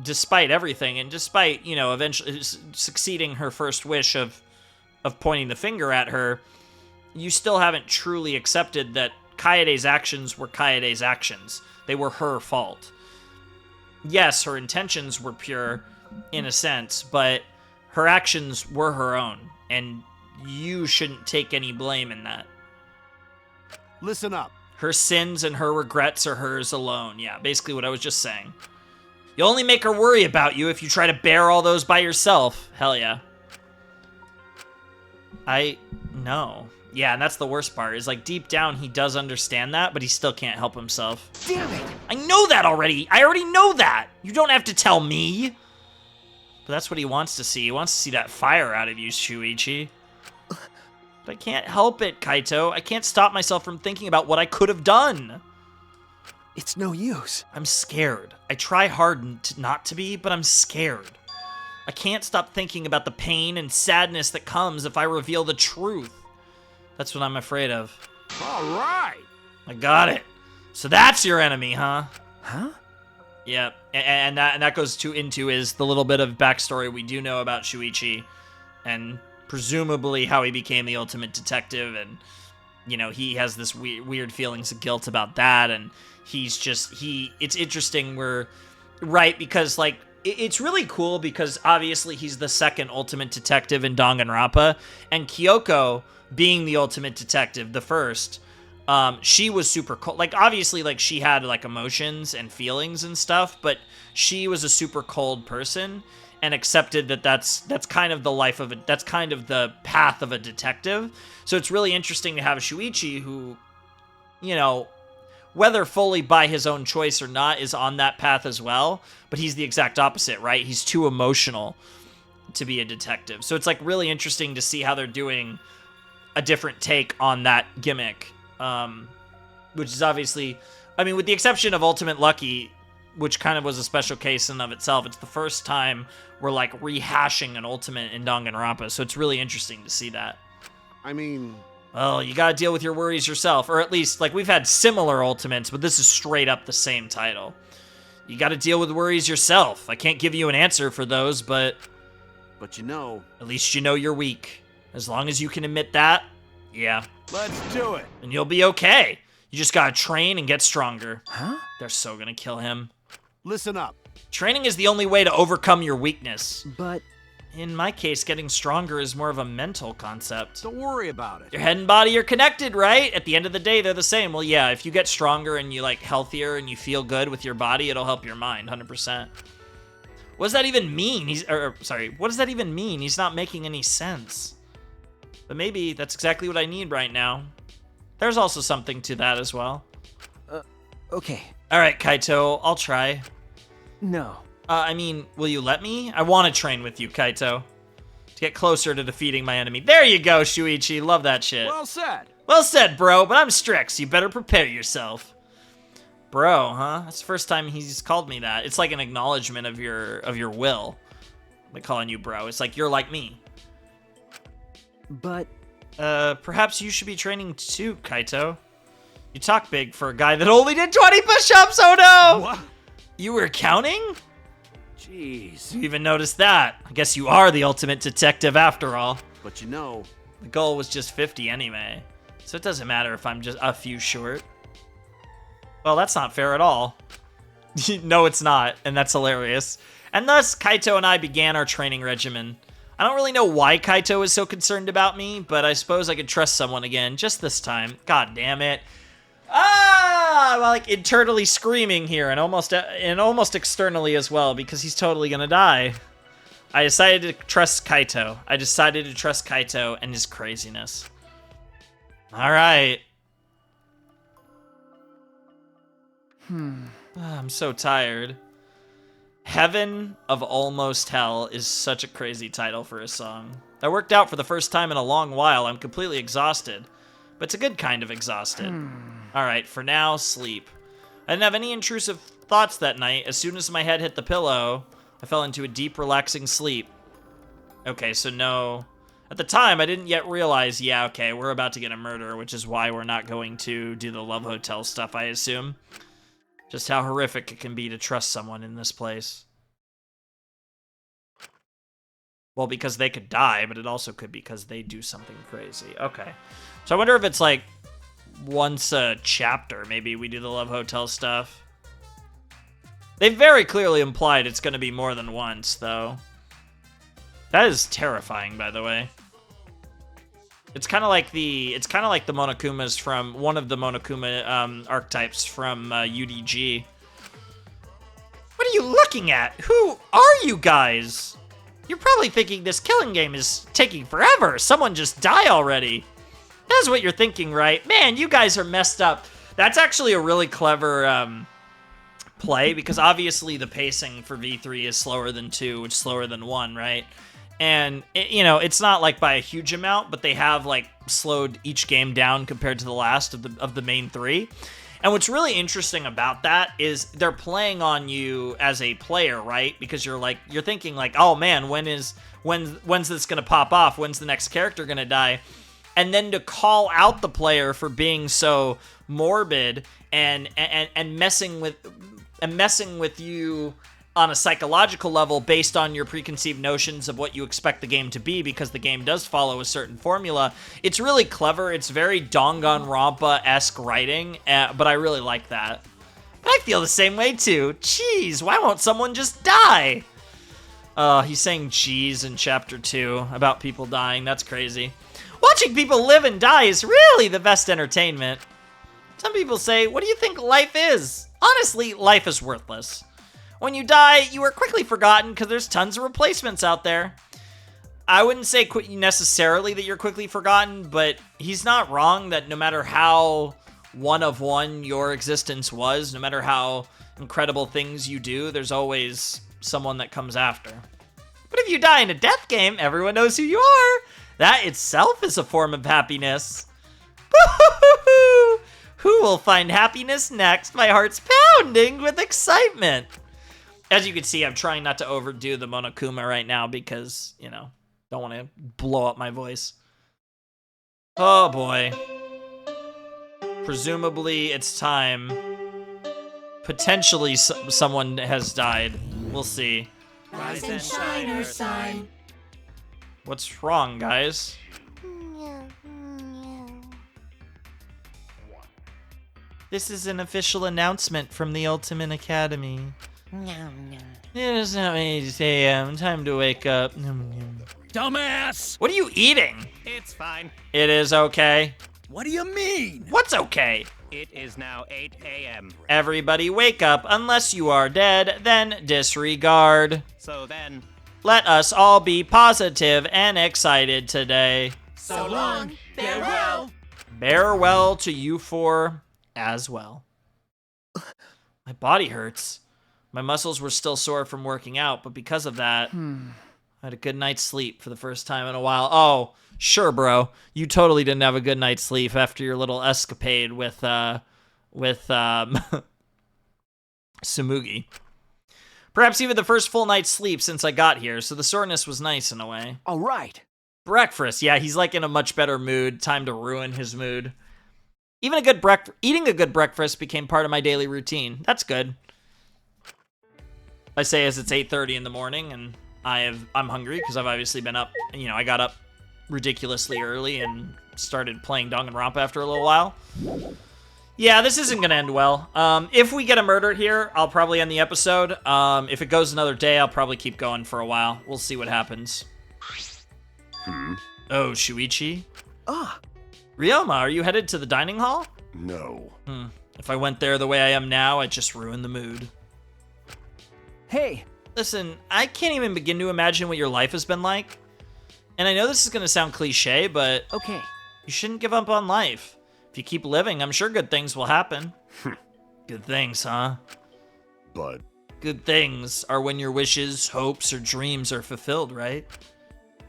despite everything, and despite, you know, eventually succeeding her first wish of pointing the finger at her, you still haven't truly accepted that Kaede's actions were Kaede's actions. They were her fault. Yes, her intentions were pure, in a sense, but her actions were her own, and you shouldn't take any blame in that. Listen up. Her sins and her regrets are hers alone. Yeah, basically what I was just saying. You'll only make her worry about you if you try to bear all those by yourself. Hell yeah. No. Yeah, and that's the worst part, is like deep down he does understand that, but he still can't help himself. Damn it! I know that already! I already know that! You don't have to tell me! But that's what he wants to see. He wants to see that fire out of you, Shuichi. But I can't help it, Kaito. I can't stop myself from thinking about what I could have done. It's no use. I'm scared. I try hard not to be, but I'm scared. I can't stop thinking about the pain and sadness that comes if I reveal the truth. That's what I'm afraid of. All right. I got it. So that's your enemy, huh? Huh? Yep. And that goes into is the little bit of backstory we do know about Shuichi, and presumably how he became the ultimate detective, and you know, he has this weird feelings of guilt about that, and he's just it's interesting right, because like it's really cool because obviously he's the second ultimate detective in Danganronpa, and Kyoko being the ultimate detective, the first, she was super cold. Like, obviously, like, she had, like, emotions and feelings and stuff, but she was a super cold person and accepted that that's kind of the life of that's kind of the path of a detective. So it's really interesting to have Shuichi who, you know, whether fully by his own choice or not, is on that path as well, but he's the exact opposite, right? He's too emotional to be a detective. So it's, like, really interesting to see how they're doing a different take on that gimmick, which is obviously, I mean, with the exception of Ultimate Lucky, which kind of was a special case in of itself, it's the first time we're like rehashing an Ultimate in Danganronpa, so it's really interesting to see that. I mean, well, you gotta deal with your worries yourself, or at least, like, we've had similar Ultimates, but this is straight up the same title. You gotta deal with worries yourself. I can't give you an answer for those, but you know, at least you know you're weak. As long as you can admit that, yeah. Let's do it. And you'll be okay. You just gotta train and get stronger. Huh? They're so gonna kill him. Listen up. Training is the only way to overcome your weakness. But In my case, getting stronger is more of a mental concept. don't worry about it. Your head and body are connected, right? At the end of the day, they're the same. Well, yeah, if you get stronger and you, like, healthier and you feel good with your body, it'll help your mind, 100%. What does that even mean? What does that even mean? He's not making any sense. But maybe that's exactly what I need right now. There's also something to that as well. Okay. All right, Kaito, I'll try. No. I mean, will you let me? I want to train with you, Kaito. To get closer to defeating my enemy. There you go, Shuichi. Love that shit. Well said. Well said, bro, but I'm strict, so you better prepare yourself. Bro, huh? That's the first time he's called me that. It's like an acknowledgement of your will. By calling you bro. It's like you're like me. But perhaps you should be training too, Kaito. You talk big for a guy that only did 20 push-ups, oh no! What? You were counting? Jeez. You even noticed that. I guess you are the ultimate detective after all. But you know, the goal was just 50 anyway. So it doesn't matter if I'm just a few short. Well, that's not fair at all. No, it's not, and that's hilarious. And thus, Kaito and I began our training regimen. I don't really know why Kaito is so concerned about me, but I suppose I could trust someone again, just this time. God damn it. I'm like internally screaming here, and almost externally as well, because he's totally gonna die. I decided to trust Kaito. I decided to trust Kaito and his craziness. Alright. I'm so tired. Heaven of Almost Hell is such a crazy title for a song. That worked out for the first time in a long while. I'm completely exhausted. But it's a good kind of exhausted. Alright, for now, sleep. I didn't have any intrusive thoughts that night. As soon as my head hit the pillow, I fell into a deep, relaxing sleep. Okay, so no. At the time, I didn't yet realize, yeah, okay, we're about to get a murder, which is why we're not going to do the Love Hotel stuff, I assume. Just how horrific it can be to trust someone in this place. Well, because they could die, but it also could be because they do something crazy. Okay. So I wonder if it's like once a chapter, maybe we do the Love Hotel stuff. They very clearly implied it's going to be more than once, though. That is terrifying, by the way. It's kind of like the Monokumas from one of the Monokuma archetypes from UDG. What are you looking at? Who are you guys? You're probably thinking this killing game is taking forever. Someone just die already. That's what you're thinking, right? Man, you guys are messed up. That's actually a really clever play, because obviously the pacing for V3 is slower than 2, which is slower than 1, right? And, it's not like by a huge amount, but they have like slowed each game down compared to the last of the main 3. And what's really interesting about that is they're playing on you as a player, right? Because you're thinking like, oh man, when's this gonna pop off? When's the next character gonna die? And then to call out the player for being so morbid and messing with you on a psychological level based on your preconceived notions of what you expect the game to be, because the game does follow a certain formula. It's really clever. It's very Danganronpa-esque writing, but I really like that. But I feel the same way too. Jeez, why won't someone just die? He's saying jeez in chapter 2 about people dying. That's crazy. Watching people live and die is really the best entertainment. Some people say, what do you think life is? Honestly, life is worthless. When you die, you are quickly forgotten because there's tons of replacements out there. I wouldn't say necessarily that you're quickly forgotten, but he's not wrong that no matter how one of one your existence was, no matter how incredible things you do, there's always someone that comes after. But if you die in a death game, everyone knows who you are. That itself is a form of happiness. Who will find happiness next? My heart's pounding with excitement. As you can see, I'm trying not to overdo the Monokuma right now because, don't want to blow up my voice. Oh boy. Presumably it's time. Potentially someone has died. We'll see. Rise and shine, Earth sign. What's wrong, guys? This is an official announcement from the Ultimate Academy. It is now 8 a.m. Time to wake up. Dumbass! What are you eating? It's fine. It is okay. What do you mean? What's okay? It is now 8 a.m. Everybody wake up. Unless you are dead, then disregard. So then, let us all be positive and excited today. So long. Farewell. Farewell to you four as well. My body hurts. My muscles were still sore from working out, but because of that, I had a good night's sleep for the first time in a while. Oh, sure, bro. You totally didn't have a good night's sleep after your little escapade with Sumugi. Perhaps even the first full night's sleep since I got here, so the soreness was nice in a way. All right. Breakfast. Yeah, he's like in a much better mood. Time to ruin his mood. Even eating a good breakfast became part of my daily routine. That's good. I say as it's 8:30 in the morning and I'm hungry because I've obviously been up. I got up ridiculously early and started playing Danganronpa after a little while. Yeah, this isn't gonna end well. If we get a murder here, I'll probably end the episode. If it goes another day, I'll probably keep going for a while. We'll see what happens. Oh, Shuichi? Ryoma, are you headed to the dining hall? No. If I went there the way I am now, I'd just ruin the mood. Hey! Listen, I can't even begin to imagine what your life has been like. And I know this is gonna sound cliche, but okay, you shouldn't give up on life. If you keep living, I'm sure good things will happen. Good things, huh? But good things are when your wishes, hopes, or dreams are fulfilled, right?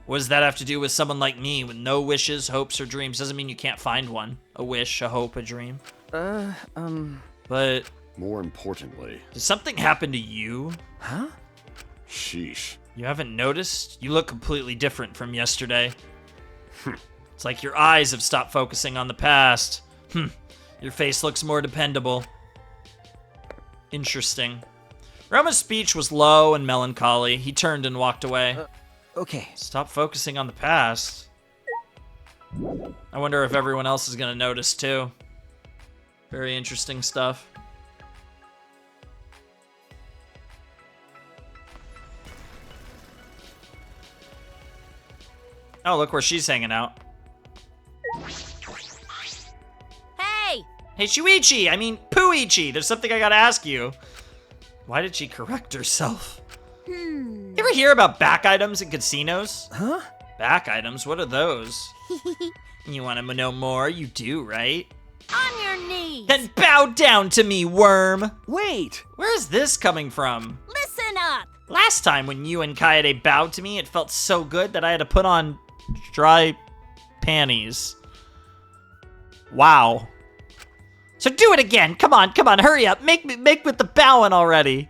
What does that have to do with someone like me with no wishes, hopes, or dreams? Doesn't mean you can't find one. A wish, a hope, a dream. But more importantly, did something happen to you? Huh? Sheesh. You haven't noticed? You look completely different from yesterday. It's like your eyes have stopped focusing on the past. Your face looks more dependable. Interesting. Roma's speech was low and melancholy. He turned and walked away. Okay. Stop focusing on the past. I wonder if everyone else is gonna notice too. Very interesting stuff. Oh, look where she's hanging out. Hey! Hey, Shuichi! I mean, Puichi! There's something I gotta ask you. Why did she correct herself? Hmm. If ever hear about back items in casinos? Huh? Back items? What are those? You want to know more? You do, right? On your knees. Then bow down to me, worm. Wait! Where's this coming from? Listen up. Last time when you and Kaede bowed to me, it felt so good that I had to put on dry panties. Wow. So do it again. Come on, hurry up. Make with the bowing already.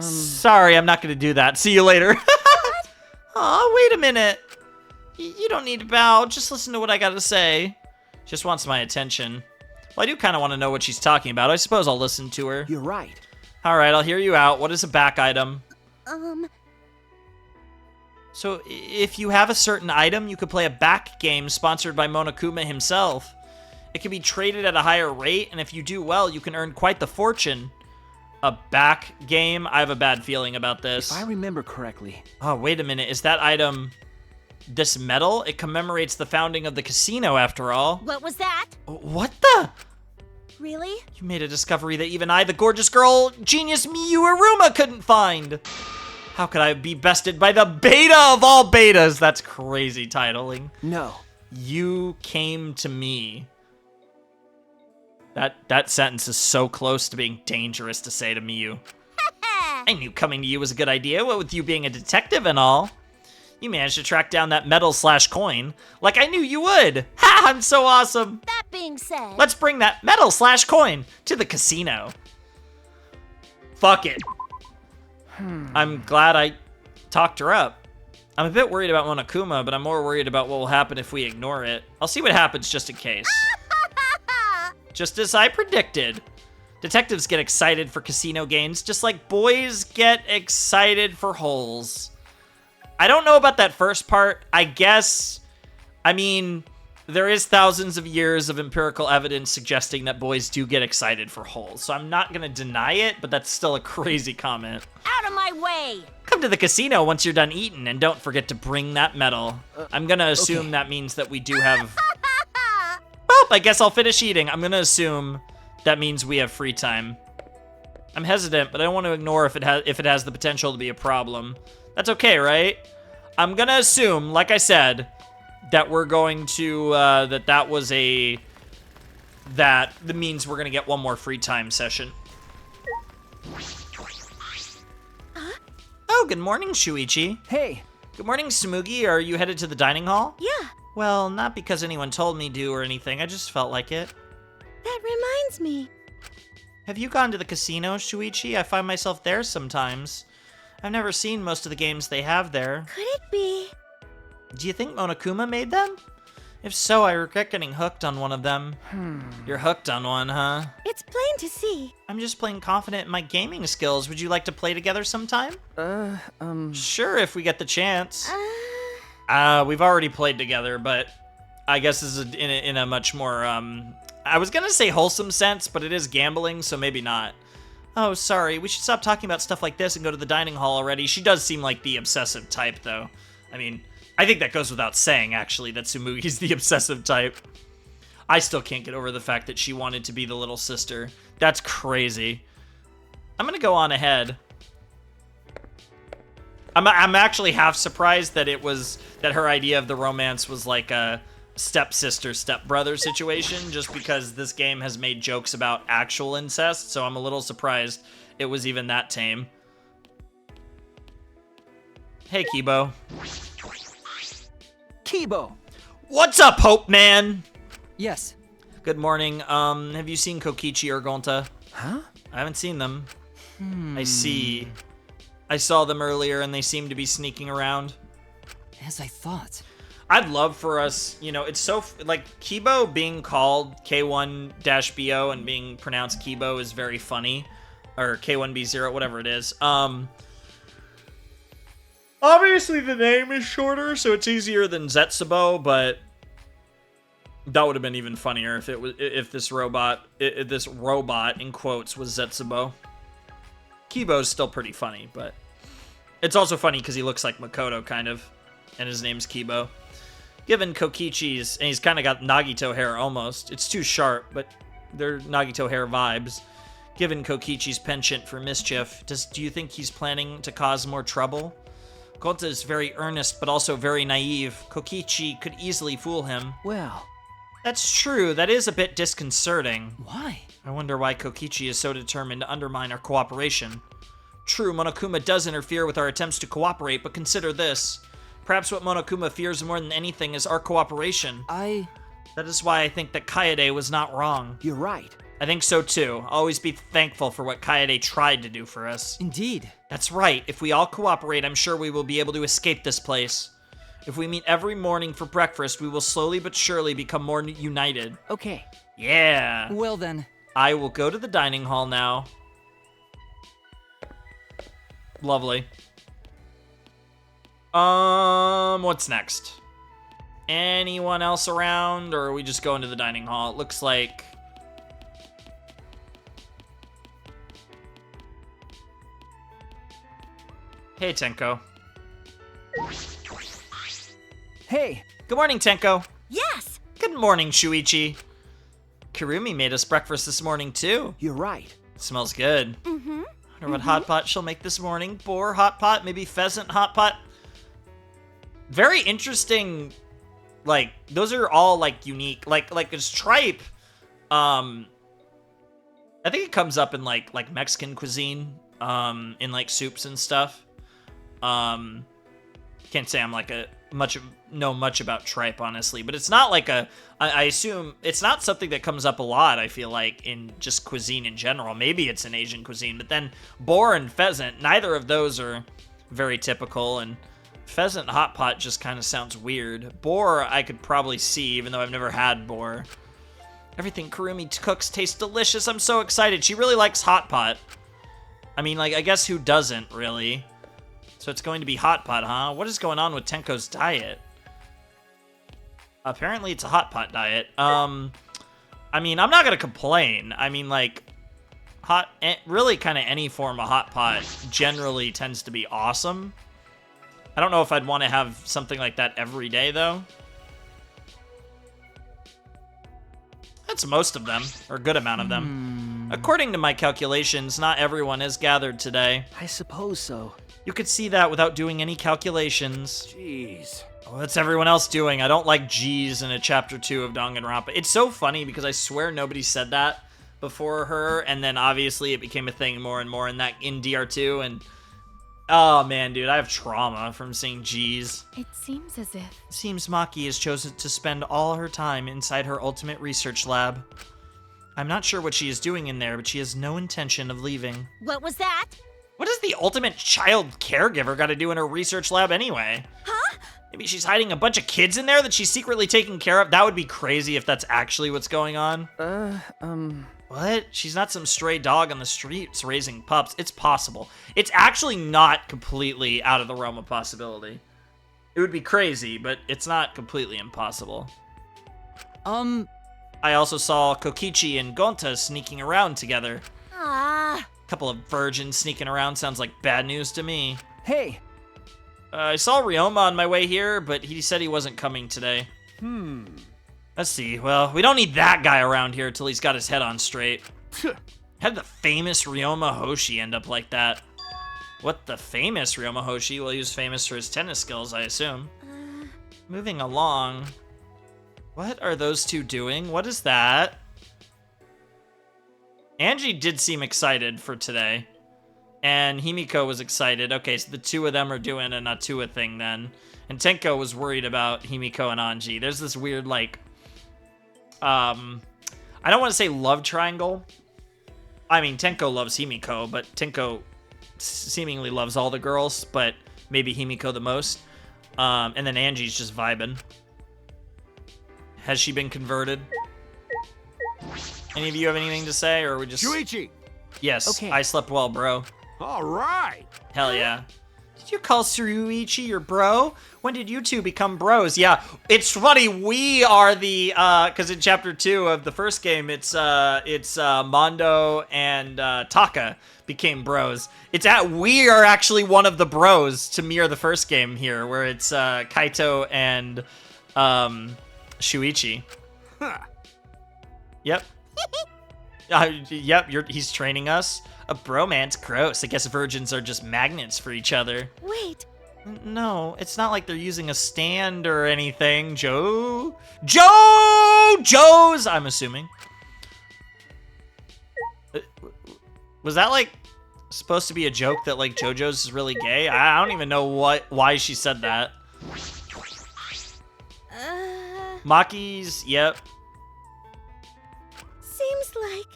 Sorry, I'm not gonna do that. See you later. Aw, wait a minute. You don't need to bow. Just listen to what I gotta say. Just wants my attention. Well, I do kind of want to know what she's talking about. I suppose I'll listen to her. You're right. All right, I'll hear you out. What is a back item? So if you have a certain item, you could play a back game sponsored by Monokuma himself. It can be traded at a higher rate, and if you do well, you can earn quite the fortune. A back game? I have a bad feeling about this. If I remember correctly. Oh, wait a minute. Is that item this medal? It commemorates the founding of the casino, after all. What was that? What the? Really? You made a discovery that even I, the gorgeous girl, genius Miyu Iruma, couldn't find. How could I be bested by the beta of all betas? That's crazy titling. No. You came to me. That sentence is so close to being dangerous to say to Miyu. I knew coming to you was a good idea, what with you being a detective and all. You managed to track down that medal/coin, like I knew you would. Ha! I'm so awesome. That being said... Let's bring that medal/coin to the casino. Fuck it. I'm glad I talked her up. I'm a bit worried about Monokuma, but I'm more worried about what will happen if we ignore it. I'll see what happens just in case. Just as I predicted. Detectives get excited for casino games, just like boys get excited for holes. I don't know about that first part. I mean, there is thousands of years of empirical evidence suggesting that boys do get excited for holes, so I'm not gonna deny it, but that's still a crazy comment. Out of my way. Come to the casino once you're done eating, and don't forget to bring that medal. I'm gonna assume that means that we do have... Well, I guess I'll finish eating. I'm gonna assume that means we have free time. I'm hesitant, but I don't want to ignore if it has the potential to be a problem. That's okay, right? I'm gonna assume, like I said, that we're going to, that means we're gonna get one more free time session. Oh, good morning, Shuichi. Hey. Good morning, Tsumugi. Are you headed to the dining hall? Yeah. Well, not because anyone told me to or anything. I just felt like it. That reminds me. Have you gone to the casino, Shuichi? I find myself there sometimes. I've never seen most of the games they have there. Could it be? Do you think Monokuma made them? If so, I regret getting hooked on one of them. You're hooked on one, huh? It's plain to see. I'm just plain confident in my gaming skills. Would you like to play together sometime? Sure, if we get the chance. We've already played together, but I guess this is in a much more, I was gonna say wholesome sense, but it is gambling, so maybe not. Oh, sorry. We should stop talking about stuff like this and go to the dining hall already. She does seem like the obsessive type, though. I mean, I think that goes without saying, actually, that Tsumugi's the obsessive type. I still can't get over the fact that she wanted to be the little sister. That's crazy. I'm gonna go on ahead. I'm actually half surprised that that her idea of the romance was like a stepsister, stepbrother situation, just because this game has made jokes about actual incest, so I'm a little surprised it was even that tame. Hey, Kibo. Kibo! What's up, Hope Man? Yes. Good morning. Have you seen Kokichi or Gonta? Huh? I haven't seen them. I see. I saw them earlier and they seem to be sneaking around. As I thought. I'd love for us, you know, it's so, like, Kibo being called K1-BO and being pronounced Kibo is very funny. Or K1B0, whatever it is. Obviously the name is shorter, so it's easier than Zetsubo, but that would have been even funnier if this robot in quotes was Zetsubo. Kibo's still pretty funny, but it's also funny because he looks like Makoto, kind of, and his name's Kibo. Given Kokichi's, and he's kind of got Nagito hair almost. It's too sharp, but they're Nagito hair vibes. Given Kokichi's penchant for mischief, do you think he's planning to cause more trouble? Gonta is very earnest, but also very naive. Kokichi could easily fool him. Well, That's true. That is a bit disconcerting. why? I wonder why Kokichi is so determined to undermine our cooperation. True, Monokuma does interfere with our attempts to cooperate, but consider this. Perhaps what Monokuma fears more than anything is our cooperation. That is why I think that Kaede was not wrong. You're right. I think so too. Always be thankful for what Kaede tried to do for us. Indeed. That's right. If we all cooperate, I'm sure we will be able to escape this place. If we meet every morning for breakfast, we will slowly but surely become more united. Okay. Yeah. Well then. I will go to the dining hall now. Lovely. What's next? Anyone else around, or are we just going to the dining hall? It looks like... Hey, Tenko. Hey. Good morning, Tenko. Yes! Good morning, Shuichi. Kirumi made us breakfast this morning, too. You're right. Smells good. Mm-hmm. Wonder what hot pot she'll make this morning. Boar hot pot, maybe pheasant hot pot. Very interesting. Like, those are all, like, unique. Like it's tripe. I think it comes up in, like Mexican cuisine. In, like, soups and stuff. Can't say I'm, like, know much about tripe, honestly. But it's not, like, I assume, it's not something that comes up a lot, I feel like, in just cuisine in general. Maybe it's an Asian cuisine. But then boar and pheasant, neither of those are very typical. And pheasant hot pot just kind of sounds weird. Boar, I could probably see, even though I've never had boar. Everything Kirumi cooks tastes delicious. I'm so excited. She really likes hot pot. I mean, like, I guess who doesn't, really? So it's going to be hot pot, huh? What is going on with Tenko's diet? Apparently it's a hot pot diet. I mean, I'm not going to complain. I mean, like, really kind of any form of hot pot generally tends to be awesome. I don't know if I'd want to have something like that every day, though. That's most of them, or a good amount of them. According to my calculations, not everyone has gathered today. I suppose so. You could see that without doing any calculations. Jeez. What's everyone else doing? I don't like G's in a chapter 2 of Danganronpa. It's so funny because I swear nobody said that before her, and then obviously it became a thing more and more in DR2, and oh man, dude, I have trauma from seeing G's. It seems as if... It seems Maki has chosen to spend all her time inside her ultimate research lab. I'm not sure what she is doing in there, but she has no intention of leaving. What was that? What does the ultimate child caregiver got to do in her research lab anyway? Huh? Maybe she's hiding a bunch of kids in there that she's secretly taking care of? That would be crazy if that's actually what's going on. What? She's not some stray dog on the streets raising pups. It's possible. It's actually not completely out of the realm of possibility. It would be crazy, but it's not completely impossible. I also saw Kokichi and Gonta sneaking around together. Ah. Couple of virgins sneaking around sounds like bad news to me. Hey. I saw Ryoma on my way here, but he said he wasn't coming today. Let's see. Well, we don't need that guy around here till he's got his head on straight. How did the famous Ryoma Hoshi end up like that? What, the famous Ryoma Hoshi? Well, he was famous for his tennis skills, I assume. Moving along. What are those two doing? What is that? Angie did seem excited for today. And Himiko was excited. Okay, so the two of them are doing a Natua thing then. And Tenko was worried about Himiko and Angie. There's this weird, like... I don't want to say love triangle. I mean, Tenko loves Himiko, but Tenko seemingly loves all the girls, but maybe Himiko the most. And then Angie's just vibing. Has she been converted? Any of you have anything to say, or are we just... Shuichi! Yes, Okay. I slept well, bro. All right! Hell yeah. Did you call Tsuruichi your bro? When did you two become bros? Yeah, it's funny, we are the, because in chapter 2 of the first game, it's Mondo and Taka became bros. We are actually one of the bros to mirror the first game here, where it's Kaito and Shuichi. Huh. Yep. He's training us. A bromance? Gross. I guess virgins are just magnets for each other. Wait, No, it's not like they're using a stand or anything. Joe's, I'm assuming. Was that like supposed to be a joke that like JoJo's is really gay? I don't even know why she said that. Maki's, yep. Seems like...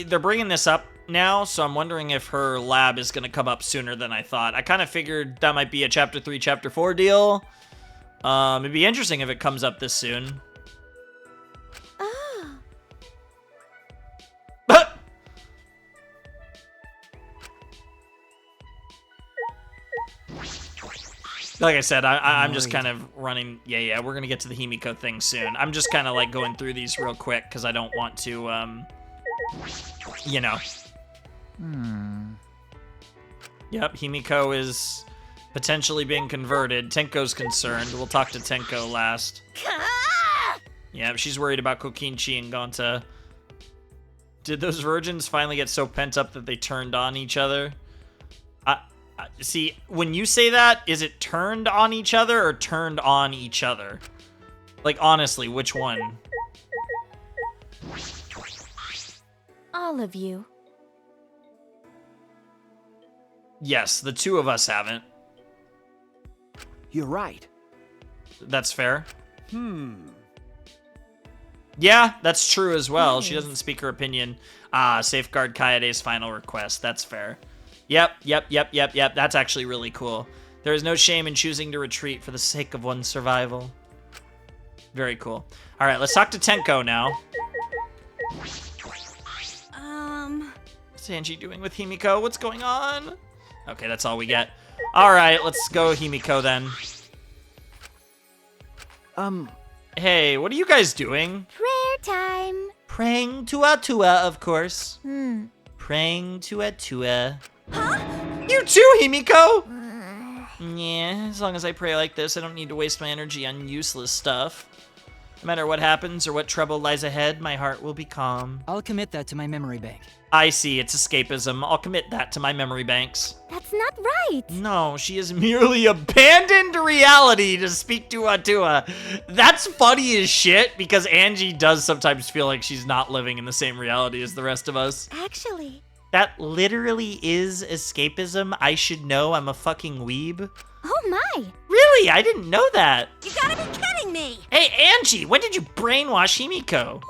They're bringing this up now, so I'm wondering if her lab is going to come up sooner than I thought. I kind of figured that might be a Chapter 3, Chapter 4 deal. It'd be interesting if it comes up this soon. Oh. Like I said, I'm just kind of running... Yeah, we're going to get to the Himiko thing soon. I'm just kind of like going through these real quick because I don't want to, you know. Yep, Himiko is potentially being converted. Tenko's concerned. We'll talk to Tenko last. Yeah, she's worried about Kokinchi and Gonta. Did those virgins finally get so pent up that they turned on each other? See, when you say that, is it turned on each other or turned on each other? Like, honestly, which one? All of you. Yes, the two of us haven't. You're right. That's fair. Yeah, that's true as well. She doesn't speak her opinion. Safeguard Kaede's final request. That's fair. Yep. That's actually really cool. There is no shame in choosing to retreat for the sake of one's survival. Very cool. All right, let's talk to Tenko now. What's Angie doing with Himiko? What's going on? Okay, that's all we get. All right, let's go Himiko then. Hey, what are you guys doing? Prayer time. Praying to Atua, of course. Praying to Atua. Huh? You too, Himiko! Yeah, as long as I pray like this, I don't need to waste my energy on useless stuff. No matter what happens or what trouble lies ahead, my heart will be calm. I'll commit that to my memory bank. I see, it's escapism. I'll commit that to my memory banks. That's not right. No, she has merely abandoned reality to speak to Atua. That's funny as shit, because Angie does sometimes feel like she's not living in the same reality as the rest of us. Actually... That literally is escapism. I should know. I'm a fucking weeb. Oh my! Really? I didn't know that. You gotta be kidding me! Hey, Angie, when did you brainwash Himiko?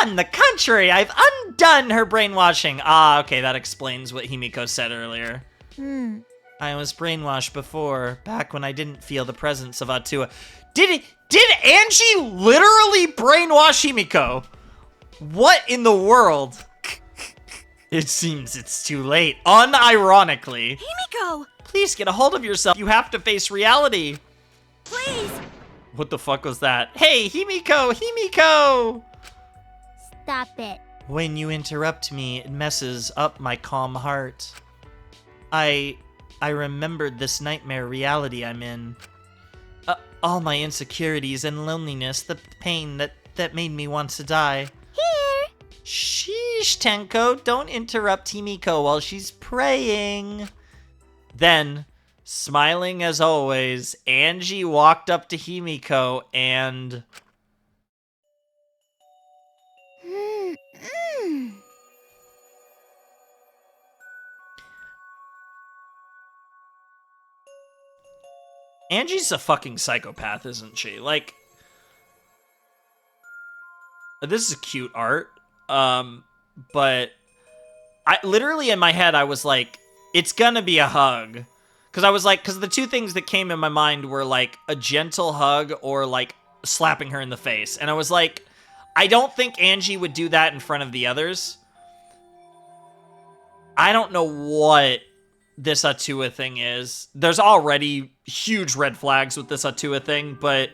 On the contrary, I've undone her brainwashing. Ah, okay, that explains what Himiko said earlier. I was brainwashed before, back when I didn't feel the presence of Atua. Did Angie literally brainwash Himiko? What in the world? It seems it's too late. Unironically. Himiko! Please get a hold of yourself. You have to face reality. Please! What the fuck was that? Hey, Himiko! Himiko! Stop it. When you interrupt me, it messes up my calm heart. I remembered this nightmare reality I'm in. All my insecurities and loneliness, the pain that made me want to die. Here! Sheesh, Tenko, don't interrupt Himiko while she's praying. Then, smiling as always, Angie walked up to Himiko and... Angie's a fucking psychopath, isn't she? Like, this is cute art, but I literally in my head I was like, it's gonna be a hug, because the two things that came in my mind were like a gentle hug or like slapping her in the face, and I was like, I don't think Angie would do that in front of the others. I don't know what this Atua thing is. There's already huge red flags with this Atua thing, but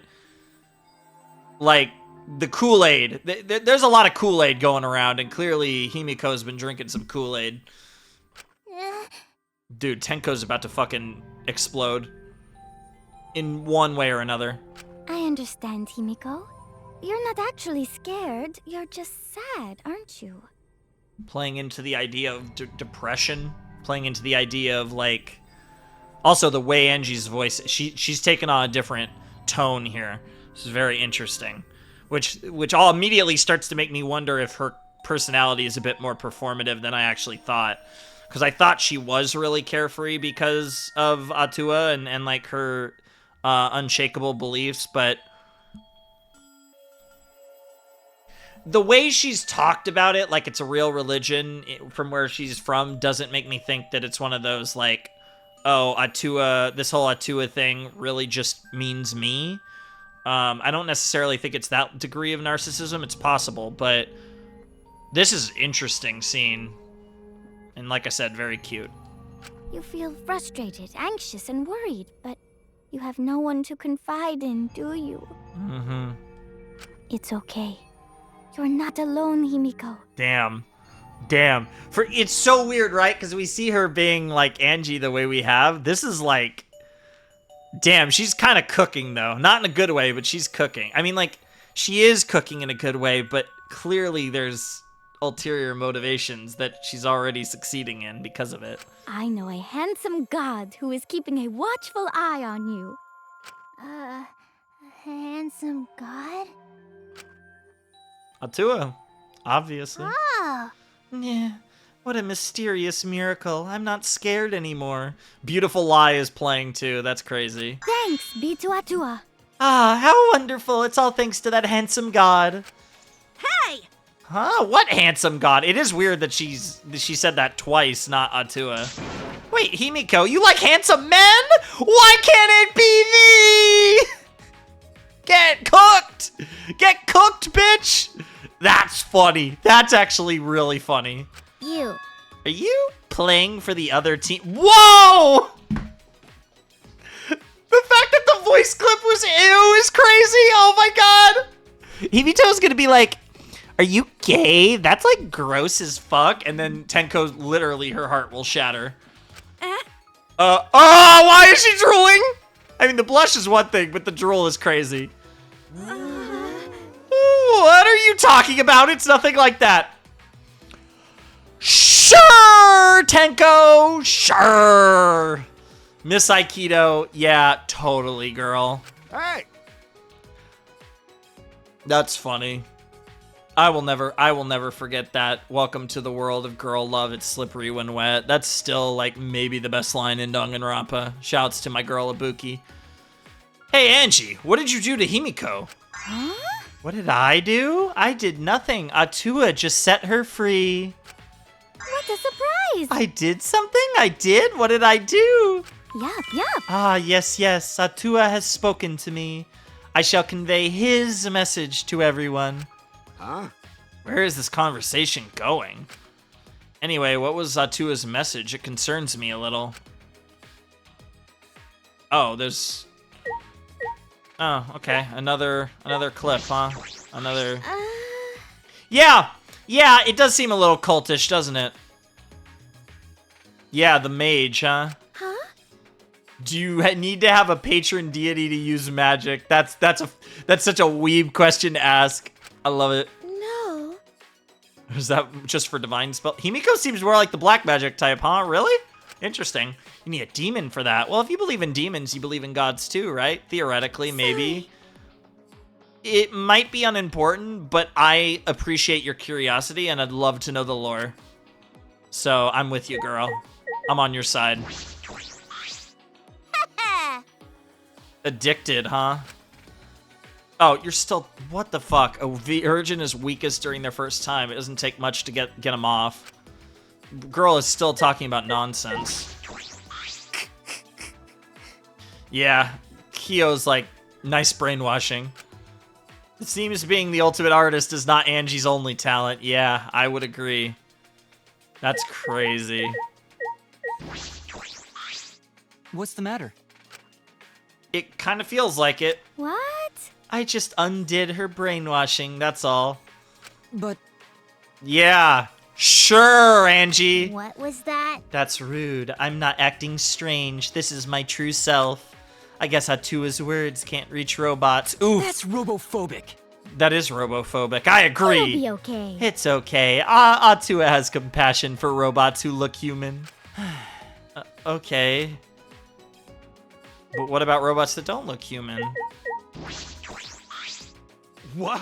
like the Kool-Aid, there's a lot of Kool-Aid going around, and clearly Himiko's been drinking some Kool-Aid. Dude, Tenko's about to fucking explode in one way or another. I understand, Himiko. You're not actually scared. You're just sad, aren't you? Playing into the idea of depression, playing into the idea of like Also, the way Angie's voice, she's taken on a different tone here. This is very interesting. Which all immediately starts to make me wonder if her personality is a bit more performative than I actually thought. Because I thought she was really carefree because of Atua and like her unshakable beliefs, but the way she's talked about it, like it's a real religion from where she's from, doesn't make me think that it's one of those like, oh, Atua, this whole Atua thing really just means me. I don't necessarily think it's that degree of narcissism. It's possible, but this is an interesting scene. And like I said, very cute. You feel frustrated, anxious, and worried, but you have no one to confide in, do you? Mm-hmm. It's okay. You're not alone, Himiko. Damn. It's so weird, right? Because we see her being like Angie the way we have. This is like, damn, she's kind of cooking though. Not in a good way, but she's cooking. I mean, like, she is cooking in a good way, but clearly there's ulterior motivations that she's already succeeding in because of it. I know a handsome god who is keeping a watchful eye on you. A handsome god? Atua, obviously. Oh. Yeah, what a mysterious miracle. I'm not scared anymore. Beautiful Lie is playing too. That's crazy. Thanks, be to Atua. Ah, how wonderful. It's all thanks to that handsome god. Hey! Huh? What handsome god? It is weird that she said that twice, not Atua. Wait, Himiko, you like handsome men? Why can't it be me? Get cooked! Get cooked, bitch! That's funny. That's actually really funny. You. Are you playing for the other team? Whoa! The fact that the voice clip was ew is crazy. Oh my god. Himito's gonna be like, are you gay? That's like gross as fuck. And then Tenko, literally, her heart will shatter. Oh, why is she drooling? I mean, the blush is one thing, but the drool is crazy. What are you talking about? It's nothing like that. Sure, Tenko, sure. Miss Aikido, yeah, totally, girl. Hey! That's funny. I will never forget that. Welcome to the world of girl love. It's slippery when wet. That's still like maybe the best line in Danganronpa. Shouts to my girl Ibuki. Hey Angie, what did you do to Himiko? Huh? What did I do? I did nothing. Atua just set her free. What a surprise! I did something? I did? What did I do? Yup. Ah, yes. Atua has spoken to me. I shall convey his message to everyone. Huh? Where is this conversation going? Anyway, what was Atua's message? It concerns me a little. Oh, there's... Oh, okay. Another clip, huh? Another... Yeah, it does seem a little cultish, doesn't it? Yeah, the mage, huh? Huh? Do you need to have a patron deity to use magic? That's such a weeb question to ask. I love it. No. Is that just for divine spell? Himiko seems more like the black magic type, huh? Really? Interesting. You need a demon for that. Well, if you believe in demons, you believe in gods too, right? Theoretically, maybe. It might be unimportant, but I appreciate your curiosity and I'd love to know the lore. So I'm with you, girl. I'm on your side. Addicted, huh? Oh, you're still... What the fuck? A virgin is weakest during their first time. It doesn't take much to get them off. Girl is still talking about nonsense. Yeah, Kyo's like, nice brainwashing. It seems being the ultimate artist is not Angie's only talent. Yeah, I would agree. That's crazy. What's the matter? It kind of feels like it. What? I just undid her brainwashing, that's all. But... Yeah, sure, Angie. What was that? That's rude. I'm not acting strange. This is my true self. I guess Atua's words can't reach robots. Oof. That's robophobic. That is robophobic. I agree. It'll be okay. It's okay. Atua has compassion for robots who look human. Okay. But what about robots that don't look human? What?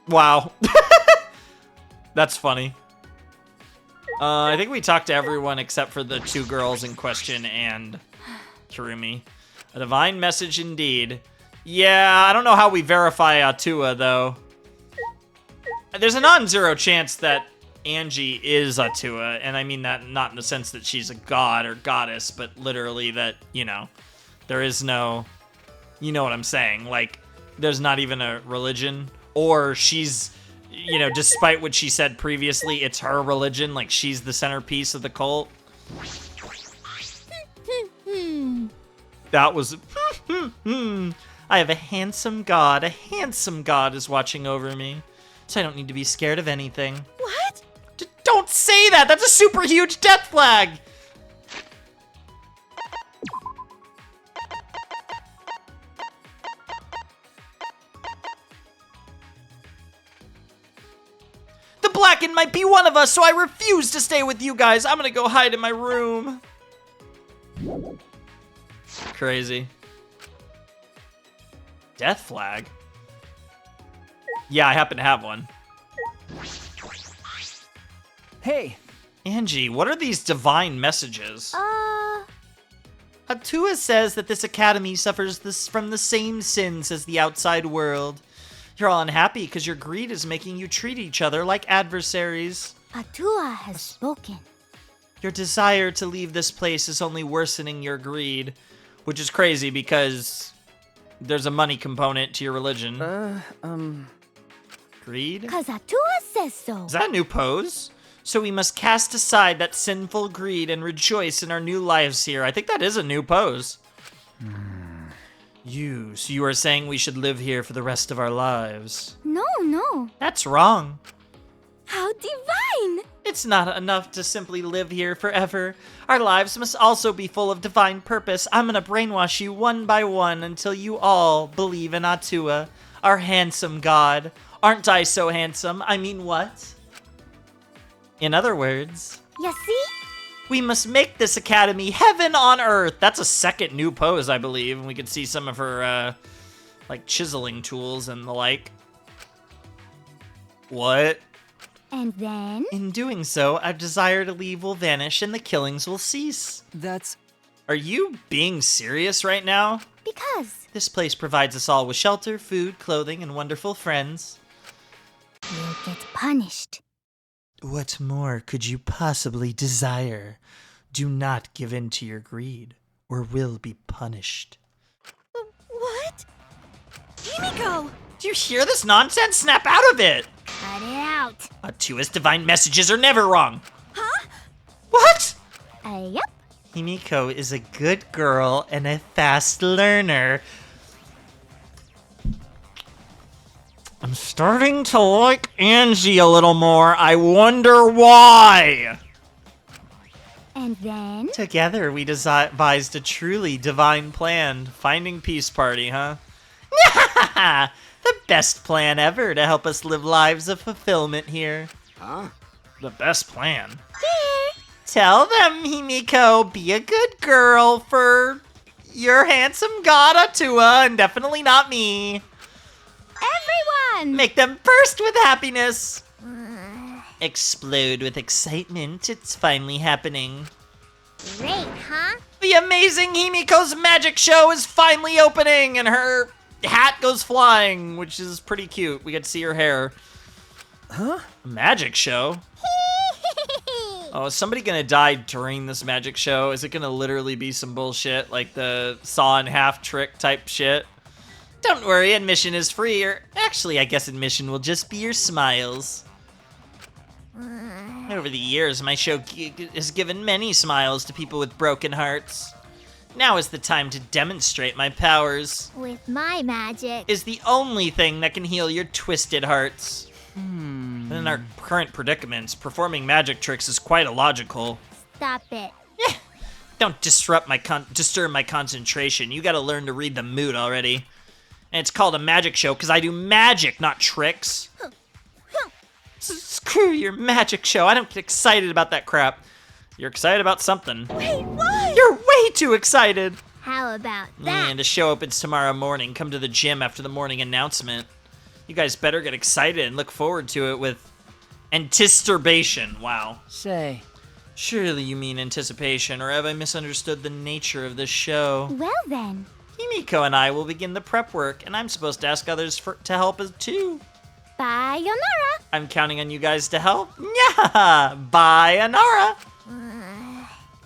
Wow. That's funny. I think we talked to everyone except for the 2 girls in question and Kirumi. A divine message indeed. Yeah, I don't know how we verify Atua, though. There's a non-zero chance that Angie is Atua, and I mean that not in the sense that she's a god or goddess, but literally that, you know, there is no... You know what I'm saying? Like, there's not even a religion, or she's, you know, despite what she said previously, it's her religion, like she's the centerpiece of the cult. That was... I have a handsome god is watching over me, so I don't need to be scared of anything. What? Don't say that! That's a super huge death flag! The Blackened might be one of us, so I refuse to stay with you guys. I'm gonna go hide in my room. Crazy. Death flag? Yeah, I happen to have one. Hey. Angie, what are these divine messages? Atua says that this academy suffers from the same sins as the outside world. You're all unhappy because your greed is making you treat each other like adversaries. Atua has spoken. Your desire to leave this place is only worsening your greed, which is crazy because there's a money component to your religion. Greed? Because Atua says so. Is that a new pose? So we must cast aside that sinful greed and rejoice in our new lives here. I think that is a new pose. So you are saying we should live here for the rest of our lives? No. That's wrong. How divine! It's not enough to simply live here forever. Our lives must also be full of divine purpose. I'm gonna brainwash you one by one until you all believe in Atua, our handsome god. Aren't I so handsome? I mean, what? In other words... You see? We must make this academy heaven on earth. That's a second new pose, I believe. And we can see some of her, like, chiseling tools and the like. What? And then? In doing so, our desire to leave will vanish and the killings will cease. That's... Are you being serious right now? Because... This place provides us all with shelter, food, clothing, and wonderful friends. You'll get punished. What more could you possibly desire? Do not give in to your greed, or will be punished. What? Himiko! Do you hear this nonsense? Snap out of it! Cut it out. Atua's divine messages are never wrong. Huh? What? Yep. Himiko is a good girl and a fast learner. I'm starting to like Angie a little more. I wonder why. And then? Together, we devised a truly divine plan. Finding peace party, huh? The best plan ever to help us live lives of fulfillment here. Huh? The best plan? Tell them, Himiko, be a good girl for your handsome god Atua, and definitely not me. Everyone! Make them burst with happiness. Explode with excitement. It's finally happening. Great, huh? The amazing Himiko's magic show is finally opening, and her hat goes flying, which is pretty cute. We get to see her hair. Huh? Magic show? Oh, is somebody gonna die during this magic show? Is it gonna literally be some bullshit, like the saw in half trick type shit? Don't worry, admission is free, or actually, I guess admission will just be your smiles. Over the years, my show has given many smiles to people with broken hearts. Now is the time to demonstrate my powers. With my magic. Is the only thing that can heal your twisted hearts. In our current predicaments, performing magic tricks is quite illogical. Stop it. Don't disturb my concentration. You gotta learn to read the mood already. And it's called a magic show because I do magic, not tricks. Screw your magic show. I don't get excited about that crap. You're excited about something. Wait, why? You're way too excited. How about that? And the show opens tomorrow morning. Come to the gym after the morning announcement. You guys better get excited and look forward to it with anticipation. Wow. Say, Surely you mean anticipation, or have I misunderstood the nature of this show? Well then. Himiko and I will begin the prep work, and I'm supposed to ask others to help us too. Bye, Yonara. I'm counting on you guys to help. Yeah! Bye, Anara!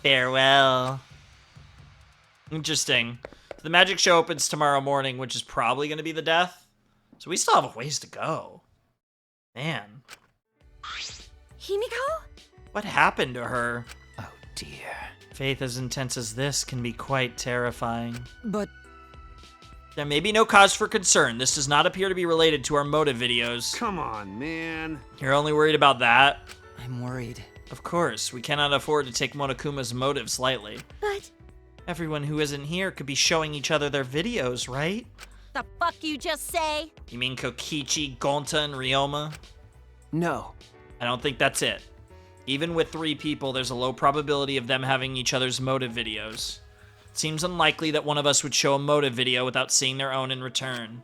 Farewell. Interesting. The magic show opens tomorrow morning, which is probably going to be the death. So we still have a ways to go. Man. Himiko? What happened to her? oh dear. Faith as intense as this can be quite terrifying. But There may be no cause for concern. This does not appear to be related to our motive videos. Come on, man. You're only worried about that? I'm worried. Of course, we cannot afford to take Monokuma's motives lightly. But Everyone who isn't here could be showing each other their videos, right? The fuck you just say? You mean Kokichi, Gonta, and Ryoma? No. I don't think that's it. Even with 3 people, there's a low probability of them having each other's motive videos. It seems unlikely that one of us would show a motive video without seeing their own in return.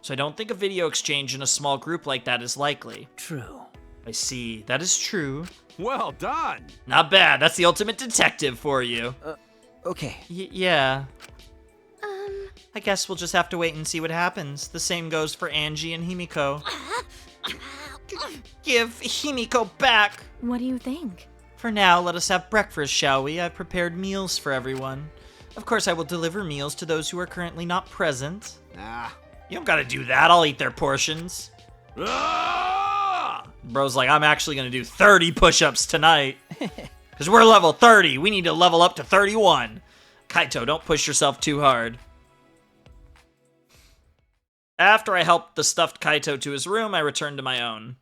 So I don't think a video exchange in a small group like that is likely. True. I see. That is true. Well done. Not bad. That's the ultimate detective for you. Okay. Yeah. I guess we'll just have to wait and see what happens. The same goes for Angie and Himiko. Give Himiko back! What do you think? For now, let us have breakfast, shall we? I've prepared meals for everyone. Of course, I will deliver meals to those who are currently not present. Nah. You don't gotta do that. I'll eat their portions. Ah! Bro's like, I'm actually gonna do 30 push-ups tonight. Because we're level 30. We need to level up to 31. Kaito, don't push yourself too hard. After I helped the stuffed Kaito to his room, I returned to my own.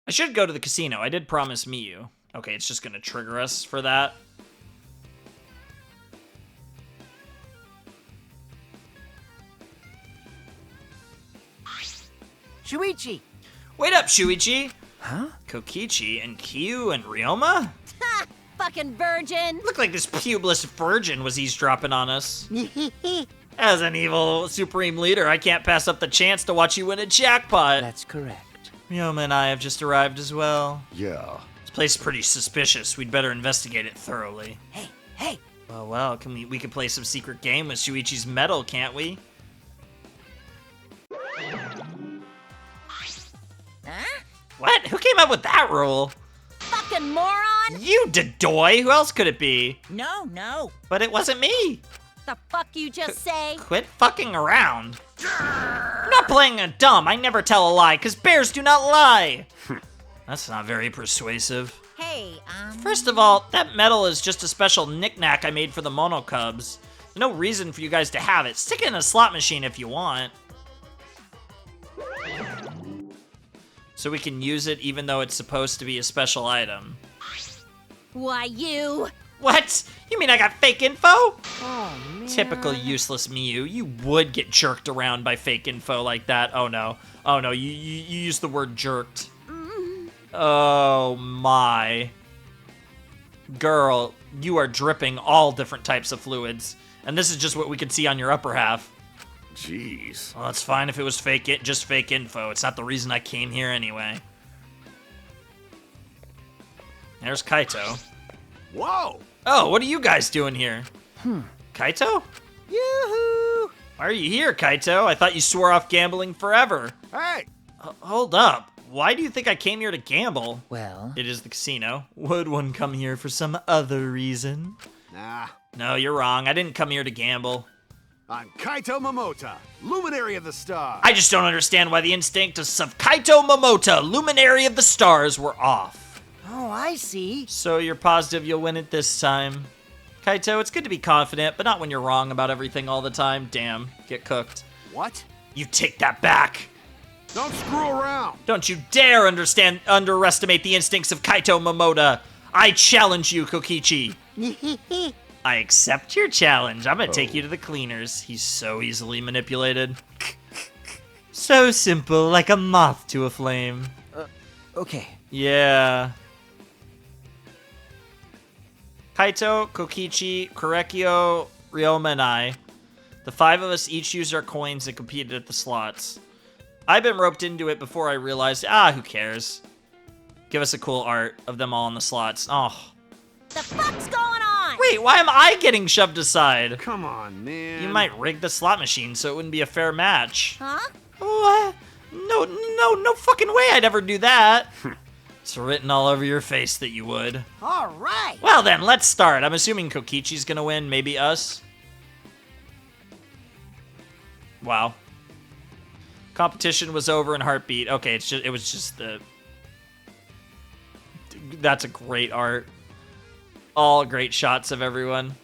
I should go to the casino. I did promise Miyu. Okay, it's just gonna trigger us for that. Shuichi! Wait up, Shuichi! Huh? Kokichi and Kyu and Ryoma? Ha! Fucking virgin! Looked like this pubeless virgin was eavesdropping on us. As an evil supreme leader, I can't pass up the chance to watch you win a jackpot. That's correct. Ryoma and I have just arrived as well. Yeah. This place is pretty suspicious. We'd better investigate it thoroughly. Hey! Well, we could play some secret game with Shuichi's medal, can't we? Huh? What? Who came up with that rule? Fucking moron! You, Dadoy! Who else could it be? No. But it wasn't me! The fuck you just say? Quit fucking around. I'm not playing a dumb. I never tell a lie, because bears do not lie. That's not very persuasive. Hey, First of all, that medal is just a special knick-knack I made for the Mono Cubs. There's no reason for you guys to have it. Stick it in a slot machine if you want. So we can use it even though it's supposed to be a special item. Why you? What? You mean I got fake info? Oh, man. Typical useless Miyu. You would get jerked around by fake info like that. Oh no. Oh no, you used the word jerked. Oh my. Girl, you are dripping all different types of fluids. And this is just what we could see on your upper half. Jeez. Well, that's fine if it was just fake info. It's not the reason I came here anyway. There's Kaito. Whoa! Oh, what are you guys doing here? Kaito? Yoo-hoo! Why are you here, Kaito? I thought you swore off gambling forever. Hey! Hold up. Why do you think I came here to gamble? Well, It is the casino. Would one come here for some other reason? Nah. No, you're wrong. I didn't come here to gamble. I'm Kaito Momota, Luminary of the Stars. I just don't understand why the instincts of Kaito Momota, Luminary of the Stars, were off. Oh, I see. So you're positive you'll win it this time? Kaito, it's good to be confident, but not when you're wrong about everything all the time. Damn, get cooked. What? You take that back. Don't screw around. Don't you dare underestimate the instincts of Kaito Momota. I challenge you, Kokichi. I accept your challenge. I'm gonna take you to the cleaners. He's so easily manipulated. So simple, like a moth to a flame. Okay. Yeah. Kaito, Kokichi, Korekio, Ryoma, and I. The 5 of us each used our coins and competed at the slots. I've been roped into it before I realized, who cares? Give us a cool art of them all in the slots. Oh. The fuck's going on? Wait, why am I getting shoved aside? Come on, man. You might rig the slot machine so it wouldn't be a fair match. Huh? What? No fucking way I'd ever do that. It's written all over your face that you would. All right. Well then, let's start. I'm assuming Kokichi's gonna win, maybe us. Wow. Competition was over in heartbeat. Okay, it was just the... That's a great art. All great shots of everyone.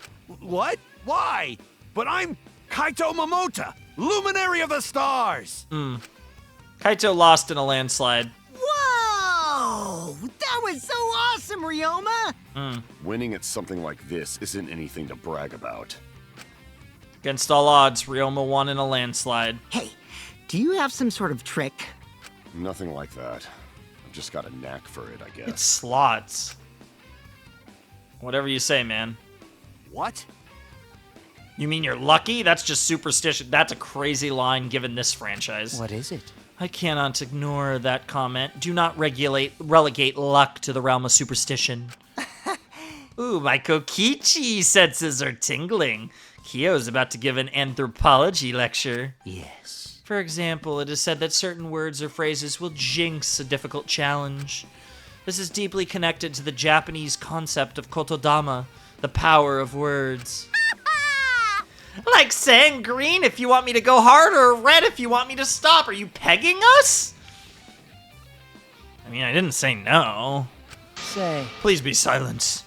What? Why? But I'm Kaito Momota, Luminary of the Stars. Kaito lost in a landslide. Whoa! That was so awesome, Ryoma! Winning at something like this isn't anything to brag about. Against all odds, Ryoma won in a landslide. Hey, do you have some sort of trick? Nothing like that. I've just got a knack for it, I guess. It's slots. Whatever you say, man. What? You mean you're lucky? That's just superstition. That's a crazy line given this franchise. What is it? I cannot ignore that comment. Do not relegate luck to the realm of superstition. Ooh, my Kokichi senses are tingling. Kyo's about to give an anthropology lecture. Yes. For example, it is said that certain words or phrases will jinx a difficult challenge. This is deeply connected to the Japanese concept of kotodama, the power of words. Like saying green if you want me to go hard, or red if you want me to stop. Are you pegging us? I mean, I didn't say no. Say. Please be silent.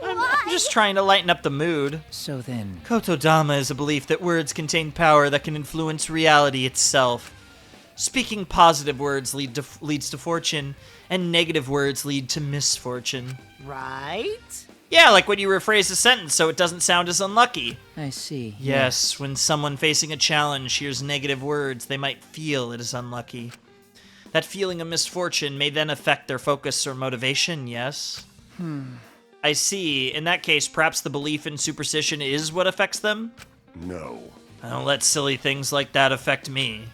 I'm just trying to lighten up the mood. So then. Kotodama is a belief that words contain power that can influence reality itself. Speaking positive words leads to fortune, and negative words lead to misfortune. Right? Yeah, like when you rephrase a sentence so it doesn't sound as unlucky. I see. Yes, when someone facing a challenge hears negative words, they might feel it is unlucky. That feeling of misfortune may then affect their focus or motivation, yes? I see. In that case, perhaps the belief in superstition is what affects them? No. I don't let silly things like that affect me.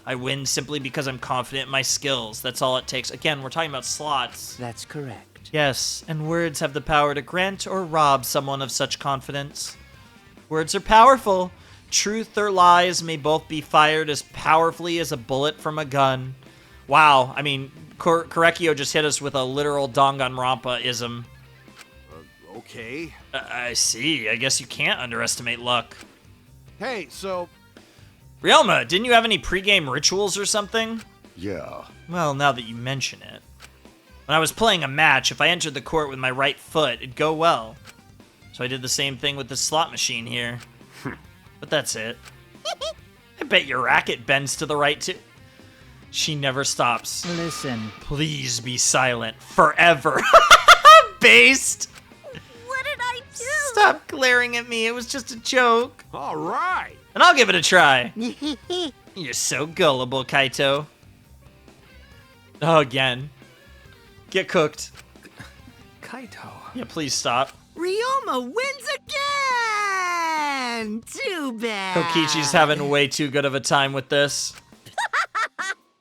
I win simply because I'm confident in my skills. That's all it takes. Again, we're talking about slots. That's correct. Yes, and words have the power to grant or rob someone of such confidence. Words are powerful. Truth or lies may both be fired as powerfully as a bullet from a gun. Wow, I mean, Korekio just hit us with a literal Danganronpa-ism. Okay. I see. I guess you can't underestimate luck. Hey, so... Ryoma, didn't you have any pregame rituals or something? Yeah. Well, now that you mention it. When I was playing a match, if I entered the court with my right foot, it'd go well. So I did the same thing with the slot machine here. But that's it. I bet your racket bends to the right too. She never stops. Listen. Please be silent. Forever. Based. What did I do? Stop glaring at me. It was just a joke. All right. And I'll give it a try. You're so gullible, Kaito. Oh, again. Get cooked. Kaito. Yeah, please stop. Ryoma wins again! Too bad. Kokichi's having way too good of a time with this.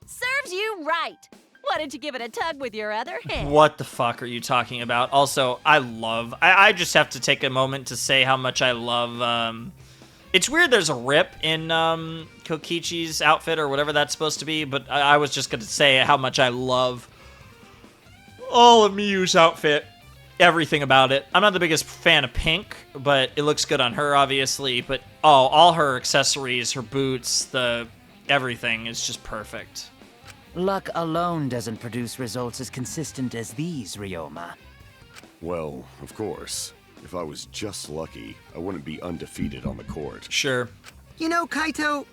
Serves you right. Why don't you give it a tug with your other hand? What the fuck are you talking about? Also, I just have to take a moment to say how much I love, it's weird there's a rip in, Kokichi's outfit or whatever that's supposed to be, but I was just gonna say how much I love all of Miyu's outfit. Everything about it. I'm not the biggest fan of pink, but it looks good on her, obviously, but all her accessories, her boots, everything is just perfect. Luck alone doesn't produce results as consistent as these, Ryoma. Well, of course. If I was just lucky, I wouldn't be undefeated on the court. Sure. You know, Kaito,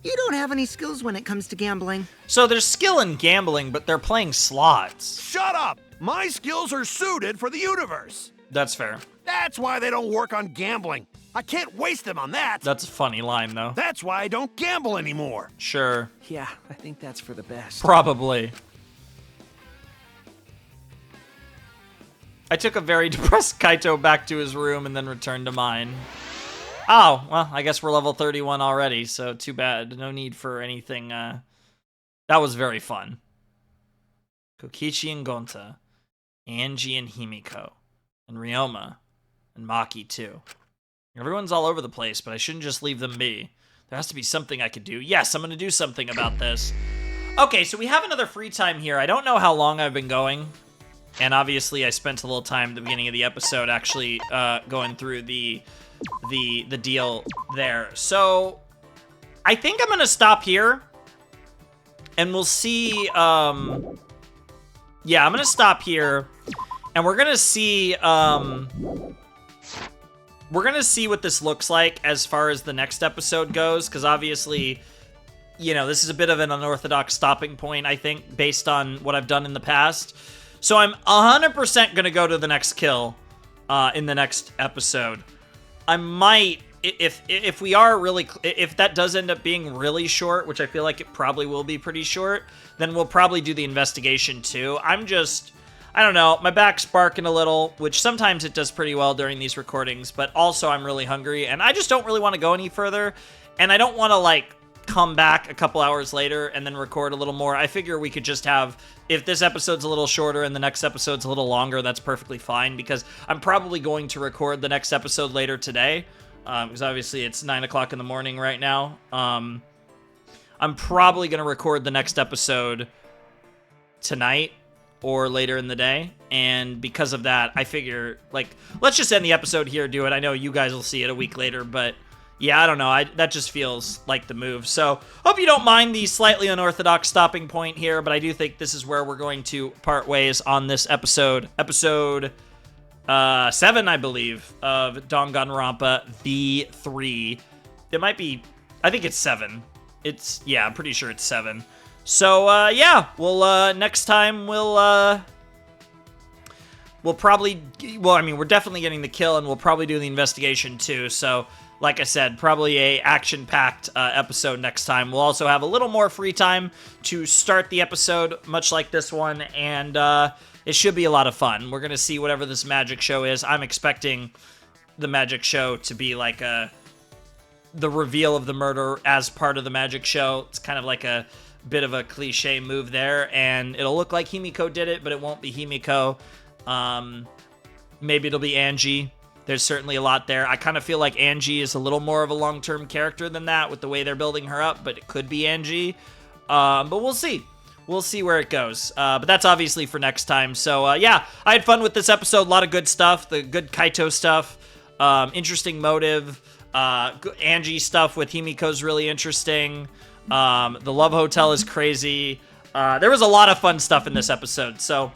you don't have any skills when it comes to gambling. So there's skill in gambling, but they're playing slots. Shut up! My skills are suited for the universe. That's fair. That's why they don't work on gambling. I can't waste them on that. That's a funny line, though. That's why I don't gamble anymore. Sure. Yeah, I think that's for the best. Probably. I took a very depressed Kaito back to his room and then returned to mine. Oh, well, I guess we're level 31 already, so too bad. No need for anything, That was very fun. Kokichi and Gonta, Angie and Himiko, and Ryoma, and Maki too. Everyone's all over the place, but I shouldn't just leave them be. There has to be something I could do. Yes, I'm gonna do something about this. Okay, so we have another free time here. I don't know how long I've been going. And obviously I spent a little time at the beginning of the episode actually going through the deal there. So I think I'm gonna stop here. And we'll see, yeah, I'm gonna stop here. And we're gonna see what this looks like as far as the next episode goes, because obviously, you know, this is a bit of an unorthodox stopping point, I think, based on what I've done in the past. So I'm 100% gonna go to the next kill in the next episode. I might, if we are really, if that does end up being really short, which I feel like it probably will be pretty short, then we'll probably do the investigation too. I don't know, my back's barking a little, which sometimes it does pretty well during these recordings, but also I'm really hungry, and I just don't really want to go any further, and I don't want to, like, come back a couple hours later and then record a little more. I figure we could just have, if this episode's a little shorter and the next episode's a little longer, that's perfectly fine, because I'm probably going to record the next episode later today, because obviously it's 9 o'clock in the morning right now. I'm probably going to record the next episode tonight or later in the day, and because of that, I figure, like, let's just end the episode here, do it. I know you guys will see it a week later, but yeah, I don't know. That just feels like the move. So, hope you don't mind the slightly unorthodox stopping point here, but I do think this is where we're going to part ways on this episode. Episode 7, I believe, of Danganronpa V3. It might be, I think it's 7. Yeah, I'm pretty sure it's 7. So, yeah, we'll, next time we'll probably, well, I mean, we're definitely getting the kill, and we'll probably do the investigation too, so like I said, probably a action-packed episode next time. We'll also have a little more free time to start the episode, much like this one, and it should be a lot of fun. We're going to see whatever this magic show is. I'm expecting the magic show to be like the reveal of the murder as part of the magic show. It's kind of like a bit of a cliche move there, and it'll look like Himiko did it, but it won't be Himiko. Maybe it'll be Angie. There's certainly a lot there. I kind of feel like Angie is a little more of a long-term character than that with the way they're building her up, but it could be Angie. But we'll see. We'll see where it goes. But that's obviously for next time. So, yeah, I had fun with this episode. A lot of good stuff. The good Kaito stuff. Interesting motive. Angie stuff with Himiko's really interesting. The Love Hotel is crazy. There was a lot of fun stuff in this episode. So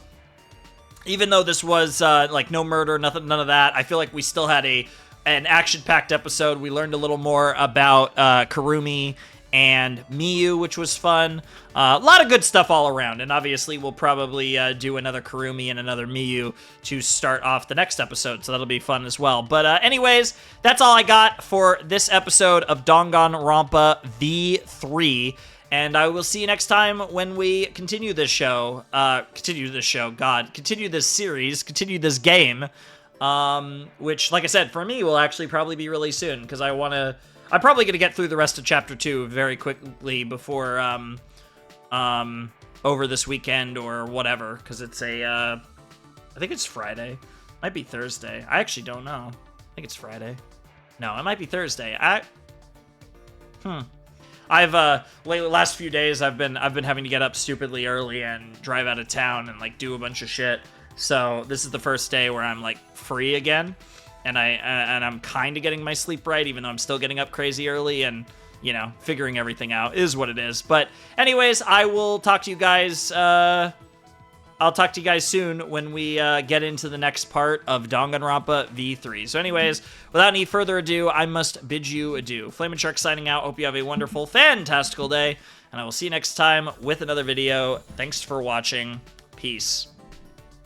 even though this was like no murder, none of that, I feel like we still had an action-packed episode. We learned a little more about Kirumi and Miyu, which was fun. A lot of good stuff all around, and obviously we'll probably do another Kirumi and another Miyu to start off the next episode, so that'll be fun as well. But anyways, that's all I got for this episode of Danganronpa V3. And I will see you next time when we continue this show. Continue this series, continue this game. Which, like I said, for me will actually probably be really soon, because I'm probably going to get through the rest of Chapter 2 very quickly before, over this weekend or whatever, because it's I think it's Friday. Might be Thursday. I actually don't know. I think it's Friday. No, it might be Thursday. I've lately, last few days, I've been having to get up stupidly early and drive out of town and like do a bunch of shit. So this is the first day where I'm like free again, and I'm kind of getting my sleep right, even though I'm still getting up crazy early and, you know, figuring everything out is what it is. But anyways, I will talk to you guys. I'll talk to you guys soon when we get into the next part of Danganronpa V3. So anyways, without any further ado, I must bid you adieu. Flamin' Shark signing out. Hope you have a wonderful, fantastical day. And I will see you next time with another video. Thanks for watching. Peace.